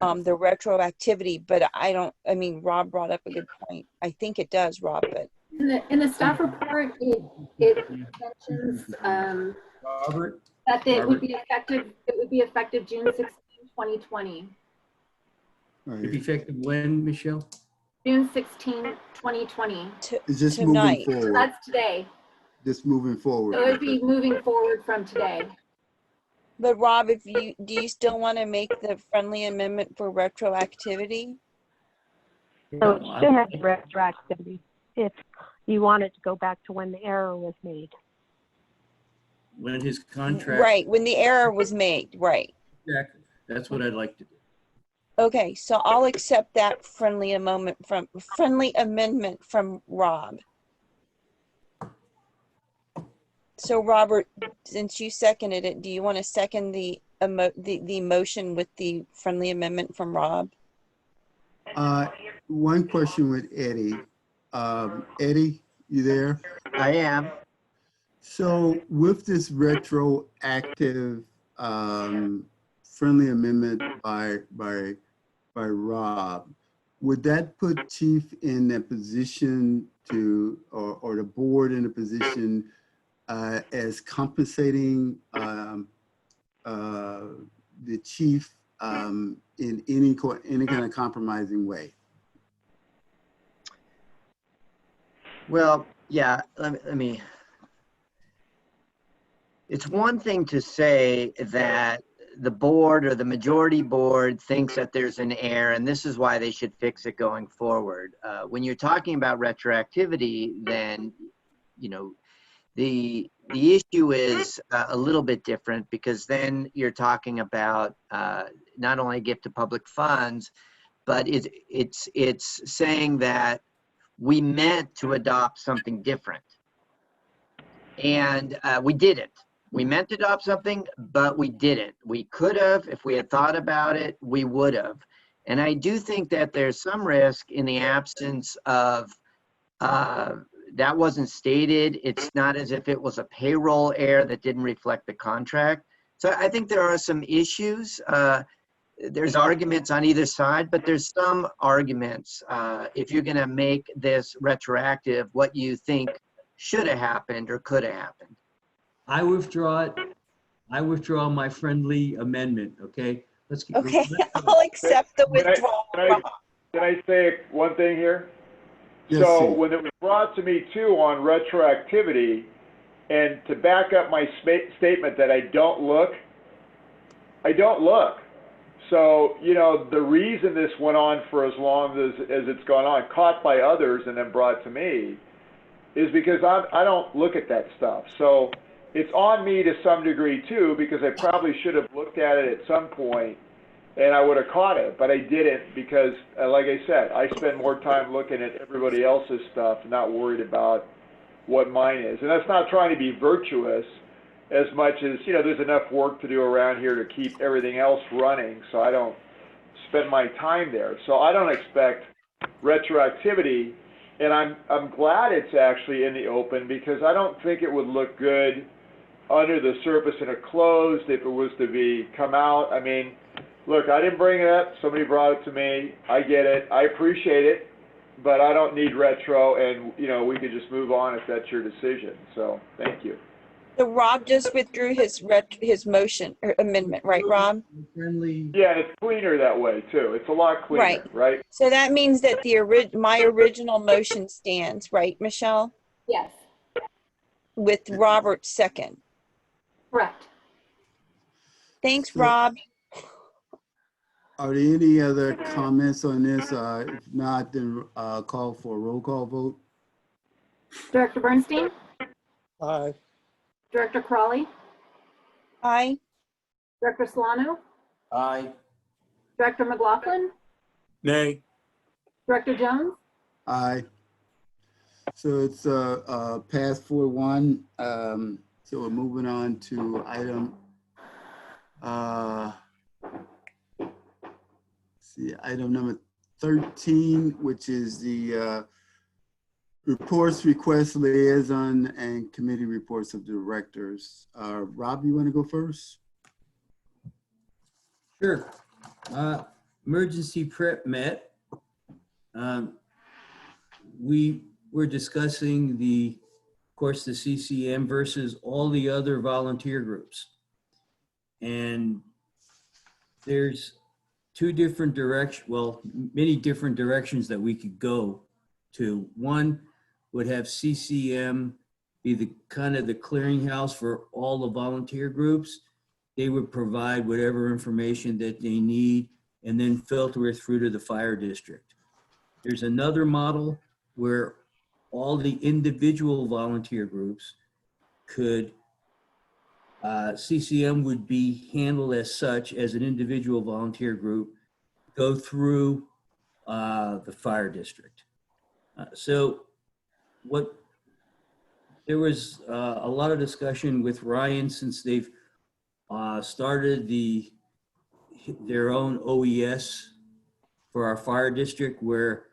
the retroactivity, but Rob brought up a good point. I think it does, Rob, but. In the staff report, it mentions that it would be effective June 16, 2020. It'd be effective when, Michelle? June 16, 2020. It's just tonight. moving forward. That's today. Just moving forward. So it would be moving forward from today. But Rob, do you still want to make the friendly amendment for retroactivity? So it should have retroactivity if you wanted to go back to when the error was made. When his contract. Right, when the error was made, right. Exactly. That's what I'd like to do. Okay, so I'll accept that friendly amendment from Rob. So Robert, since you seconded it, do you want to second the motion with the friendly amendment from Rob? One question with Eddie. Eddie, you there? I am. So with this retroactive friendly amendment by Rob, would that put Chief in a position to, or the board in a position as compensating the chief in any kind of compromising way? Well, yeah, let me. It's one thing to say that the board or the majority board thinks that there's an error and this is why they should fix it going forward. When you're talking about retroactivity, then, you know, the issue is a little bit different, because then you're talking about not only gift to public funds, but it's saying that we meant to adopt something different. And we didn't. We meant to adopt something, but we didn't. We could have, if we had thought about it, we would have. And I do think that there's some risk in the absence of, that wasn't stated. It's not as if it was a payroll error that didn't reflect the contract. So I think there are some issues. There's arguments on either side, but there's some arguments, if you're gonna make this retroactive, what you think should have happened or could have happened. I withdraw it. I withdraw my friendly amendment, okay? Okay, I'll accept the withdrawal. Can I say one thing here? Yes, So Steve. when it was brought to me too on retroactivity, and to back up my statement that I don't look. So, you know, the reason this went on for as long as it's gone on, caught by others and then brought to me, is because I don't look at that stuff. So it's on me to some degree too, because I probably should have looked at it at some point and I would have caught it, but I didn't, because like I said, I spend more time looking at everybody else's stuff, not worried about what mine is. And that's not trying to be virtuous. as much as, there's enough work to do around here to keep everything else running, so I don't spend my time there. So I don't expect retroactivity, and I'm glad it's actually in the open, because I don't think it would look good under the surface in a closed if it was to come out. I mean, look, I didn't bring it up. Somebody brought it to me. I get it. I appreciate it, but I don't need retro, and, we could just move on if that's your decision. So thank you. So Rob just withdrew his motion or amendment, right, Rob? Friendly. Yeah, and it's cleaner that way too. It's a lot cleaner, right? So that means that my original motion stands, right, Michelle? Yes, With Robert's second. correct. Thanks, So- Rob. Are there any other comments on this? If not, then call for a roll call vote. Director Bernstein, Aye. Director Crawley, Aye. Director Solano, Aye. Director McLaughlin, Nay. Director Jones, Aye. So it's passed 4-1. So we're moving on to item item number 13, which is the reports, requests, liaison, and committee reports of directors. Rob, you want to go first? Sure. Emergency prep met. We were discussing of course, the CCM versus all the other volunteer groups. And there's two different many different directions that we could go to. One would have CCM be the kind of the clearinghouse for all the volunteer groups. They would provide whatever information that they need and then filter it through to the fire district. There's another model where all the individual volunteer groups could, CCM would be handled as such as an individual volunteer group, go through the fire district. There was a lot of discussion with Ryan since they've started their own OES for our fire district, where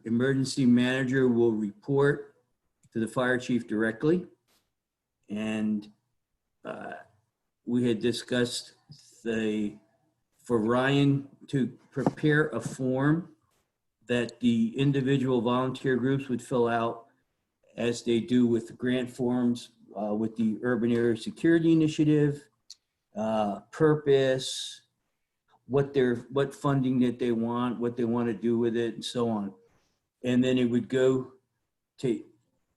emergency manager will report to the fire chief directly. And we had discussed for Ryan to prepare a form that the individual volunteer groups would fill out as they do with the grant forms with the Urban Area Security Initiative, purpose, what funding that they want, what they want to do with it, and so on. And then it would go to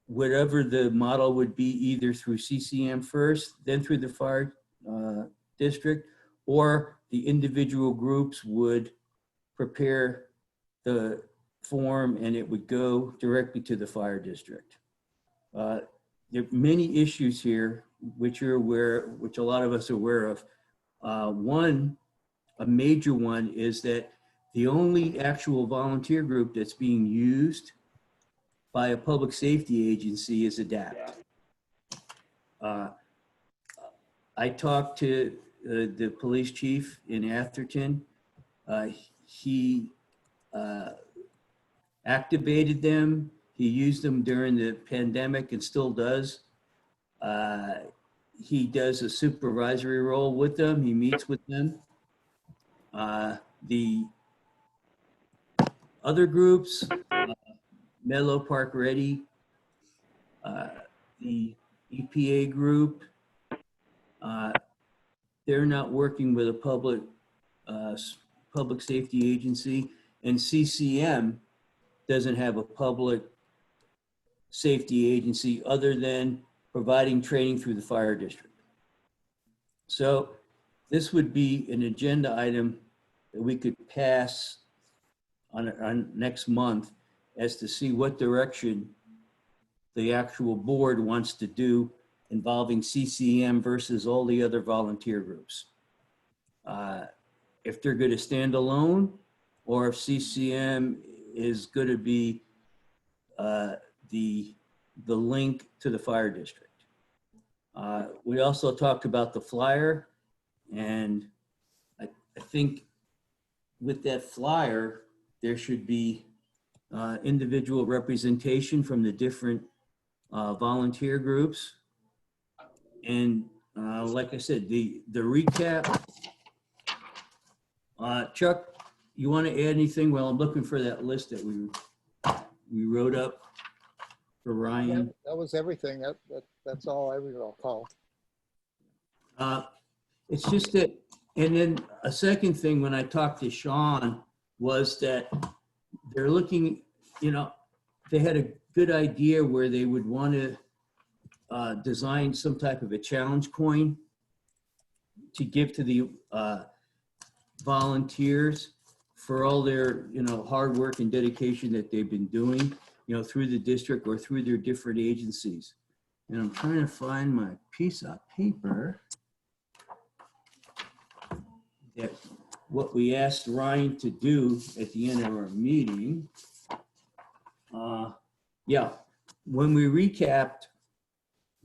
whatever the model would be, either through CCM first, then through the fire district, or the individual groups would prepare the form and it would go directly to the fire district. There are many issues here which a lot of us are aware of. A major one is that the only actual volunteer group that's being used by a public safety agency is ADAPT. I talked to the police chief in Atherton. He activated them. He used them during the pandemic and still does. He does a supervisory role with them. He meets with them. The other groups, Menlo Park Ready, the EPA group, they're not working with a public safety agency, and CCM doesn't have a public safety agency other than providing training through the fire district. So this would be an agenda item that we could pass on next month as to see what direction the actual board wants to do involving CCM versus all the other volunteer groups. If they're going to stand alone, or if CCM is going to be the the link to the fire district. We also talked about the flyer, and I think with that flyer, there should be individual representation from the different volunteer groups. And like I said, the recap. Chuck, you want to add anything? Well, I'm looking for that list that we wrote up for Ryan. That was everything. That's all I recall. It's just that, and then a second thing when I talked to Sean was that they're looking, they had a good idea where they would want to design some type of a challenge coin to give to the volunteers for all their, hard work and dedication that they've been doing, through the district or through their different agencies. And I'm trying to find my piece of paper that what we asked Ryan to do at the end of our meeting. When we recapped,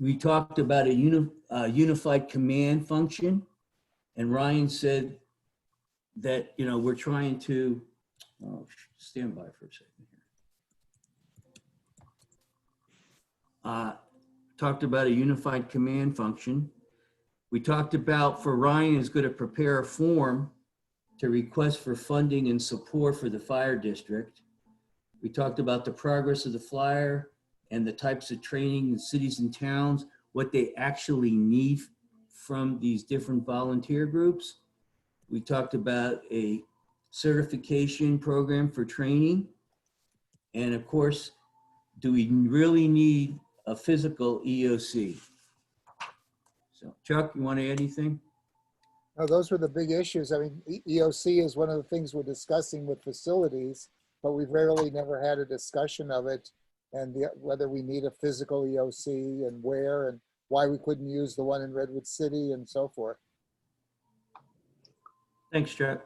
we talked about a unified command function, and Ryan said that, we're trying to, stand by for a second here. Talked about a unified command function. We talked about for Ryan is going to prepare a form to request for funding and support for the fire district. We talked about the progress of the flyer and the types of training in cities and towns, what they actually need from these different volunteer groups. We talked about a certification program for training. And of course, do we really need a physical EOC? So Chuck, you want to add anything? No, those were the big issues. I mean, EOC is one of the things we're discussing with facilities, but we've rarely never had a discussion of it and whether we need a physical EOC and where and why we couldn't use the one in Redwood City and so forth. Thanks, Chuck.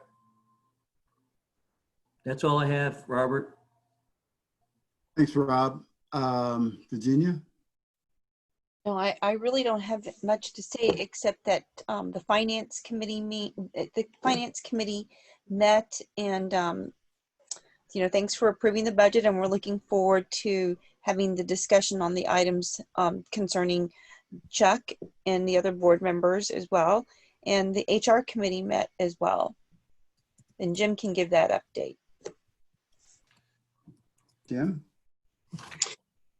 That's all I have, Robert. Thanks, Rob. Virginia? No, I really don't have much to say except that the finance committee met, and thanks for approving the budget, and we're looking forward to having the discussion on the items concerning Chuck and the other board members as well. And the HR committee met as well. And Jim can give that update. Jim?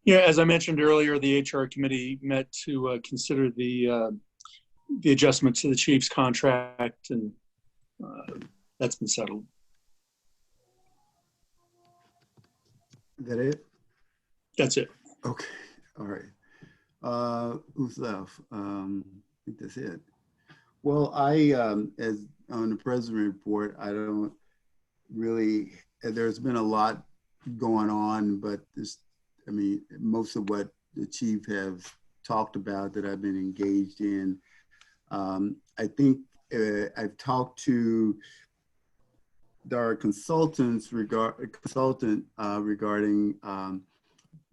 Yeah, as I mentioned earlier, the HR committee met to consider the adjustment to the chief's contract, and that's been settled. Is that it? That's it. Okay, all right. Who's left? I think that's it. Well, as on the president report, I don't really, there's been a lot going on, but most of what the chief has talked about that I've been engaged in, I think I've talked to our consultant regarding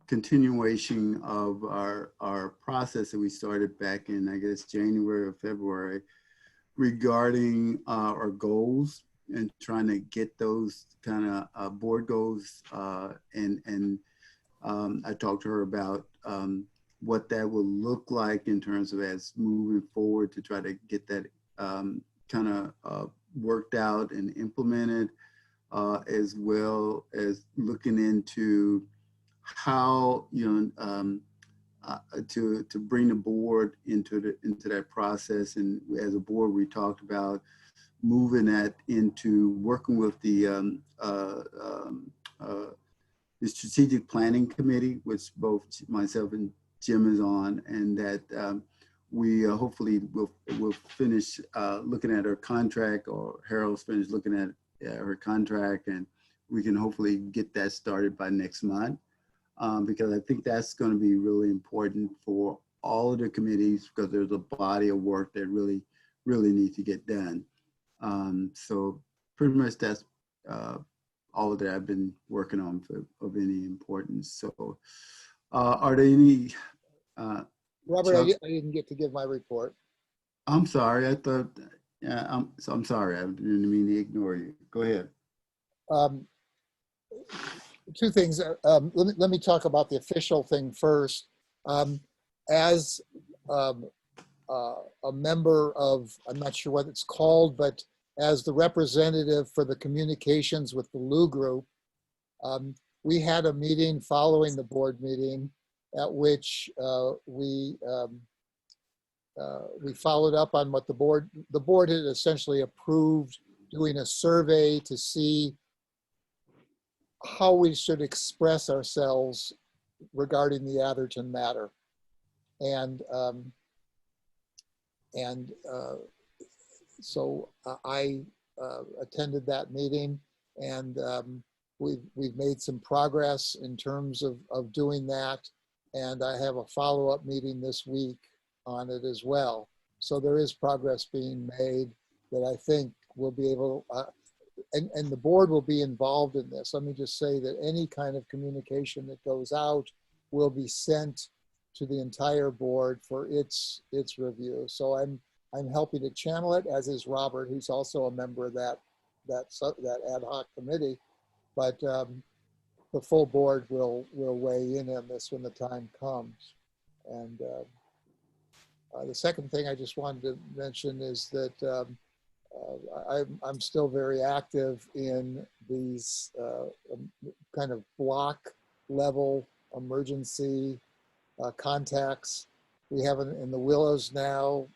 continuation of our process that we started back in, I guess, January or February, regarding our goals and trying to get those kind of board goals. And I talked to her about what that will look like in terms of as moving forward to try to get that kind of worked out and implemented, as well as looking into how to bring the board into that process. And as a board, we talked about moving that into working with the strategic planning committee, which both myself and Jim is on, and that we hopefully will finish looking at her contract, or Harold's finished looking at her contract, and we can hopefully get that started by next month. Because I think that's going to be really important for all of the committees, because there's a body of work that really needs to get done. So pretty much that's all of that I've been working on of any importance. So Are there any, Robert, Chuck? I didn't get to give my report. I'm sorry, I thought, I'm sorry, I didn't mean to ignore you. Go ahead. Um, Two things. Let me talk about the official thing first. As a member of, I'm not sure what it's called, but as the representative for the communications with the Lou Group, we had a meeting following the board meeting at which we followed up on what the board had essentially approved, doing a survey to see how we should express ourselves regarding the Atherton matter. And so I attended that meeting, and we've made some progress in terms of doing that. And I have a follow-up meeting this week on it as well. So there is progress being made that I think we'll be able, and the board will be involved in this. Let me just say that any kind of communication that goes out will be sent to the entire board for its review. So I'm helping to channel it, as is Robert, who's also a member of that ad hoc committee. But the full board will weigh in on this when the time comes. And the second thing I just wanted to mention is that I'm still very active in these kind of block level emergency contacts. We have in the Willows now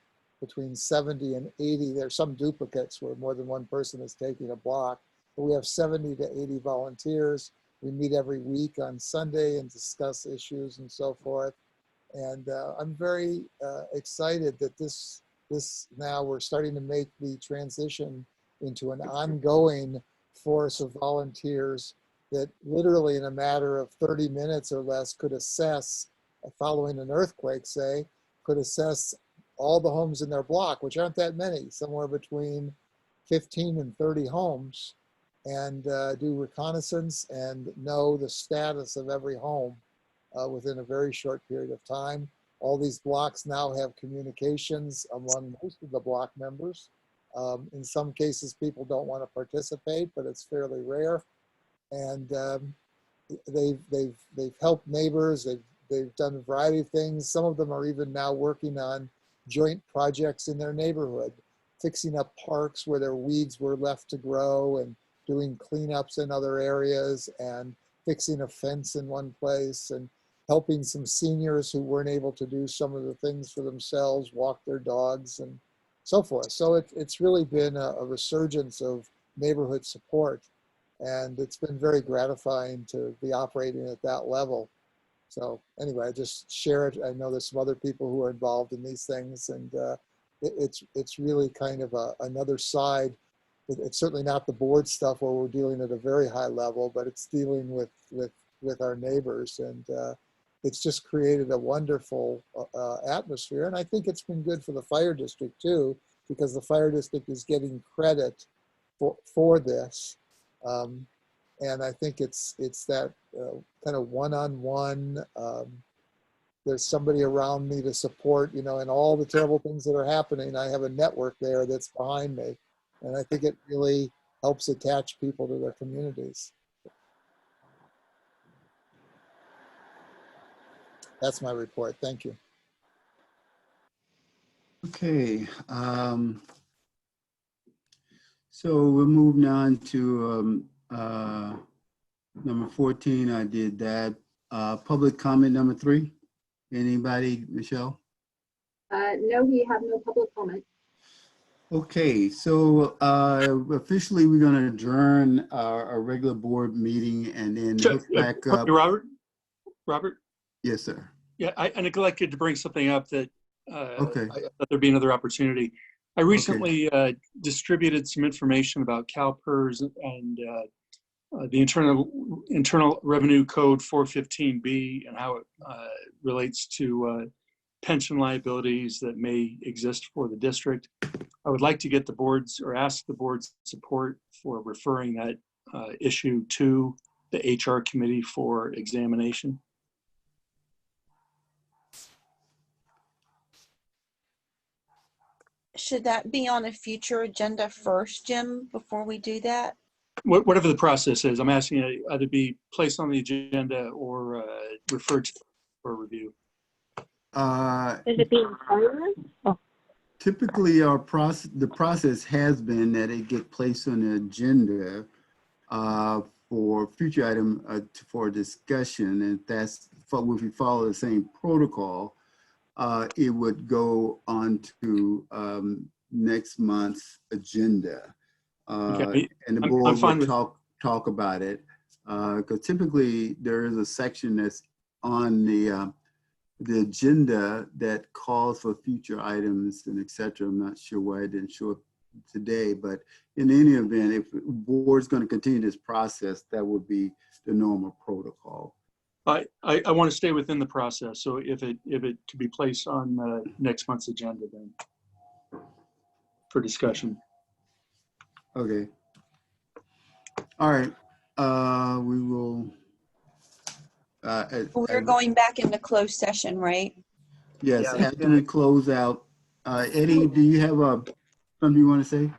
between 70 and 80. There's some duplicates where more than one person is taking a block, but we have 70 to 80 volunteers. We meet every week on Sunday and discuss issues and so forth. And I'm very excited that this now we're starting to make the transition into an ongoing force of volunteers that literally in a matter of 30 minutes or less could assess, following an earthquake, say, could assess all the homes in their block, which aren't that many, somewhere between 15 and 30 homes, and do reconnaissance and know the status of every home within a very short period of time. All these blocks now have communications among most of the block members. In some cases, people don't want to participate, but it's fairly rare. And they've helped neighbors. They've done a variety of things. Some of them are even now working on joint projects in their neighborhood, fixing up parks where their weeds were left to grow, and doing cleanups in other areas, and fixing a fence in one place, and helping some seniors who weren't able to do some of the things for themselves, walk their dogs and so forth. So it's really been a resurgence of neighborhood support. And it's been very gratifying to be operating at that level. So anyway, I just share it. I know there's some other people who are involved in these things, and it's really kind of another side. It's certainly not the board stuff where we're dealing at a very high level, but it's dealing with our neighbors, and it's just created a wonderful atmosphere. And I think it's been good for the fire district too, because the fire district is getting credit for this. And I think it's that kind of one-on-one, there's somebody around me to support, and all the terrible things that are happening, I have a network there that's behind me. And I think it really helps attach people to their communities. That's my report. Thank you. Okay. So we're moving on to number 14. I did that. Public comment number 3. Anybody, Michelle? No, we have no public comment. Okay, so officially we're going to adjourn our regular board meeting and then hook back up. Robert? Yes, sir. Yeah, I neglected to bring something up that Okay. I thought there'd be another opportunity. I recently distributed some information about CalPERS and the Internal Revenue Code 415B and how it relates to pension liabilities that may exist for the district. I would like to get the board's or ask the board's support for referring that issue to the HR committee for examination. should that be on a future agenda first, Jim, before we do that? Whatever the process is, I'm asking it either be placed on the agenda or referred to for review. Is it being planned? Oh, Typically, the process has been that it get placed on the agenda for future item for discussion. And if we follow the same protocol, it would go on to next month's agenda. Okay. And the I'm board fine would with- talk about it. Because typically there is a section that's on the agenda that calls for future items and et cetera. I'm not sure why it didn't show up today, but in any event, if the board's going to continue this process, that would be the normal protocol. I want to stay within the process. So if it to be placed on next month's agenda then for discussion. Okay. All right. We will. We're going back into closed session, right? Yes, Yeah, after we close out. Eddie, do you have something you want to say?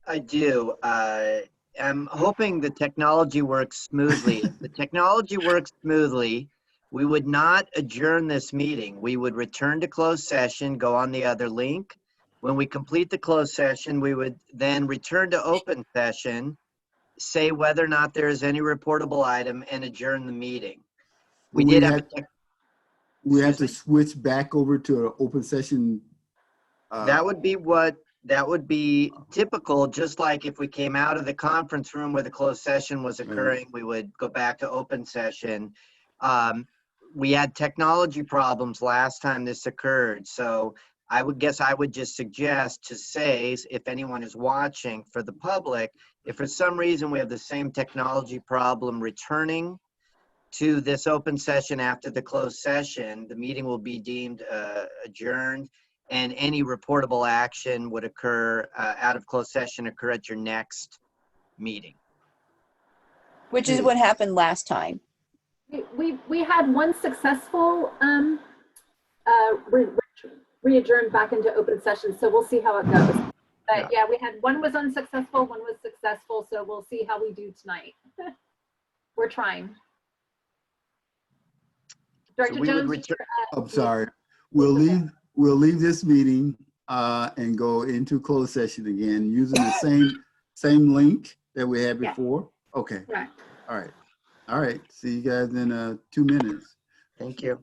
I do. I'm hoping the technology works smoothly. If the technology works smoothly, we would not adjourn this meeting. We would return to closed session, go on the other link. When we complete the closed session, we would then return to open session, say whether or not there is any reportable item, and adjourn the meeting. We did have we have to switch back over to an open session. That would be typical, just like if we came out of the conference room where the closed session was occurring, we would go back to open session. We had technology problems last time this occurred, so I would just suggest to say, if anyone is watching, for the public, if for some reason we have the same technology problem returning to this open session after the closed session, the meeting will be deemed adjourned, and any reportable action would occur out of closed session occur at your next meeting. Which is what happened last time. We had one successful re-adjourned back into open session, so we'll see how it goes. But yeah, we had one was unsuccessful, one was successful, so we'll see how we do tonight. We're trying. Director Jones, I'm sorry. We'll leave this meeting and go into closed session again using the same link that we had before. Okay. Right. All right. See you guys in 2 minutes. Thank you.